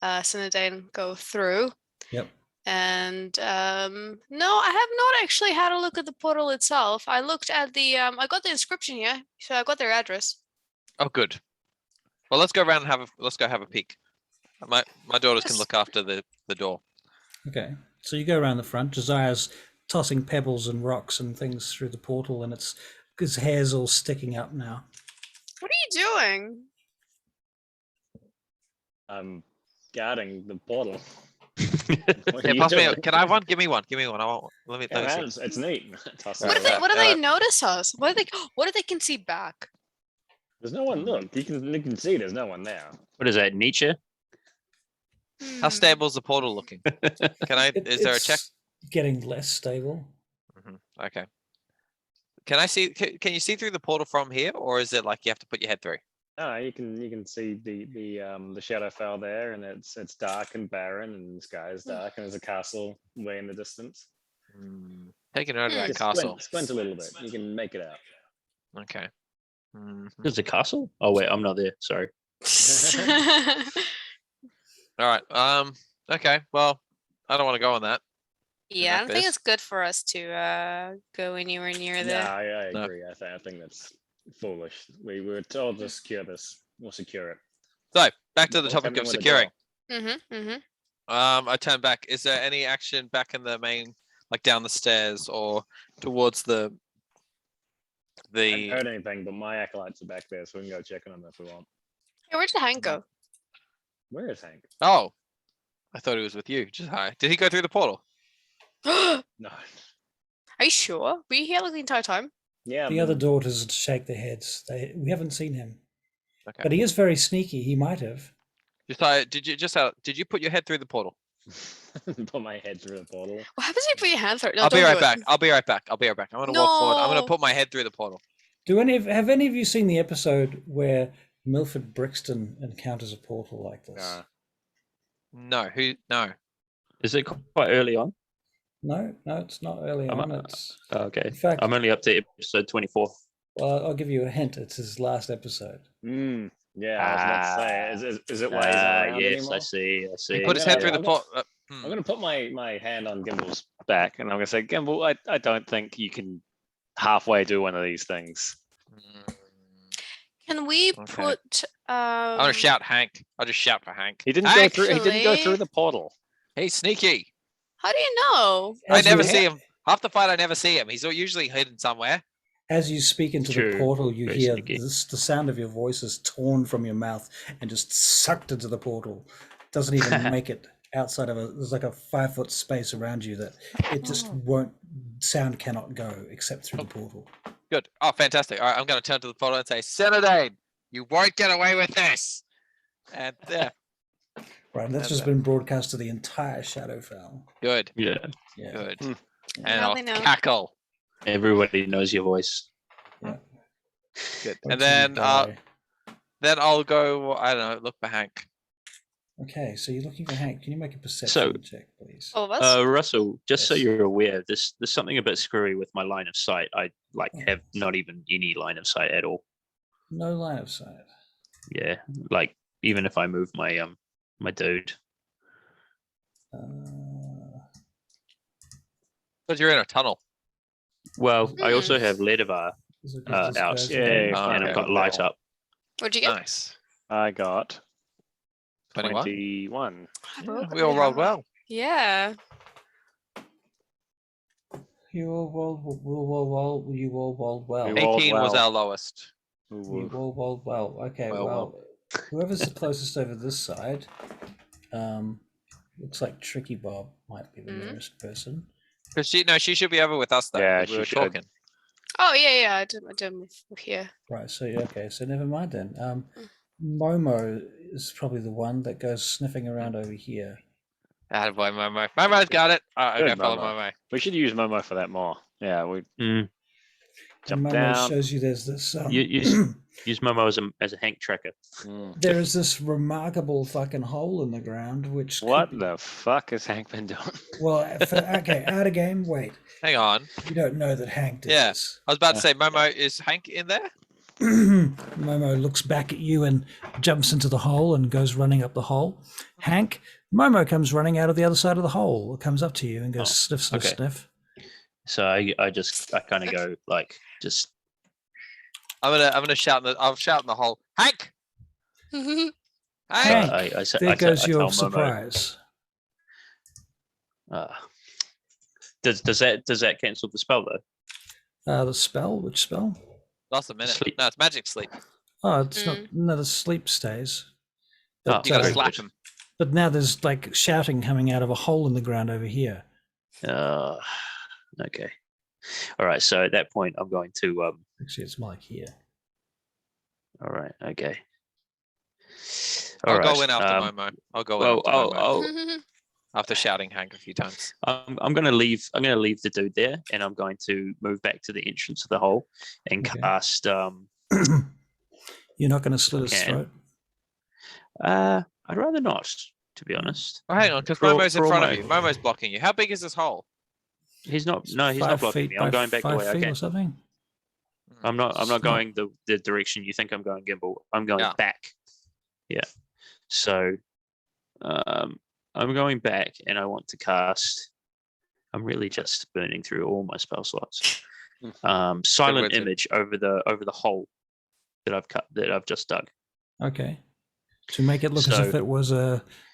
Cinedane go through. Yep. And no, I have not actually had a look at the portal itself. I looked at the I got the inscription here, so I got their address. Oh, good. Well, let's go around and let's go have a peek. My daughters can look after the door. Okay. So you go around the front. Josiah's tossing pebbles and rocks and things through the portal, and his hair's all sticking up now. What are you doing? I'm guarding the portal. What Yeah, are you pass me. doing? Can I have one? Give me one. Give me one. Let me Yeah, man, see. it's neat. Toss What it if they around. what do they notice us? What if they can see back? There's no one. Look, you can see. There's no one there. What is that, Nietzsche? How stable is the portal looking? Can I? Is there a check? It's getting less stable. Okay. Can I see? Can you see through the portal from here, or is it like you have to put your head through? No, you can see the Shadowfell there, and it's dark and barren, and the sky is dark, and there's a castle way in the distance. Take a note of that Just castle. squint a little bit. You can make it out. Okay. There's a castle? Oh wait, I'm not there. Sorry. All right. Okay. Well, I don't want to go on that. Yeah, I like don't think this. it's good for us to go anywhere near there. Yeah, I No. agree. I think that's foolish. We were told to secure this. We'll secure it. So back to the What's topic happening of with the securing. door? I turn back. Is there any action back in the main, like down the stairs or towards the? I haven't heard anything, but my acolytes are back there, so we can go check on them if we want. Hey, where did Hank go? Where is Hank? Oh, I thought he was with you. Just hi. Did he go through the portal? Are No. you sure? Were you here like the entire time? Yeah. The but- other daughters shake their heads. We haven't seen him, Okay. but he is very sneaky. He might have. Did you put your head through the portal? Put my head through the portal. What happens if you put your hand through it? No, I'll be don't right do it. back. I'll be right back. I'm gonna walk forward. I'm gonna No. put my head through the portal. Have any of you seen the episode where Milford Brixton encounters a portal like this? No. No. Is it quite early on? No, it's not early I'm- on. It's Okay. in fact, I'm only up to episode 24. well, I'll give you a hint. It's his last episode. Yeah, I was about to say, is it why he's not around Yes, anymore? I see. He put his head through the portal. I'm gonna put my hand on Gimble's back, and I'm gonna say, Gimble, I don't think you can halfway do one of these things. Can we Okay. put I'm gonna shout Hank. I'll just shout for Hank. He didn't go through. He didn't go Actually- through the portal. He's sneaky. How do you know? I As never you- see him. Half the fight, I never see him. He's usually hidden somewhere. As you speak into the True. portal, you Very hear sneaky. the sound of your voice is torn from your mouth and just sucked into the portal. Doesn't even make it outside of there's like a 5-foot space around you that it just won't, sound cannot go except through the portal. Good. Oh, fantastic. All right, I'm going to turn to the portal and say, Cinedane, you won't get away with this. And yeah, Right, and that's And just been broadcast to the entire Shadowfell. good, Yeah. Yeah. good. Hmm. And Now I'll they know. cackle. Everybody knows your voice. Good. Wait And till you die. then I'll go, I don't know, look for Hank. Okay, so you're looking for Hank. Can you make a perception So- check, please? All of us? Russell, just so Yes. you're aware, there's something a bit screwy with my line of sight. I have not even any line of sight at all. No line of sight. Yeah, like even if I move my my dude. Uh, But you're in a tunnel. Well, I also have Ledavar Is it out, disguise Yeah, again? Oh, and okay. I've got light up. What'd you get? Nice. I got 21. 21. Yeah, we all rolled well. Yeah. You all rolled well. You all rolled well. We rolled 18 was well. our lowest. You all rolled well. Okay, Well, well, whoever's the closest over this side, looks like Tricky Bob might be the nearest person. Because she should be over with us though. Yeah, 'cause we she were should. talking. Oh yeah, I did move here. Right, so okay, so never mind then. Momo is probably the one that goes sniffing around over here. Attaboy, Momo. Momo's got it. All right, Good, okay, follow Momo. Momo. We should use Momo for that more. Yeah, we And jump Momo down. shows you there's this. Use Momo as a Hank tracker. There is this remarkable fucking hole in the ground, which What could be- the fuck has Hank been doing? Well, okay, out of game. Wait, Hang on. you don't know that Hank did Yeah. this. I was about to say, Momo, is Hank in there? Momo looks back at you and jumps into the hole and goes running up the hole. Hank, Momo comes running out of the other side of the hole, comes up to you and goes sniff, sniff, okay. sniff. So I kind of go like just. I'm gonna shout I'll shout in the hole. Hank! Hank, I there goes tell your Momo, surprise. Does that cancel the spell though? The spell? Which spell? Lost a minute. Sleep. No, it's magic sleep. Oh, it's not. No, the sleep stays. Oh, You gotta very slap good. him. But now there's like shouting coming out of a hole in the ground over here. Okay. All right. So at that point, I'm going to. Actually, it's more like here. All right. Okay. I'll go in after Momo. I'll go in after Momo. Oh, After shouting Hank a few times. I'm going to leave. I'm going to leave the dude there, and I'm going to move back to the entrance of the hole and Okay. cast. You're not going to slit his Okay. throat. I'd rather not, to be honest. Oh, hang on, because For all- Momo's in for all front my- of you. Momo's blocking you. How big is this hole? He's not. No, he's not 5 blocking feet me. by I'm going back the 5 way I feet came. or something. I'm not It's not- going the direction you think I'm going, Gimbal. I'm going Yeah. back. Yeah. So I'm going back and I want to cast. I'm really just burning through all my spell slots. Silent wizard. image over the hole that I've just dug. Okay. To make it look as if So- it was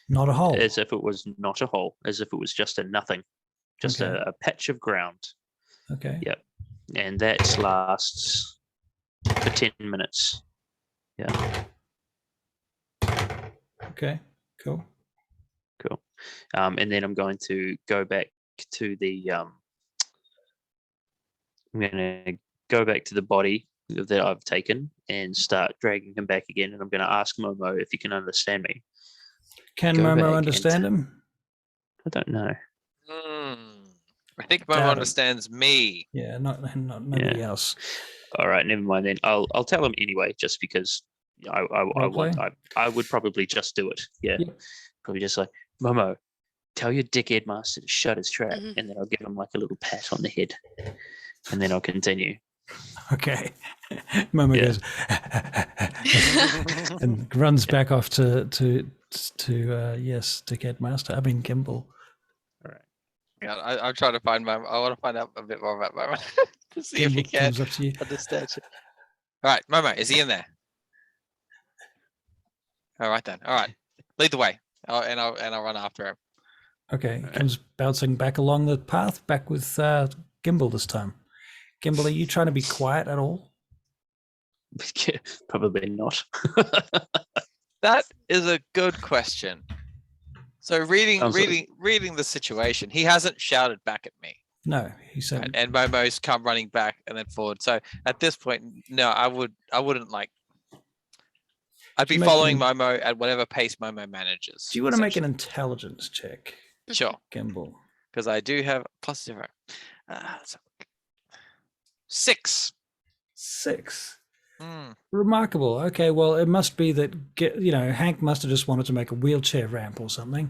not a hole. As if it was not a hole, as if it was just a nothing. Just Okay. a patch of ground. Okay. Yeah. And that lasts for 10 minutes. Yeah. Okay. Cool. Cool. And then I'm going to go back to the I'm going to go back to the body that I've taken and start dragging him back again. And I'm going to ask Momo if he can understand me. Can Go back Momo and- understand him? I don't know. I think Momo Doubt it. understands me. Yeah, not nobody else. All right, never mind then. I'll tell him anyway, just because I would probably just do it. Yeah, Yep. probably just like Momo, tell your dickhead master to shut his trap, Mhm. and then I'll give him like a little pat on the head, and then I'll continue. Okay. Momo Yeah. goes and runs back off to yes, Dickhead Master. I mean Gimbal. Yeah, I'm trying to find Momo. I want to find out a bit more about Momo to see if he Gimbal can comes up to you. understand it. All right, Momo, is he in there? All right then. All right, lead the way, and I'll run after him. Okay, he comes bouncing back along the path, back with Gimbal this time. Gimbal, are you trying to be quiet at all? Probably not. That is a good question. So reading Sounds like- the situation, he hasn't shouted back at me, No, he said. and Momo's come running back and then forward. So at this point, no, I wouldn't like. I'd be Make following an- Momo at whatever pace Momo manages. Do you want to make an essentially. intelligence check, Sure, Gimbal? because I do have +0. Let's have a look. 6. 6. Hmm. Remarkable. Okay, well, it must be that Hank must have just wanted to make a wheelchair ramp or something.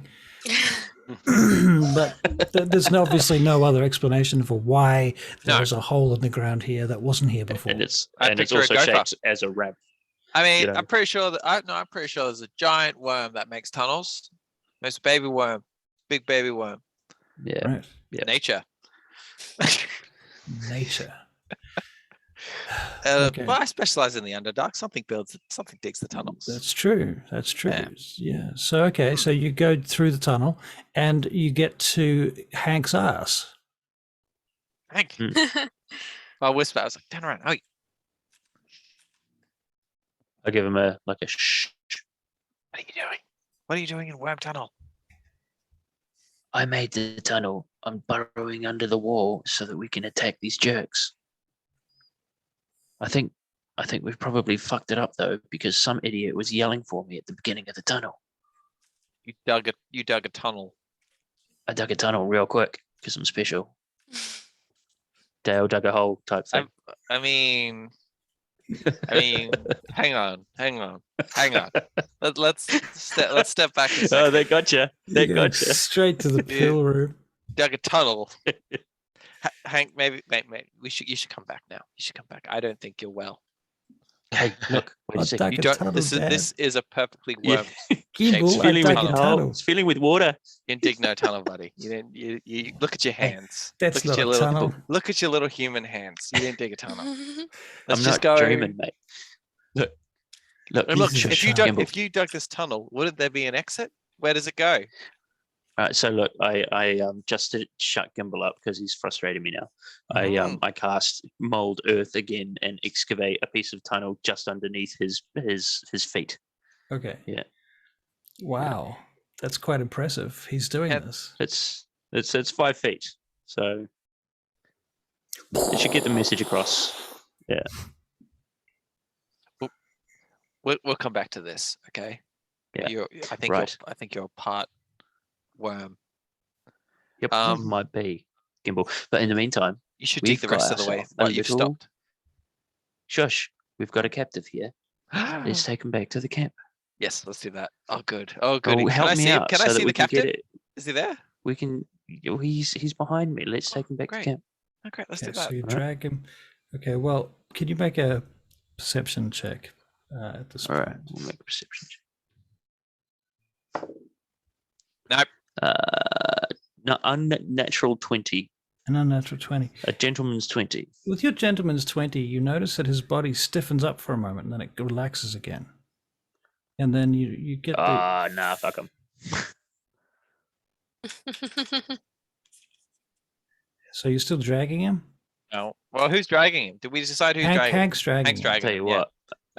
But there's obviously no other explanation for why No. there's a hole in the ground here that wasn't here before. And it's I'd picture a also gopher. shaped as a ramp. I mean, You know. I'm pretty sure that I'm pretty sure there's a giant worm that makes tunnels. There's a baby worm, big baby worm. Yeah. Right. Yeah. Nature. Nature. Well, I specialize in the Underdark. Something digs the tunnels. That's true. That's true. Yeah. So so you go through the tunnel and you get to Hank's ass. Hank. I whisper. I was like, turn around. Oh, I give him a shh. what are you doing? What are you doing in Worm Tunnel? I made the tunnel. I'm burrowing under the wall so that we can attack these jerks. I think we've probably fucked it up though, because some idiot was yelling for me at the beginning of the tunnel. You dug a tunnel. I dug a tunnel real quick because I'm special. Dale dug a hole type thing. I mean, hang on. Let's step back a second. Oh, they got you. They You're going got you. straight to the pill room. Dug a tunnel. Hank, maybe you should come back now. You should come back. I don't think you're well. Hey, look. Wait a I second. dug You a don't. tunnel, This Dad. is a perfectly Yeah. worm. Gimbal, It's I Feeling with dug a tunnel. tunnel. It's feeling with water. You didn't dig no tunnel, buddy. You didn't. You look at your hands. That's look at not your a little. tunnel. Look at your little human hands. You didn't dig a tunnel. I'm Let's not just go. dreaming, mate. Look. And look, Jesus if you Christ. dug, if you dug this tunnel, wouldn't there be an exit? Where does it go? All right, so look, I just did shut Gimbal up because he's frustrating me now. I cast mold earth again and excavate a piece of tunnel just underneath his feet. Okay. Yeah. Wow. That's quite impressive. He's doing Yeah. this. It's 5 feet, so it should get the message across. Yeah. We'll come back to this, okay? Yeah. I think Right. you're part worm. Yep. Um, Might be Gimbal, but in the meantime, You should we've dig the rest of got the way. ourselves a What you've little- stopped. shush. We've got a captive here. Let's take him back to the camp. Yes, let's do that. Oh, good. Oh, good. Oh, help Can I me see him? out Can I so that see we the can get captain? it. Is he there? We can. He's behind me. Let's take him back to great. camp. Oh, great. Let's Okay, do that. so you Alright. drag him. Okay, well, can you make a perception check at this All point? right, we'll make a perception check. Nope. No, unnatural 20. An unnatural 20. A gentleman's 20. With your gentleman's 20, you notice that his body stiffens up for a moment and then it relaxes again. And then you get the. Ah, nah, fuck him. So you're still dragging him? No. Well, who's dragging him? Did we decide who's dragging him? Hank's dragging Hank's him. dragging Tell you him, yeah. what,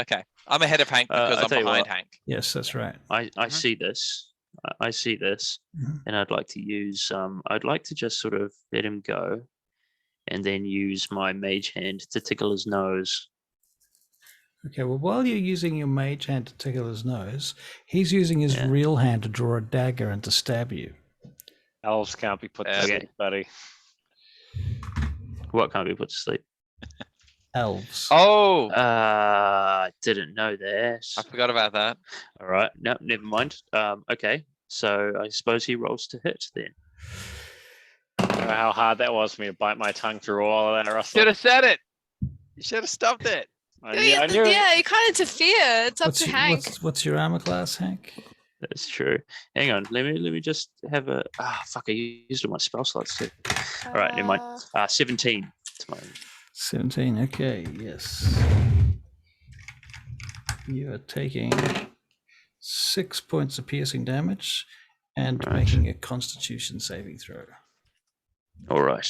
Okay. I'm ahead of Hank because I'll I'm tell you behind what. Hank. Yes, that's right. I see this. I see this, Mhm. and I'd like to use. I'd like to just sort of let him go, and then use my mage hand to tickle his nose. Okay, well, while you're using your mage hand to tickle his nose, he's using his Yeah. real hand to draw a dagger and to stab you. Elves can't be put to Okay. sleep, buddy. What can't be put to sleep? Elves. Oh, Didn't know that. I forgot about that. All right, no, never mind. Okay, so I suppose he rolls to hit then. I don't know how hard that was for me to bite my tongue through all of that, Russell. Should have said it. You should have stopped it. I knew it. Yeah, you can't interfere. It's up to Hank. What's your armor class, Hank? That's true. Hang on, let me just have a. Fuck! I used all my spell slots too. All right, never mind. 17. It's my 17. Okay, yes. You are taking 6 points of piercing damage and Right. making a Constitution saving throw. All right.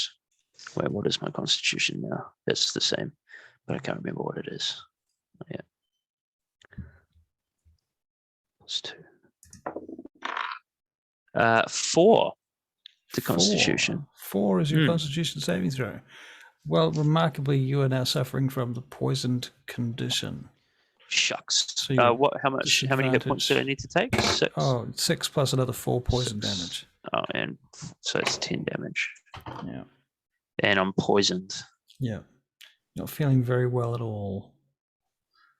Wait, what is my constitution now? It's the same, but I can't remember what it is. Yeah. +2. 4 to constitution. 4 is your Hmm. Constitution saving throw. Well, remarkably, you are now suffering from the poisoned condition. Shucks. So you're What? How much? How many hit points did I need to take? 6. Oh, 6 plus another 4 poison 6. damage. Oh, and so it's 10 damage, Yeah. and I'm poisoned. Yeah. Not feeling very well at all.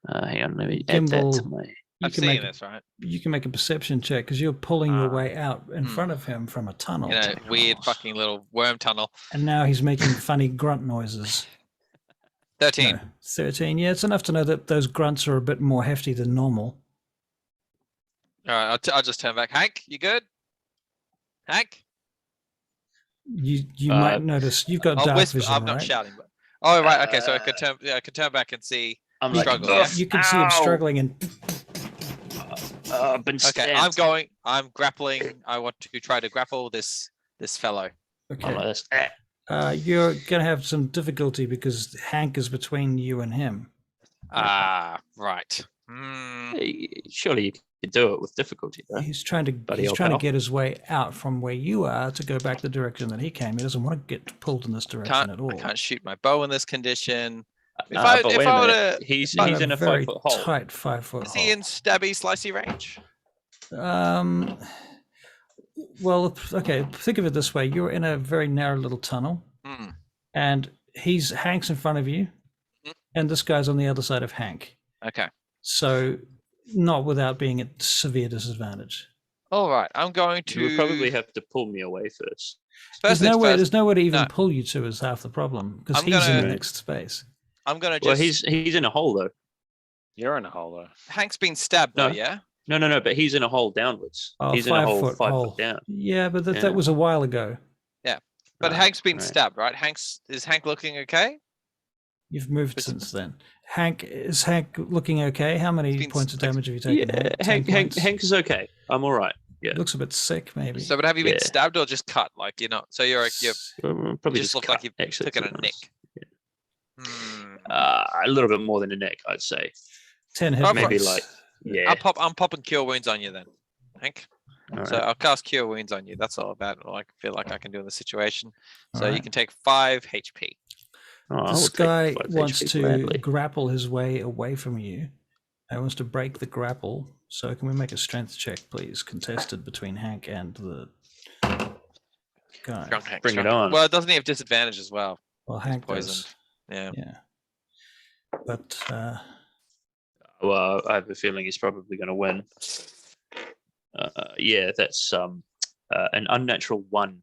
Hang on, let me add that to Gimbal, my. You I've can seen make this, right? you can make a perception check because you're pulling your Ah. way out in Hmm. front of him from a tunnel. You know, weird Oh. fucking little worm tunnel. And now he's making funny grunt noises. 13. No, 13. Yeah, it's enough to know that those grunts are a bit more hefty than normal. All right, I'll just turn back. Hank, you good? Hank? You might notice you've got I'll dark whisper. vision, I'm not right? shouting, but right. Okay, so I could turn. Yeah, I could turn back and see. I'm like, struggle. "Ugh, You can see him ow, struggling and I've been Okay, stabbed." I'm grappling. I want to try to grapple this fellow. I'm okay. like this. You're gonna have some difficulty because Hank is between you and him. Right. Surely you could do it with difficulty, though. He's trying to get his way out from where you are to go back the direction that he came. He doesn't want to get pulled in this direction at all. I can't shoot my bow in this condition. But wait a minute. He's in a very 5-foot hole. tight 5-foot Is hole. he in stabby, slicey range? Well, okay. Think of it this way: you're in a very narrow little tunnel, and Hank's in front of you, and this guy's on the other side of Hank. Okay. So, not without being at severe disadvantage. All right. I'm going to. You would probably have to pull me away first. First There's nowhere to even pull you to is half the problem because he's in the next space. I'm gonna just. Well, he's in a hole though. You're in a hole though. Hank's been stabbed though, yeah. No, but he's in a hole downwards. Oh, He's in a hole 5 foot down. Yeah, but that was a while ago. Yeah, but Hank's been stabbed, right? Is Hank looking okay? You've moved since then. Is Hank looking okay? How many points of damage have you taken? Yeah, Hank is okay. I'm all right. Yeah. Looks a bit sick, maybe. So, but have you been stabbed or just cut? Like So you're probably you just look cut, like you've actually, taken a nick. A little bit more than a nick, I'd say. 10 hit points. Maybe like I'm popping cure wounds on you then, Hank. All So right. I'll cast cure wounds on you. That's all about all I feel like I can do in the situation. So All you right. can take 5 HP. This guy wants to gladly. grapple his way away from you. He wants to break the grapple. So can we make a strength check, please? Contested between Hank and the guy. Strong Hank. Bring it strong Hank. on. Well, doesn't he have disadvantage as well? Well, Hank Poisoned. does. Yeah. But Well, I have a feeling he's probably going to win. Yeah, that's an unnatural 1.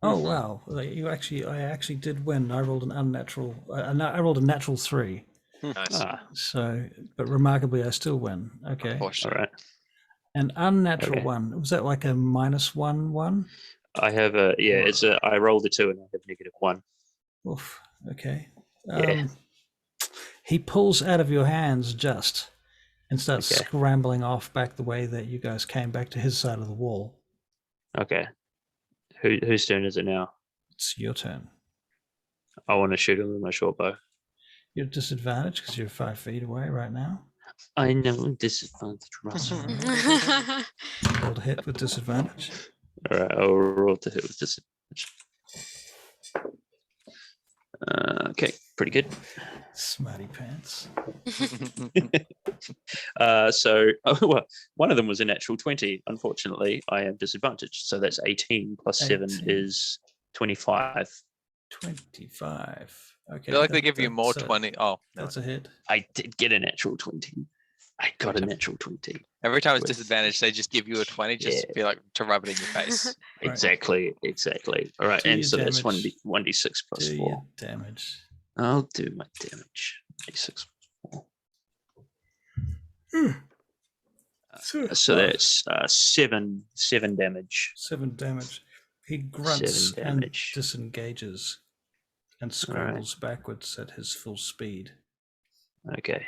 oh wow! I actually did win. I rolled an unnatural. I rolled a natural 3. Nice. So, but remarkably, I still win. Okay. All right. An unnatural Okay. 1. Was that like a -1? I have I rolled a 2 and I have -1. Oof. Okay. Yeah. He pulls out of your hands and starts Okay. scrambling off back the way that you guys came back to his side of the wall. Okay. Whose turn is it now? It's your turn. I want to shoot him with my short bow. You're at disadvantage because you're 5 feet away right now. I know disadvantage, Russell. Roll to hit with disadvantage. All right, I'll roll to hit with disadvantage. Okay, pretty good. Smarty pants. Well, one of them was a natural 20. Unfortunately, I am disadvantaged. So that's 18 plus 7 is 25. 25. Okay. I feel like they give you more 20. Oh, no. That's a hit. I did get a natural 20. I got a natural 20. Every time it's With- disadvantage, they just give you a 20 just to feel like to rub it in your face. Right. Exactly. All right, Do and your so that's damage. 1d6 plus Do 4. your damage. I'll do my damage. D6 plus 4. So that's 7 damage. 7 damage. He grunts 7 and damage. disengages and scrambles backwards at his full speed. Okay.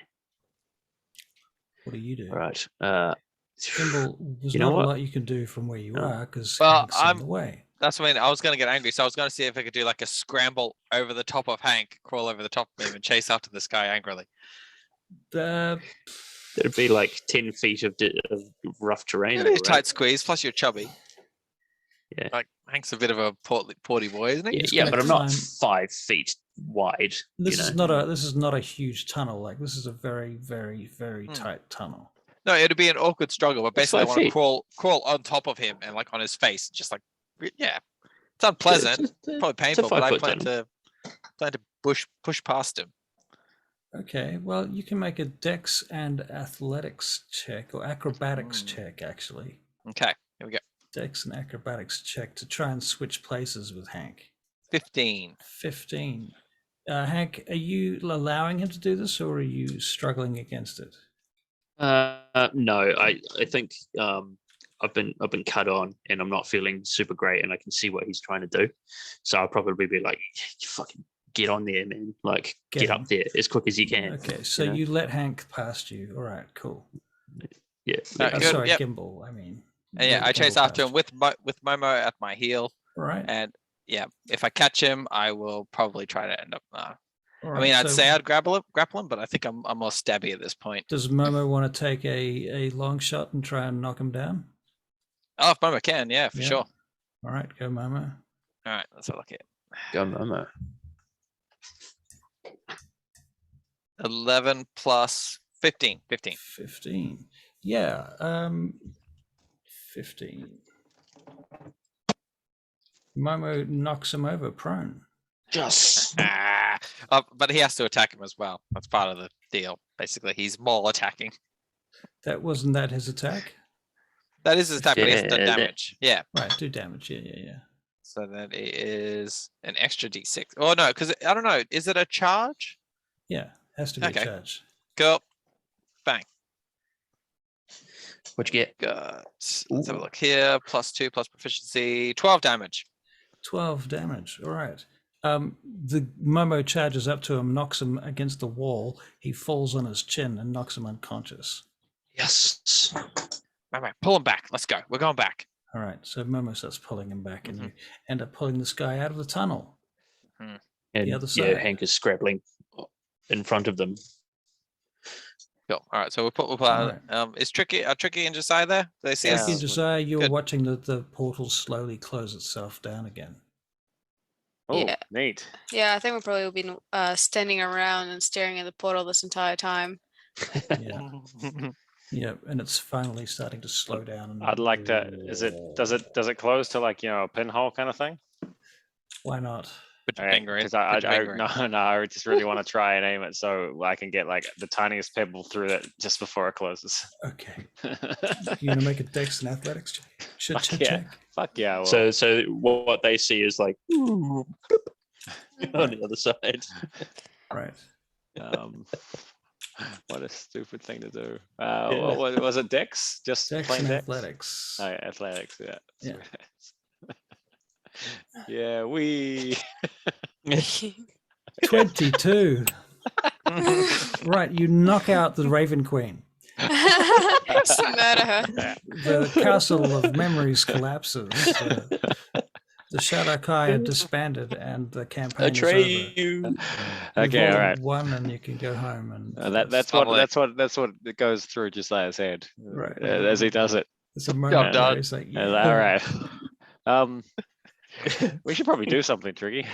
What do you do? All right. Thimble, there's You know not what? a lot you can do from where you No. are because Well, Hank's in the way. That's when I was going to get angry. So I was going to see if I could do like a scramble over the top of Hank, crawl over the top of him and chase after this guy angrily. It'd be like 10 feet of rough terrain. It though, is right? tight squeeze, plus you're chubby. Yeah. Like Hank's a bit of a porty boy, isn't he? Yeah, gonna but I'm not climb- 5 feet wide. This you is know? this is not a huge tunnel. Like this is a very, very, very tight tunnel. No, it'd be an awkward struggle, but It's basically I 5 want to feet. crawl on top of him and like on his face, just like yeah. It's unpleasant, probably painful, but I 5 foot plan tunnel. to push past him. Okay, well you can make a dex and athletics check or acrobatics check actually. Okay, here we go. Dex and acrobatics check to try and switch places with Hank. 15. 15. Hank, are you allowing him to do this or are you struggling against it? No, I think I've been cut on, and I'm not feeling super great, and I can see what he's trying to do. So I'll probably be like, "You fucking get on there, man! Like get him. up there as quick as you can." Okay, so you know? you let Hank past you. All right, cool. Yeah. Good, Sorry, yep. Gimbal. I mean. And yeah, let I chase Gimbal after past him with Momo at my heel, you. All right. and yeah, if I catch him, I will probably try to end up. All I mean, right, I'd so say I'd grapple him, but I think I'm more stabby at this point. does Momo want to take a long shot and try and knock him down? Oh, if Momo can, yeah, for sure. All right, go Momo. All right, let's have a look at Go, Momo. 11 plus 15. 15. Yeah. 15. Momo knocks him over prone. Just But he has to attack him as well. That's part of the deal. Basically, he's more attacking. Wasn't that his attack? That is his attack, but he has Yeah, done that- damage. Yeah. Right, do damage. Yeah. So that is an extra d6. Oh no, because I don't know. Is it a charge? Yeah, has to be Okay. a charge. Cool. Bang. what'd you get? Got. Let's have a look here. +2 plus proficiency. 12 damage. 12 damage. All right. The Momo charges up to him, knocks him against the wall. He falls on his chin and knocks him unconscious. Yes. All right, pull him back. Let's go. We're going back. All right, so Momo starts pulling him back, and you end up pulling this guy out of the tunnel. And other yeah, side. Hank is scrabbling in front of them. Cool. All right, so we'll put. All Is Tricky and Josiah there? Do they see us? Tricky and Josiah, you're Good. watching the portal slowly close itself down again. Oh, Yeah. neat. Yeah, I think we'll probably be standing around and staring at the portal this entire time. Yeah. Yeah, and it's finally starting to slow down. And I'd like to. Does it close to like a pinhole kind of thing? Why not? Put your finger in. Because I Put your finger in. I just really want to try and aim it so I can get like the tiniest pebble through it just before it closes. Okay. You gonna make a dex and athletics check? Fuck yeah. Check. Fuck yeah. Well, So what they see is like on the other side. Right. what a stupid thing to do. What was it? Dex? Just Dex plain and dex? athletics. Oh, yeah, athletics. Yeah. Yeah. Yeah. We. 22. Right, you knock out the Raven Queen. Just murder her. The castle of memories collapses. The Shadakai are disbanded, and the campaign is over. Atreyu. Okay. All right. Won, and you can go home. And That's what it goes through Josiah's head Right. as he does it. It's a moment done. where he's like, yeah. All right. We should probably do something tricky.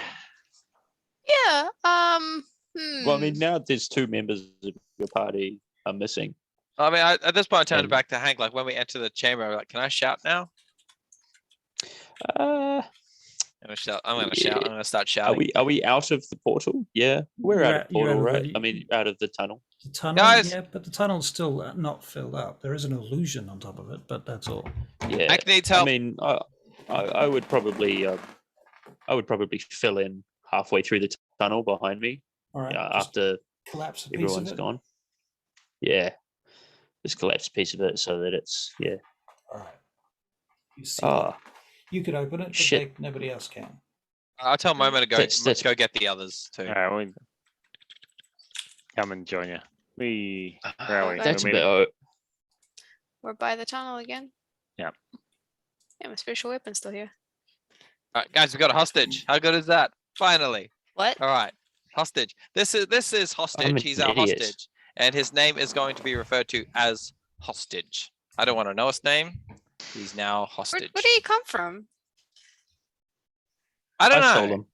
Yeah. Well, I mean, now there's 2 members of your party are missing. I mean, at this point, I turned it And- back to Hank. Like when we enter the chamber, I'm like, "Can I shout now?" Uh, I'm gonna shout. I'm gonna Yeah. shout. I'm gonna start are shouting. we out of the portal? Yeah, we're out of the You're portal, out of right? the- I mean, out of the tunnel. The tunnel, Guys! yeah, but the tunnel's still not filled up. There is an illusion on top of it, but that's all. Yeah. Hank needs help. I mean, I would probably fill in halfway through the tunnel behind me All right, just after collapse a piece everyone's of it. gone. Yeah, just collapse a piece of it so that it's All right. You see, Ah, you could open it, but shit. nobody else can. I'll tell Momo to go. That's- Go get the others too. All right. We come and join you. Where are we? that's a We're bit. meeting- We're by the tunnel again. Yeah. Yeah, my special weapon's still here. All right, guys, we got a hostage. How good is that? Finally. What? All right, hostage. This is hostage. I'm an He's our idiot. hostage, and his name is going to be referred to as hostage. I don't want to know his name. He's now Where hostage. did he come from? I don't I stole know.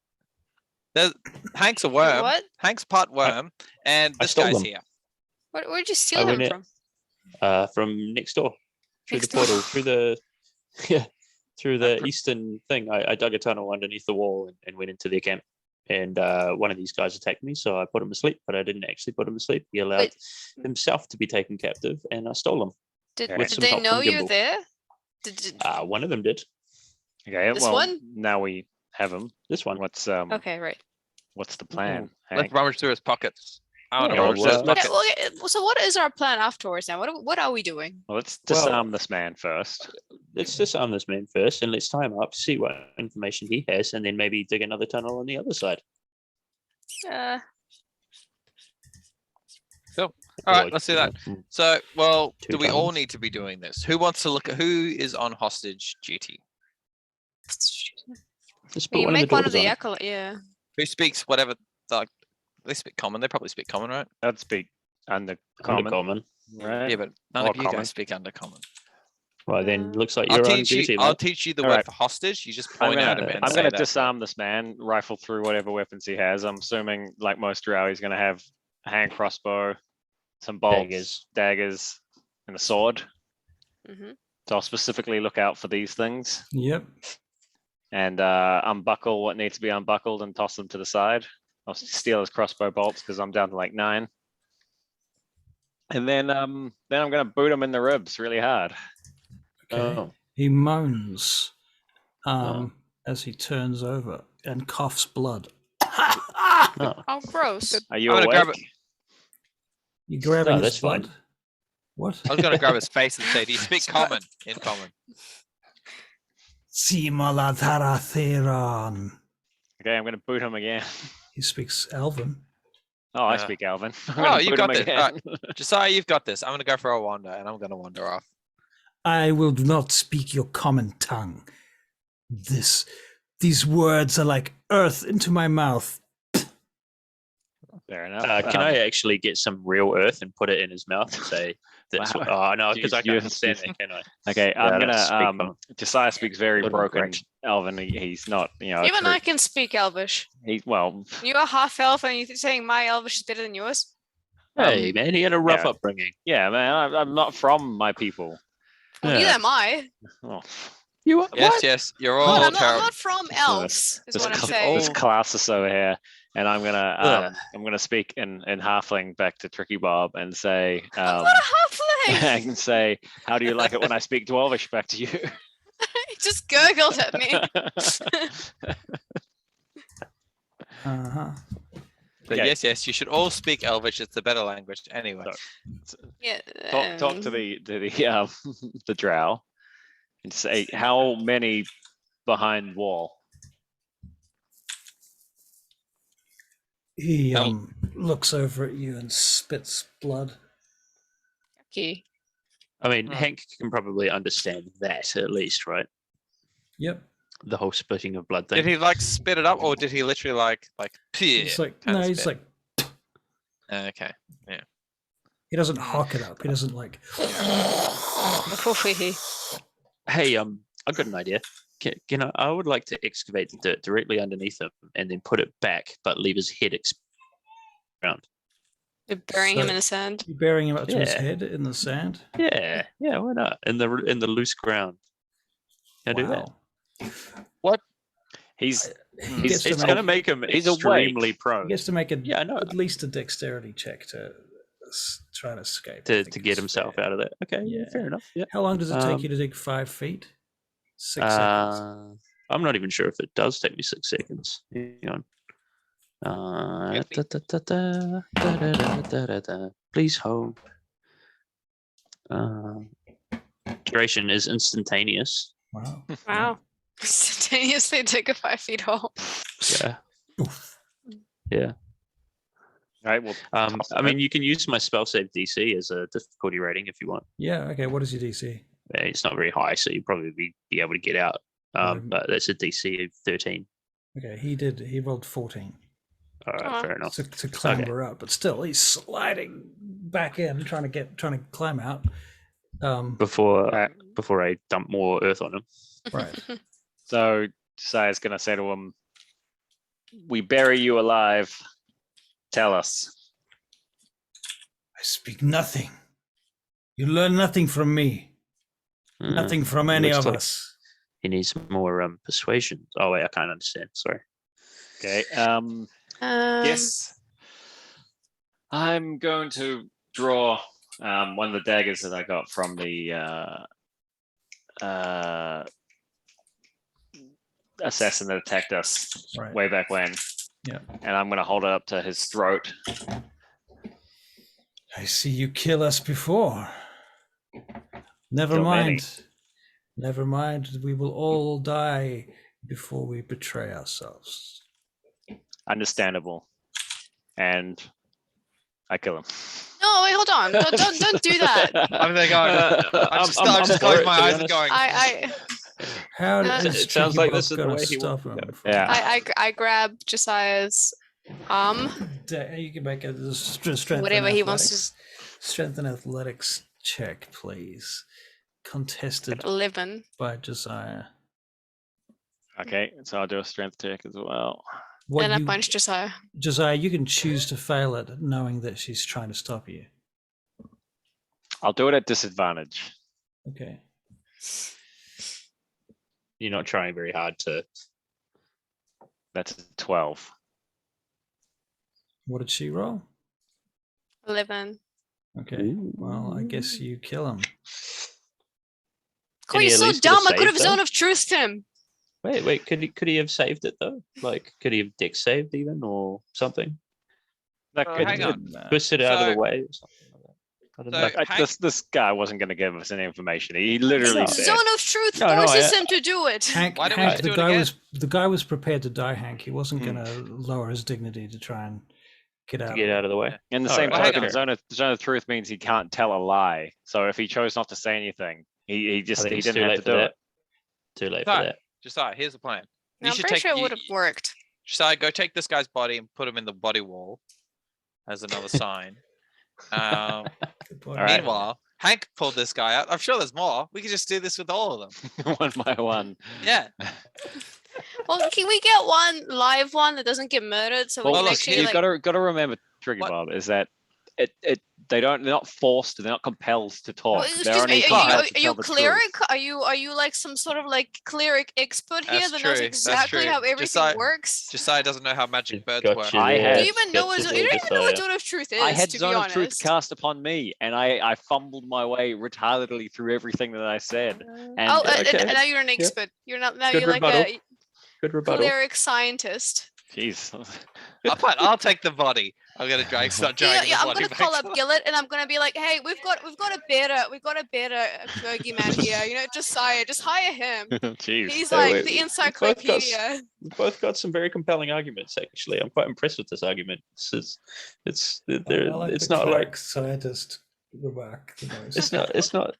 them. Hank's a worm. What? Hank's part worm, and I this stole guy's them. here. Where'd you I steal went him in- from? From next door, through Next the portal, door. through the through the eastern thing. I dug a tunnel underneath the wall and went into their camp. And one of these guys attacked me, so I put him asleep, but I didn't actually put him asleep. He allowed Wait. himself to be taken captive, and I stole him. Did, with did some they help know from you were Gimbal. there? Did, One of them did. Okay. This well, one? now we have him. This one. What's okay, right. what's the plan? Let's Hank? rummage through his pockets. I don't Yeah, know. well, Just look Okay, at, well, so what is our plan afterwards now? What are we doing? Well, let's Well- disarm this man first. Let's disarm this man first and let's tie him up, see what information he has, and then maybe dig another tunnel on the other side. all right, Like, let's do you that. know, So, well, Two do we all tunnels. need to be doing this? Who wants to look at who is on hostage duty? Just put You one make of the one of doors the on. acolyte, yeah. Who speaks whatever? Like, they speak common. They probably speak common, right? I'd speak under common, Undercommon. right? Yeah, but none Or of you common. guys speak under common. Well, then looks like I'll you're on teach you. duty, I'll mate. teach you the All word right. for hostage. You just I'm point gonna, at him and I'm say gonna that. disarm this man, rifle through whatever weapons he has. I'm assuming, like most drow, he's gonna have a hand crossbow, some bolts, daggers, and a sword. Mm-hmm. So I'll specifically look out for these things Yep. and unbuckle what needs to be unbuckled and toss them to the side. I'll steal his crossbow bolts because I'm down to like 9. And then I'm gonna boot him in the ribs really hard. Okay. Oh. He moans Oh. as he turns over and coughs blood. Oh. Oh, gross. Are you I'm gonna grab awake? You grabbing No, his that's fine. blood? What? I was gonna grab his face and say, "Do you speak common?" In common. Simalatharatheron. Okay, I'm gonna boot him again. He speaks Elven. Oh, I Yeah. speak Alvin. Oh, you got this. All Josiah, you've got this. I'm gonna go for a wander, and I'm gonna wander off. I will not speak your common tongue. These words are like earth into my mouth. Fair enough. Can I actually get some real earth and put it in his mouth and say, that's Wow. what, oh, no, because I Jeez, can't yes, understand yes. that, can I? Okay, Yeah, I'm that's speak gonna. common. Josiah speaks very Little broken French. Elven. He's not. You know. a Even true- I can speak Elvish. He's well. You are half elf and you're saying my Elvish is better than yours? Hey, man, he had a rough yeah. upbringing. Yeah, man. I'm not from my people. Well, Yeah. neither am I. Oh, You what? Yes, yes, you're all But I'm terrible. not from elves, is this, what I'm cl- saying. this Colossus over here, and I'm Ugh. gonna speak in halfling back to Tricky Bob and say I'm not a halfling! I can say, how do you like it when I speak Dwarvish back to you? He just gurgled at me. Uh-huh. But Okay. yes, you should all speak Elvish. It's the better language. Anyway, Yeah. talk to the the drow and say how many behind wall. He Well- looks over at you and spits blood. Okay. I mean, Hmm. Hank can probably understand that at least, right? Yep. The whole splitting of blood thing. did he like spit it up, or did he literally like He's like, kinda no, he's spit? like, Okay. he doesn't hawk it up. He doesn't like. Hey, I've got an idea. I would like to excavate the dirt directly underneath him and then put it back, but leave his head around. You're burying him So- in the sand. You burying him up to his Yeah. head in the sand. Yeah, why not? In the loose ground. Can I do that? He's He gets to It's make, going to make him He's extremely awake. prone he gets to make a, Yeah, I know. at least a dexterity check to try to escape. I to think get is himself fair. out of that. Okay, yeah, Yeah. fair enough. Yeah. How long does it take Um, you to dig 5 feet? 6 seconds. I'm not even sure if it does take me 6 seconds. Hang on. Please hold. Duration is instantaneous. Wow. Wow. Instantaneously dig a 5 feet hole. Yeah. Oof. Yeah. right. Well, I mean, you can use my spell save DC as a difficulty rating if you want. Yeah. Okay. What is your DC? It's not very high, so you'll probably be able to get out. Mhm. But that's a DC of 13. Okay. He rolled 14 All right, Aw. fair enough. to clamber out, but still he's sliding back in, trying to climb out. Before Alright. before I dump more earth on him. Right. so Josiah's gonna say to him, "We bury you alive. Tell us." I speak nothing. You learn nothing from me. Mm, Nothing from any looks of like us. He needs more persuasion. Oh wait, I can't understand. Sorry. Okay. Yes. I'm going to draw one of the daggers that I got from the assassin that attacked us Right. way back when. Yeah. And I'm going to hold it up to his throat I see you kill us before. Never Kill many. mind. Never mind. We will all die before we betray ourselves. Understandable. And I kill him. No, wait, hold on. Don't do that. I'm there going. I'm just for closing it, my to be eyes and honest. going. How Uh, is it sounds Tricky like this Bob is the gonna way he stop wants to him? go. From Yeah. I grab Josiah's arm. You can make a strength and Whatever he wants athletics. Strength and athletics check, please. Contested 11. by Josiah. Okay, so I'll do a strength check as well. What And I you, punch Josiah. Josiah, you can choose to fail it, knowing that she's trying to stop you. I'll do it at disadvantage. Okay. You're not trying very hard to. That's a 12. What did she roll? 11. Okay. Well, I guess you kill him. God, he you're at so least get a dumb. I could save, have though? zone of truth him. Wait. Could he have saved it though? Like, could he have dex saved even or something? That Oh, could- hang on. Twisted it out of So- the way or something like that. I don't so- know. Like, Hank- this guy wasn't going to give us any information. He literally No. said, Zone of truth No, forces I- him to do it. Hank, Why don't we Hank just the do it guy again? was was prepared to die, Hank. He wasn't Hmm. gonna lower his dignity to try and get out. To get out of the way. in the All same right, token, hang zone of truth means he can't tell a lie. So if he chose not to say anything, he I just think he it's didn't too have late to for do that. it. Too late for Sorry. that. Josiah, here's the plan. I'm pretty sure it would have worked. Josiah, go take this guy's body and put him in the body wall as another sign. Good boy. All right. Meanwhile, Hank pulled this guy out. I'm sure there's more. We could just do this with all of them. One by one. Yeah. Well, can we get one live one that doesn't get murdered so we Well, can look, actually you've like... got to remember, Tricky What? Bob, is that they're not forced, they're not compelled to talk. Well, They're excuse only me, compelled are to you tell the truth. cleric? Are you like some sort of like cleric expert here That's that true, knows that's exactly true. how everything Josiah- works? Josiah doesn't know how magic birds Got work. you I there. had- Do you even know Gotcha what there, you don't even know what Josiah. zone of truth is? I had to Zone be of Truth honest. cast upon me, and I fumbled my way retardedly through everything that I said. And Oh, okay. and now you're an expert. You're not now. Good You're like rebuttal. a Good rebuttal. cleric scientist. jeez, I'll take the body. I'm gonna start dragging Yeah, the I'm body gonna back call to up the- Gillett and I'm gonna be like, hey, we've got a better Kirkby man here. You know, Josiah, just hire him. jeez. He's Hey, like wait, the we've encyclopedia. We've both got some very compelling arguments. Actually, I'm quite impressed with this argument. It's I like it's the not like cleric scientist remark the most. it's not.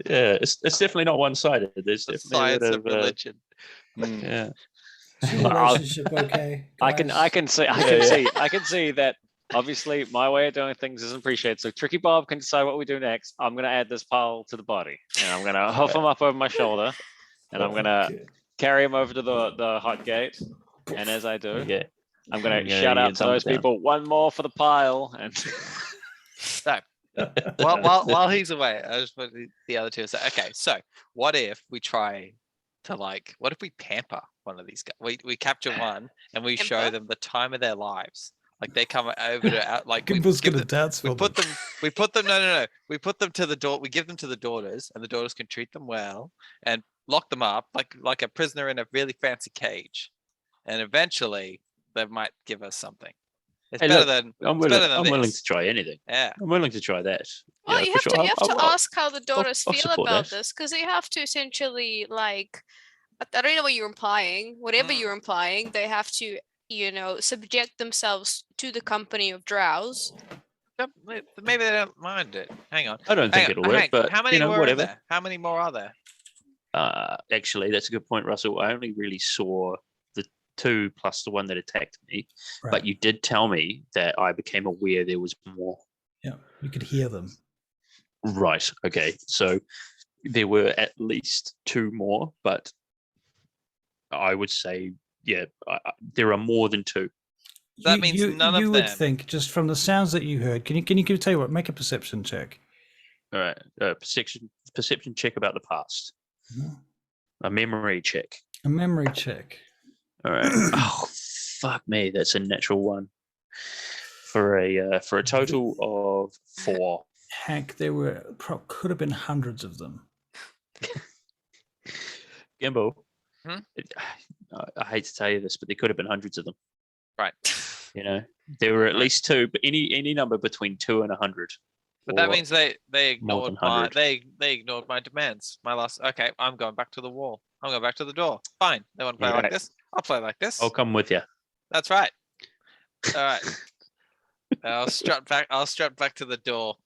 Yeah, it's definitely not one-sided. There's the definitely a science bit of of religion. yeah. Is your I'll- relationship okay? I can guys? see I can see that obviously my way of doing things isn't appreciated. So Tricky Bob can decide what we do next. I'm gonna add this pile to the body, and I'm gonna huff him up over my shoulder, and I'm gonna Okay. carry him over to the hot gate. And as I do, Yeah. I'm gonna Yeah, shout you out to thumb it those down. people, one more for the pile, and So while he's away, I just put the other two. So okay, so what if we try to what if we pamper one of these guys? We capture one and we show Pamper? them the time of their lives. Like they come over to out we Gimble's give gonna them, dance for we put them. them we put them no. We put them to the door, we give them to the daughters, and the daughters can treat them well and lock them up like a prisoner in a really fancy cage. And eventually they might give us something. It's Hey, better look, than I'm it's better willing. than I'm willing this. to try anything. Yeah. I'm willing to try that. Well, Yeah, you for have sure. to you have to I'll- ask how the daughters I'll feel support about that. this because they have to essentially like I don't know what you're implying. Whatever Mm. you're implying, they have to subject themselves to the company of drows. Maybe they don't mind it. Hang on. I don't think Hang on, it'll work, Hank, but how many you know, more whatever. are there? How many more are there? Actually, that's a good point, Russell. I only really saw the 2 plus the one that attacked me, Right. but you did tell me that I became aware there was more. Yeah, you could hear them. Right. Okay. So there were at least 2 more, but I would say, yeah, there are more than 2. That means none of You would them. think, just from the sounds that you heard, can you tell you what? Make a perception check. All right. Perception check about the past. Mhm. A memory check. A memory check. All right. Oh, fuck me. That's a natural 1 for a total of 4. Hank, there could have been hundreds of them. Gimbo. Hmm? I hate to tell you this, but there could have been hundreds of them. Right. You know, there were at least 2, but any number between 2 and 100. But that or means they more ignored than my 100. they ignored my demands. My last okay, I'm going back to the wall. I'm going back to the door. Fine. They want to play Yeah. like this. I'll play like this. I'll come with you. That's right. All right. I'll strut back to the door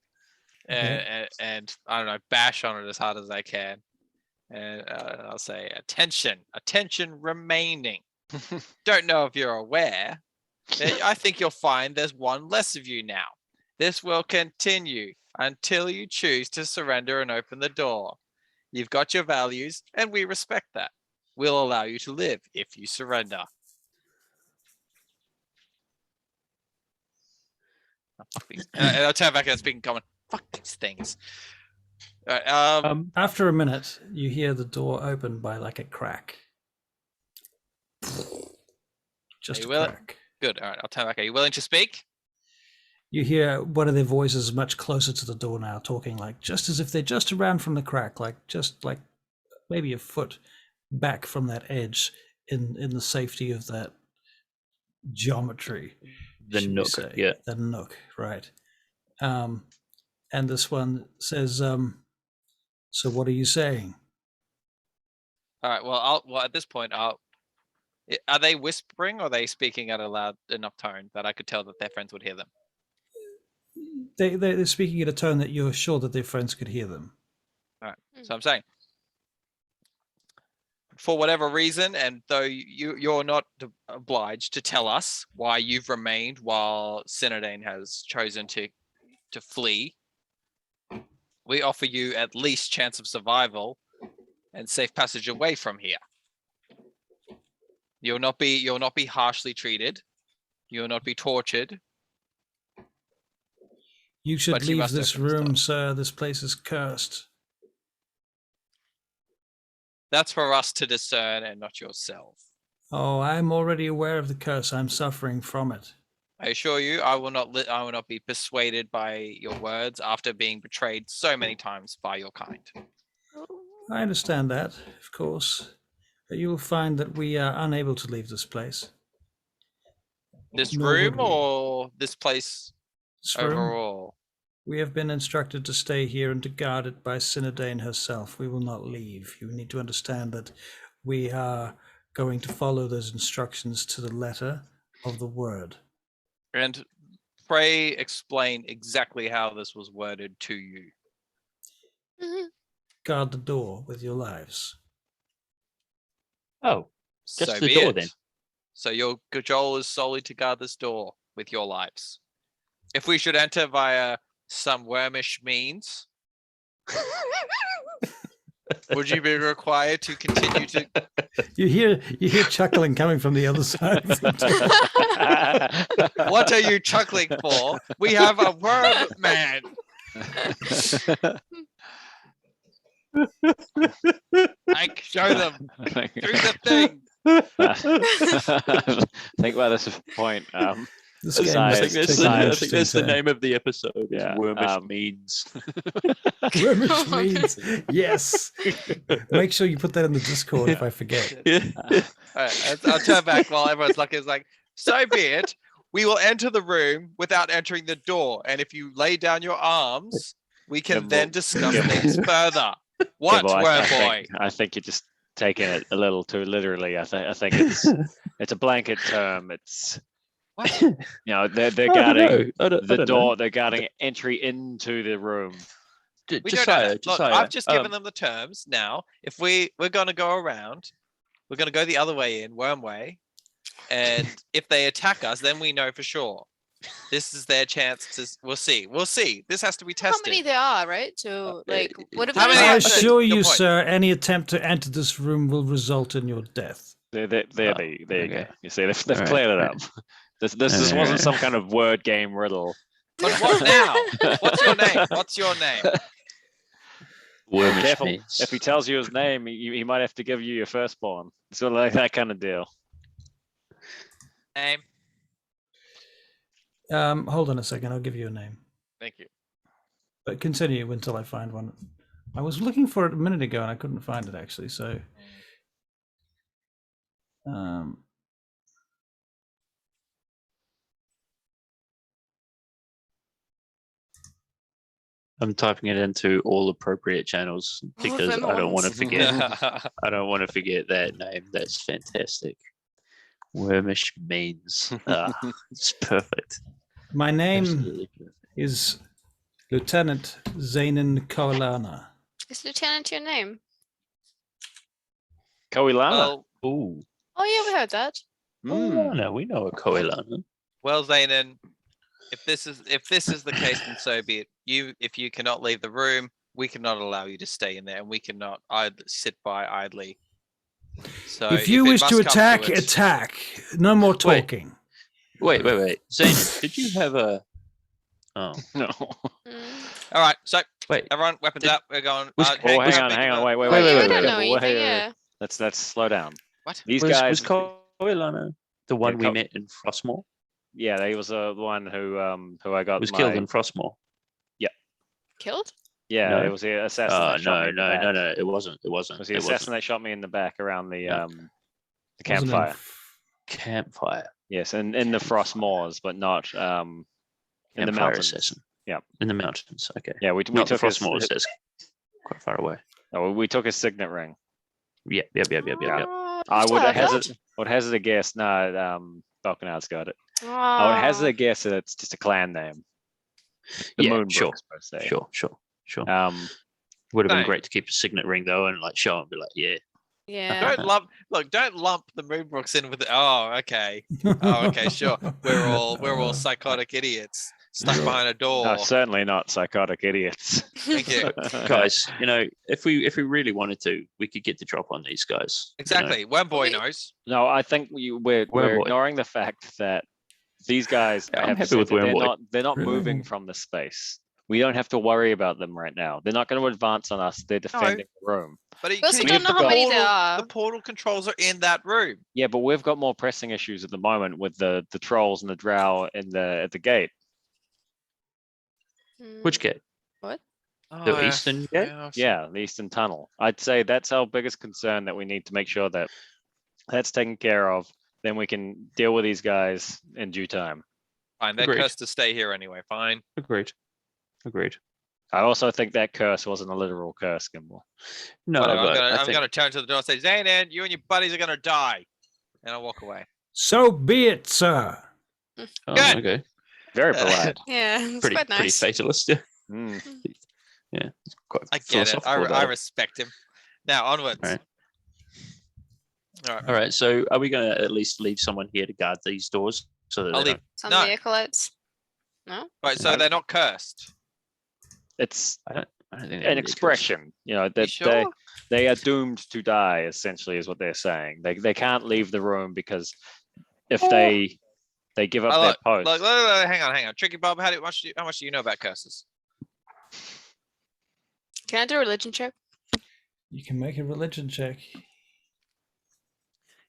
and I don't know, bash on it as hard as I can. And I'll say, attention remaining. Don't know if you're aware. I think you'll find there's one less of you now. This will continue until you choose to surrender and open the door. You've got your values and we respect that. We'll allow you to live if you surrender. Oh, fuck these. And I'll turn back and speak in common. Fuck these things. All right, After a minute, you hear the door open by like a crack. Just a crack. Good. All right, I'll turn back. Are you willing to speak? You hear one of their voices much closer to the door now, talking like just as if they're just around from the crack, like just like maybe a foot back from that edge in the safety of that geometry. The should we nook, say. yeah. The nook, right. And this one says, so what are you saying? All right. Well, at this point, are they whispering or are they speaking at a loud enough tone that I could tell that their friends would hear them? They're speaking at a tone that you're sure that their friends could hear them. All right. So I'm saying, for whatever reason, and though you're not obliged to tell us why you've remained while Sinodane has chosen to flee, we offer you at least chance of survival and safe passage away from here. You'll not be harshly treated. You'll not be tortured. You should But you leave must this open the room, door. sir. This place is cursed. That's for us to discern and not yourself. Oh, I'm already aware of the curse. I'm suffering from it. I assure you, I will not be persuaded by your words after being betrayed so many times by your kind. I understand that, of course. But you will find that we are unable to leave this place. This Nor would room we. or this place This room, overall? we have been instructed to stay here and to guard it by Sinodane herself. We will not leave. You need to understand that we are going to follow those instructions to the letter of the word. And pray explain exactly how this was worded to you. Guard the door with your lives. Oh, just So the be door it. then. So your goal is solely to guard this door with your lives. If we should enter via some wormish means, would you be required to continue to? You hear chuckling coming from the other side of the door. What are you chuckling for? We have a worm man. I show them through the thing. Think about this point. This game I is think taking an that's interesting the turn. name of the episode. Yeah, Wormish means. Wormish means yes. Make sure you put that in the Discord if I forget. All right, I'll turn back while everyone's looking. It's like, so be it. We will enter the room without entering the door, and if you lay down your arms, we can Yeah, then discuss yeah. things further. What, well, boy? I think you're just taking it a little too literally. I think it's a blanket term. It's What? you know they're guarding I the don't door. know. They're guarding entry into the room. We don't know Josiah, that. Look, Josiah, I've just given them the terms. Now, if we're going to go around, we're going to go the other way in, worm way, and if they attack us, then we know for sure. This is their chance to. We'll see. We'll see. This has to be How tested. many there are, right? So, like, what if how many I are- assure Good you, point. sir, any attempt to enter this room will result in your death. There you go. okay. You see, they've Alright, cleared it right. up. This wasn't some kind of word game riddle. But what now? What's your name? What's your name? Wormish Careful. means. If he tells you his name, he might have to give you your firstborn. So like that kind of deal. Name. Hold on a second, I'll give you a name. Thank you. But continue until I find one. I was looking for it a minute ago and I couldn't find it actually, so I'm typing it into all appropriate channels because I don't want to forget. I don't want to forget that name. That's fantastic. Wormish means. It's perfect. My name Absolutely perfect. is Lieutenant Zainin Koalana. Is Lieutenant your name? Koilana. Well, Ooh. Oh yeah, we heard that. Oh, no, we know a Koilana. well, Zainin, if this is the case, then so be it. If you cannot leave the room, we cannot allow you to stay in there, and we cannot sit by idly. So If you it wish to must come attack, it- attack. No more talking. Wait. Zayn, did you have a... Oh, No. All right, so wait. everyone, weapons Did- out. We're going. was- Oh, Hank, hang on, think hang on, about- wait. wait, Yeah, we wait, don't know Well, anything. hey, Yeah. Let's slow down. What? These was guys, Koilana the one we Co- met in Frostmoor? yeah, he was the one who I got Was my, killed in Frostmoor. Killed? Yeah, No? it was the assassin. That shot me in the back. No, it wasn't. It It wasn't. was the It assassin wasn't. that shot me in the back around the No. Wasn't it campfire. Campfire. Yes, and in the frost moors, but not in the Campfire mountains. assassin. Yeah. In the mountains. Okay. Yeah, we Not the took his, Frostmoors. That's quite far away. no, we took his signet ring. Yep. Oh, I you would still have hazard a guess. No, Balkanard's got it. that? I would hazard Oh. a guess that it's just a clan name. The Yeah, Moonbrooks, per se. Sure. Um, Would have been Same. great to keep a signet ring though, and like show and be like, yeah. Yeah. Don't lump the Moonbrooks in with. Oh, okay. Oh, okay, sure. We're all psychotic idiots stuck behind a door. no, certainly not psychotic idiots. Thank you. Guys, if we really wanted to, we could get the drop on these guys. Exactly. Worm boy knows. No, I think we're Wormboy. ignoring the fact that these guys I'm have happy said with that Wormboy. they're not Really? moving from the space. We don't have to worry about them right now. They're not going to advance on us. They're defending the room. But We also can don't you- know how many there portal- are. The portal controls are in that room. Yeah, but we've got more pressing issues at the moment with the trolls and the drow at the gate. Which gate? The Oh, eastern gate? Yeah, the eastern tunnel. I'd say that's our biggest concern, that we need to make sure that that's taken care of. Then we can deal with these guys in due time. Fine, they're Agreed. cursed to stay here anyway. Fine. Agreed. I also think that curse wasn't a literal curse, Gimbal. No, Whatever, but I'm think- gonna turn to the door and say, Zayn, you and your buddies are gonna die. And I'll walk away. So be it, sir. Oh, Good. okay. Very polite. Yeah, it's Pretty quite nice. fatalist. Yeah. Mm. Yeah. It's quite I get it. I philosophical, respect him. Now onwards. Right. All right. All right. So are we going to at least leave someone here to guard these doors so that I'll they leave. Some No. of the acolytes. No? Right, so No. they're not cursed. It's I don't think they an really curse. expression, that You sure? they are doomed to die. Essentially, is what they're saying. They can't leave the room because if they give up Oh, their look, post. look, hang on. Tricky Bob, how much do you know about curses? Can I do a religion check? You can make a religion check.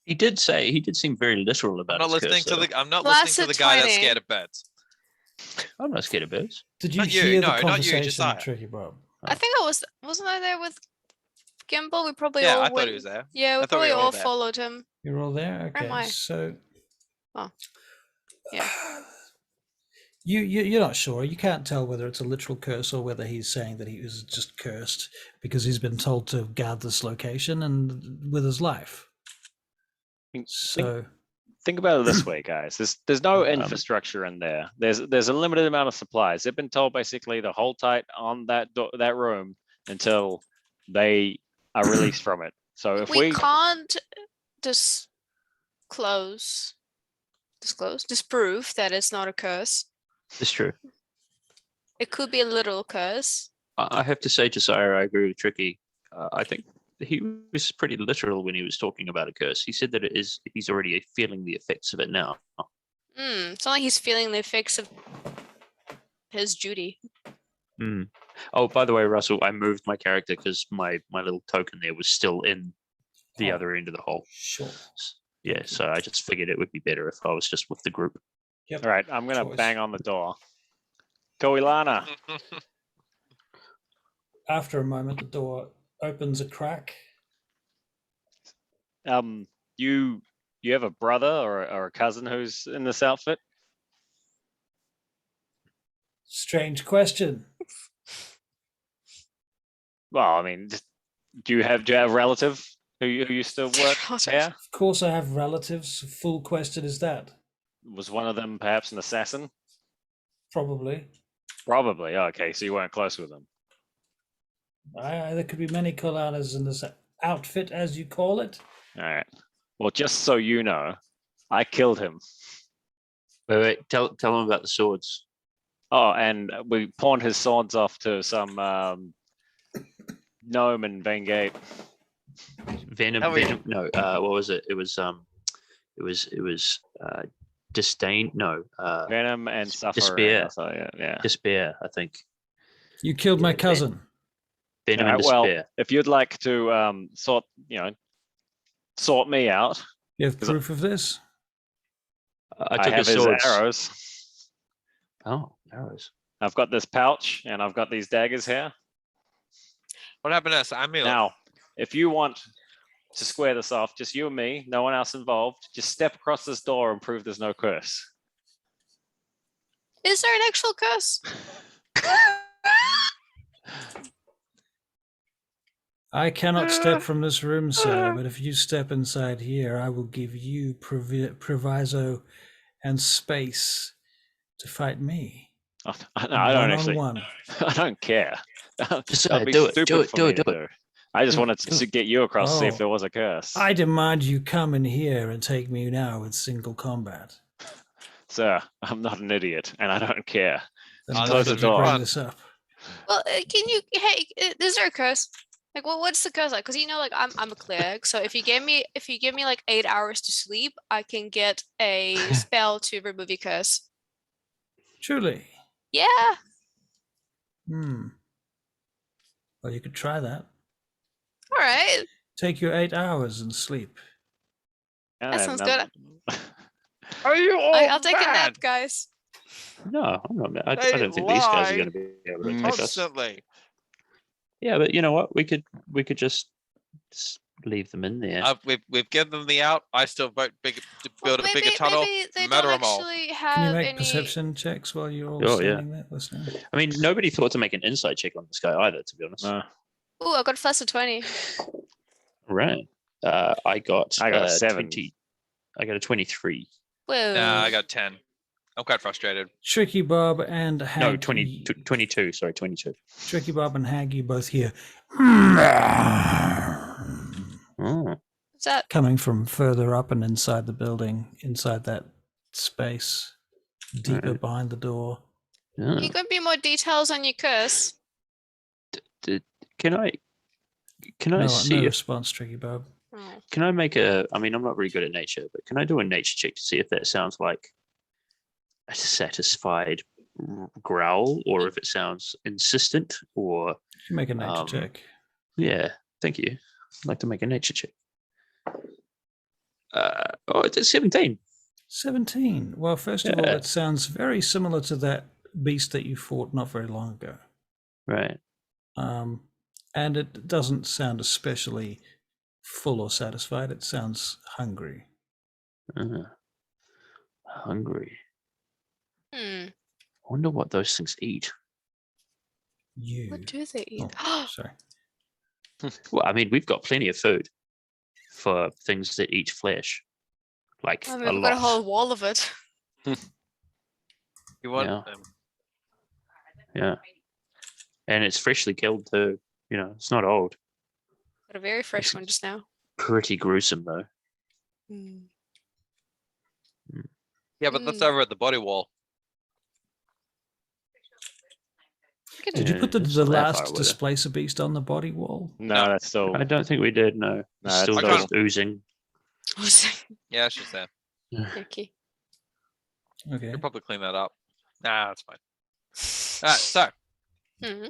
He did seem very literal about I'm not his listening curse, to the. I'm not Plus listening to a the guy that's 20. scared of birds. though. I'm not scared of birds. Did you Not you, hear no, the not you, conversation, Josiah. Tricky Bob? I think wasn't I there with Gimbal? We probably Yeah, all I thought went. he was there. Yeah, we I thought we probably were all all there. followed him. You're all there? Where am I? Okay, so... Oh. Yeah. You're not sure. You can't tell whether it's a literal curse or whether he's saying that he was just cursed because he's been told to guard this location and with his life. So... Think about it this way, guys. There's no Um, infrastructure in there. There's a limited amount of supplies. They've been told basically to hold tight on that room until they are released from it. So if we can't disprove that it's not a curse. It's true. It could be a literal curse. I have to say, Josiah, I agree with Tricky. I think he was pretty literal when he was talking about a curse. He said that he's already feeling the effects of it now. It's not like he's feeling the effects of his duty. Oh, by the way, Russell, I moved my character because my little token there was still in the Oh. other end of the hole. Sure. Yeah, so I just figured it would be better if I was just with the group. Yep. all right, I'm gonna Choice. bang on the door. Koilana. After a moment, the door opens a crack. You have a brother or a cousin who's in this outfit? Strange question. Well, I mean, do you have a relative who used to work here? Of course, I have relatives. Full question is that? Was one of them perhaps an assassin? Probably. Probably. Okay, so you weren't close with them. There could be many Kolanas in this outfit, as you call it. All right. Well, just so you know, I killed him. Wait. Tell him about the swords. Oh, and we pawned his swords off to some gnome in Vangate. Venom. No. What was it? It was disdain. No. Venom and suffering. Despair. Yeah. Despair. I think. You killed my cousin. Venom and Well, despair. if you'd like to sort me out, You have proof of this? I took have his swords. arrows. Oh, arrows. I've got this pouch and I've got these daggers here. What happened to us? Now, if you want to square this off, just you and me, no one else involved, just step across this door and prove there's no curse. Is there an actual curse? I cannot step from this room, sir, but if you step inside here, I will give you proviso and space to fight me. I don't actually. One-on-one. I don't care. Just That'd be do it. stupid Do it. for Do me it. to Do it. do. I just wanted to get you across to see if Oh. there was a curse. I demand you come in here and take me now with single combat. Sir, I'm not an idiot, and I don't care. Then Oh, why close the did you door. bring this up? Well, can you? Hey, is there a curse? Like, what's the curse like? Because like I'm a cleric, so if you give me like 8 hours to sleep, I can get a spell to remove your curse. Truly. Yeah. Well, you could try that. All right. Take your 8 hours and sleep. That sounds good. Are you all I'll take a mad? nap, guys. No, I'm not. I They don't think these guys are lie going to be able to take us. Constantly. Yeah, but you know what? We could just leave them in there. We've given them the out. I still vote big to build a bigger Maybe tunnel. they murder don't 'em all. actually Can you have make any. perception checks while you're all Oh, yeah. standing there listening? I mean, nobody thought to make an insight check on this guy either, to be honest. Ooh, I got a plus of 20. Right. I got a 7. 20. I got a 23. Whoa. I got 10. I'm quite frustrated. Tricky Bob and Hag. No, 22. Sorry, 22. Tricky Bob and Hag, you both hear Oh. What's that? coming from further up and inside the building, inside that space, deeper behind the door. Yeah. You got be more details on your curse? Can I No see if response, Tricky Bob. Oh. can I make a? I mean, I'm not really good at nature, but can I do a nature check to see if that sounds like a satisfied growl, or if it sounds insistent, or You can make a nature check. yeah. Thank you. I'd like to make a nature check. It's 17. 17. Well, first of all, Yeah. it sounds very similar to that beast that you fought not very long ago. Right. And it doesn't sound especially full or satisfied. It sounds hungry. Hungry. Hmm. I wonder what those things eat. What do they eat? Oh, sorry. Well, I mean, we've got plenty of food for things that eat flesh, like I a mean, we've lot. got a whole wall of it. You want Yeah. them? Yeah, and it's freshly killed too. You know, it's not old. Got a very fresh one just now. Pretty gruesome though. Hmm. Yeah, but that's over at the body wall. Did you put the It's not that far last away, though. displacer beast on the body wall? No, No. that's still. I don't think we did. No, No, it's still it's just not. oozing. Yeah, it's just there. Okay. Okay. Could probably clean that up. Nah, that's fine. All right, so Hmm.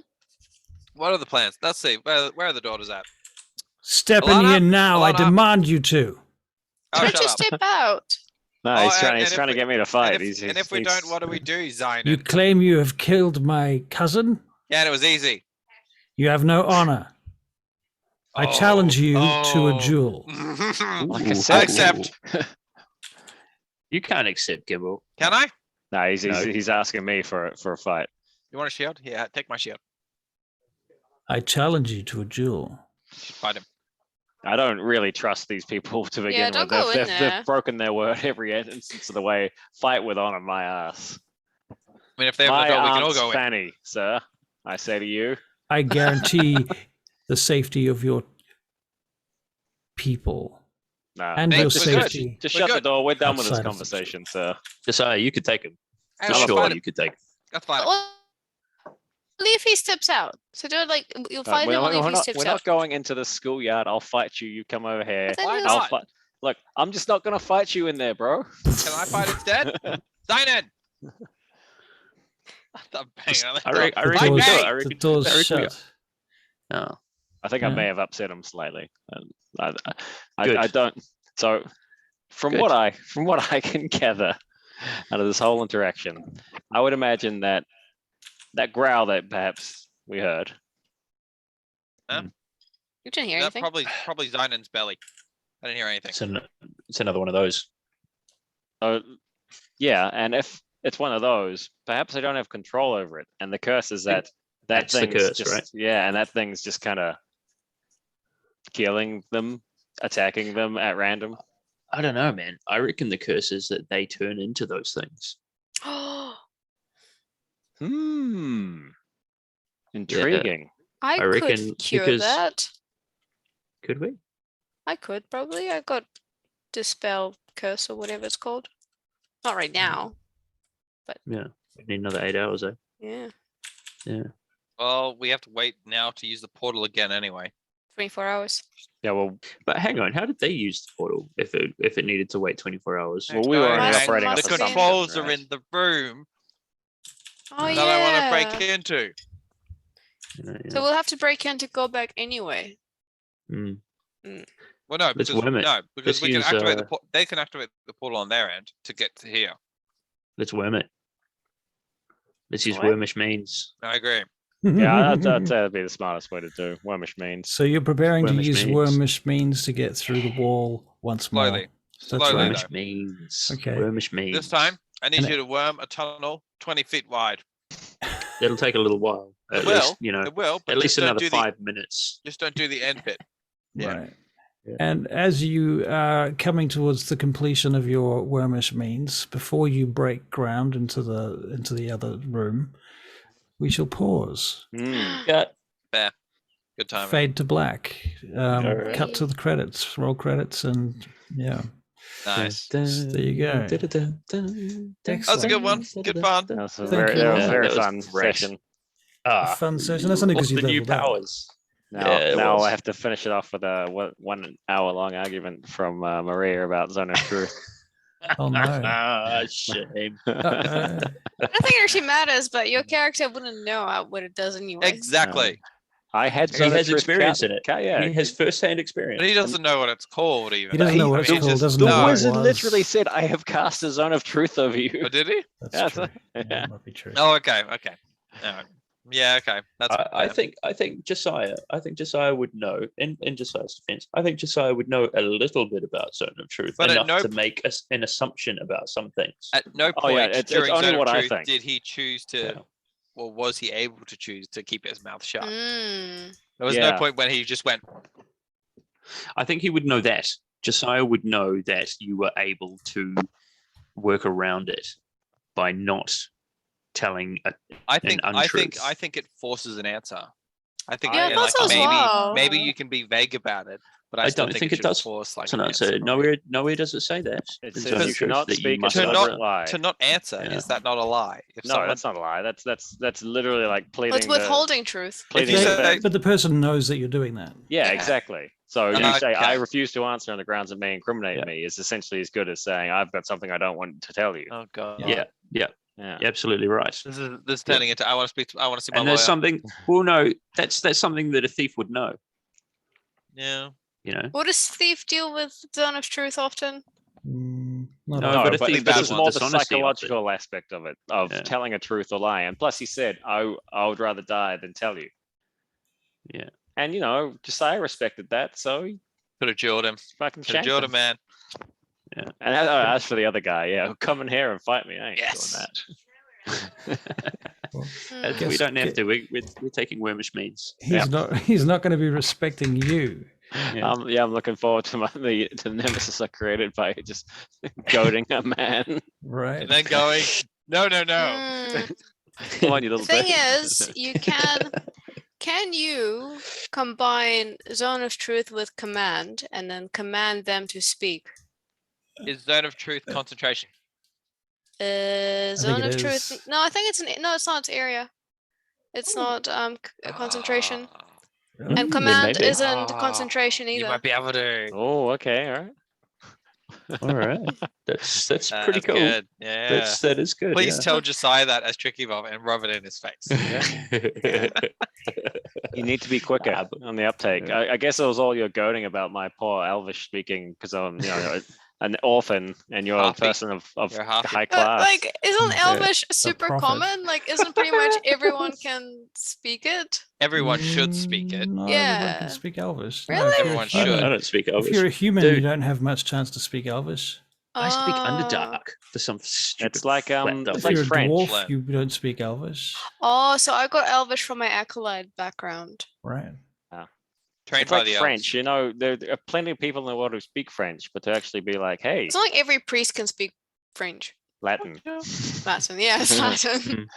what are the plans? Let's see. Where are the daughters at? Step in Alana? here now. I Alana? demand you to. Oh, Can't shut you up. step out? No, Oh, he's and- trying. and He's if trying to we- get me to fight. And if we don't, what do we do, Zion? You claim you have killed my cousin? Yeah, and it was easy. You have no honor. I challenge you to a duel. Like I Ooh. said. I accept. You can't accept Gibble. Can I? No, he's No. asking me for a fight. You want a shield? Yeah, take my shield. I challenge you to a duel. Fight him. I don't really trust these people to begin don't with. go in there. They've broken their word every instance of the way. Fight with honor, my ass. I mean, if they have My the belt, we can all aunt's go in. Fanny, sir. I say to you. I guarantee the safety of your people Nah, and Thank your you. We're good. safety. just We're shut the good. door. We're done with this Outside of the conversation, sir. Josiah, you could take him. Hey, For let's sure, fight him. you could take him. Let's fight him. Well, only if he steps out. So do it like you'll fight him only if he steps we're out. not going into the schoolyard. I'll fight you. You come over here. But then Why he'll- I'll not? fight. Look, I'm just not gonna fight you in there, bro. Can I fight instead? Sign in. I'm banging on the I door. reckon- I The reckon we door's, do it. I the reckon- door's I reckon we shut. Oh, I think I Yeah. may have upset him slightly. I Good. don't. So, from Good. what I can gather out of this whole interaction, I would imagine that growl that perhaps we heard. You didn't hear That anything. probably Zynan's belly. I didn't hear anything. it's another one of those. Yeah, and if it's one of those, perhaps I don't have control over it. And the curse is that That's the thing's curse, just, right? yeah, and that thing's just kind of killing them, attacking them at random. I don't know, man. I reckon the curse is that they turn into those things. Intriguing. I I reckon could cure because- that. Could we? I could probably. I got dispel curse or whatever it's called. Not right now. Yeah. We need another 8 hours, eh? Yeah. Yeah. Well, we have to wait now to use the portal again anyway. 24 hours. Yeah, well, But hang on, how did they use the portal if it needed to wait 24 hours? Well, we were only Must- operating must off The be. assumption, controls are right? in the room Oh that yeah. I want to break into. Yeah, So we'll have to break in to go back anyway. Mm. Well, no, Let's because worm it. no, because Let's we can use, activate the they can activate the portal on their end to get to here. Let's worm it. Let's use What? Wormish means. I agree. Yeah, I'd say that'd be the smartest way to do. Wormish means. So you're preparing to Wormish use means. Wormish means to get through the wall once more. Slowly. That's Slowly, right. though. Wormish means. Okay. Wormish means. This time, I need And you to worm a tunnel 20 feet wide. It'll take a little while. It At will. least, you know, It will, but at least just don't another do 5 minutes. just don't do the end bit. Yeah. Right. Yeah. And as you are coming towards the completion of your Wormish means, before you break ground into the other room, we shall pause. Yeah. Good timing. Fade to black. Alright. Cut to the credits. Roll credits, and yeah. Nice. There you go. That was a good one. Good fun. That was a Thank very, you. that was Yeah, a very that was fun great. session. A fun session. That's only because What's you the new leveled up. powers? Now, Yeah, it now was. I have to finish it off with a 1 hour long argument from Maria about Zone of Truth. Oh no. Ah, shame. Uh-oh. I don't think it actually matters, but your character wouldn't know what it does anyway. Exactly. I had He Zone of has Truth experience count- in it. Yeah, He has first-hand experience. But he doesn't know what it's called even. He doesn't know what I it's mean, called. just- Doesn't the know what it wizard was. literally said, "I have cast a Zone of Truth over you." Oh, did he? That's Yeah, true. yeah. That might be true. Oh, okay. Okay. Alright. Yeah. Okay. That's. I fair. think Josiah would know. In Josiah's defense, I think Josiah would know a little bit about Zone of Truth, But at enough no to make an assumption about some things. At no Oh, point yeah, it's during only Zone of what I Truth think. did he choose to, Yeah. or was he able to choose to keep his mouth shut? Mm. There was Yeah. no point when he just went. I think he would know that. Josiah would know that you were able to work around it by not telling I think. untruth. I think it forces an answer. I think. Yeah, I yeah, thought like, so as maybe. well. Maybe you can be vague about it, but I, I still don't think, think it it does. should force like an an answer. answer. Nowhere does it say that. It in says Zone of you Truth cannot that you speak must a a To not- deliberate lie. To not answer, Yeah. is that not a lie? If No, someone, that's not a lie. That's literally like pleading. Well, it's withholding truth. Pleading you the say- fifth. But the person knows that you're doing that. Yeah, Yeah. exactly. So you say, Okay. "I refuse to answer on the grounds of me incriminating Yeah. me," is essentially as good as saying, "I've got something I don't want to tell you." Oh god. Yeah, Yeah. you're absolutely right. This is turning into. I want to speak. I want to see my And lawyer. there's something. Well, no, that's something that a thief would know. Yeah. You know. What does thief deal with Zone of Truth often? Not No, a- No, but a but thief this bad is one. more the dishonesty of it. psychological aspect of it, of Yeah. telling a truth or lie. And plus, he said, I would rather die than tell you." Yeah. And you know, Josiah respected that, so he Could have jailed him. fucking Could have shanked jailed him. him, man. And as for the other guy, yeah, come in here and fight me. I ain't Yes. doing that. Well, Mm. We Guess- don't have get- to. We're taking Wormish means. he's not. He's not going to be respecting you. Yeah. Yeah, I'm looking forward to the nemesis I created by just goading a man. Right. And then going, no. Mm. Come on, you The little thing bitch. is, you can you combine Zone of Truth with command and then command them to speak? Is Zone of Truth concentration? Zone it of is. Truth. No, I think no, it's not. It's area. It's not concentration. Ah, Really? And command maybe. isn't concentration You either. might be able to. Oh, okay, all right. All right. That's pretty That's cool. good. Yeah. That is good. Please tell Josiah that as Tricky Bob and rub it in his face. You need to be quicker Ah, but- on the uptake. Yeah. I guess it was all your goading about my poor Elvish speaking because I'm, an orphan and you're a Harpy. person of You're a harpy. high But class. like, isn't Yeah. Elvish super prophet. common? Like, isn't pretty much everyone can speak it? Everyone should speak it. Not everyone Yeah. can speak Elvish. Really? if you're a Everyone I should. human- don't speak If Elvish. you're a human, you Dude. don't have much chance to speak Elvish. I speak Oh. Underdark for some stupid. It's like, flat it's dumb If like you're a French. dwarf, Learn. you don't speak Elvish. Oh, so I got Elvish from my acolyte background. Right. Trained It's by like the French, elves. there are plenty of people in the world who speak French, but to actually be like, hey, It's not like every priest can speak French. Latin. Latin, yeah, it's Latin.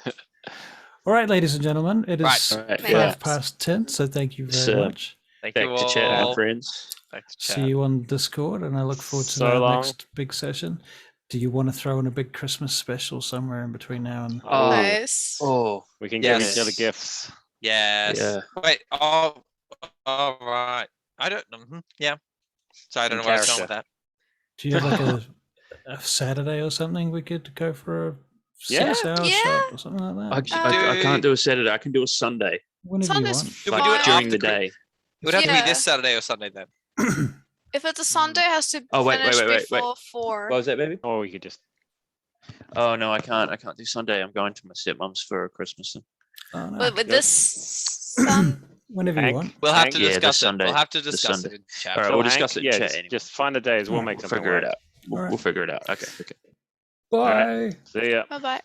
All right, ladies and gentlemen, it is Right. All right, Yeah. 10:05, so thank you very So- much. Thank Back you to chat, all. my friends. Back to See chat. you on Discord, and I look forward to So our long. next big session. Do you want to throw in a big Christmas special somewhere in between now and? Oh. Nice. Oh, We can give Yes. each other gifts. Yes. Yeah. Wait. Oh. All right. I don't. Yeah. So I don't In know where I was going character. with that. Do you have like a Saturday or something we could go for a Yeah. 6-hour Yeah. shot or something like that? I can't do a Saturday. I can do a Sunday, Whenever you Sunday's want. Should we like do it during after the day. It would have to be Yeah. this Saturday or Sunday then. If it's a Sunday, it has to Oh, wait, finish wait. before 4. What was that, baby? Or we could just Oh no, I can't. I can't do Sunday. I'm going to my stepmom's for Christmas. Oh, no. But with this Whenever you Hank? want. We'll have Hank? to Yeah, this discuss it. Sunday. We'll have to This discuss Sunday. it in chat. All right, So we'll discuss Hank, it in yeah, chat just, anyway. just find the days. We'll Alright. make We'll something figure it work. out. We'll Alright. figure it out. Okay. Bye. See ya. Bye bye.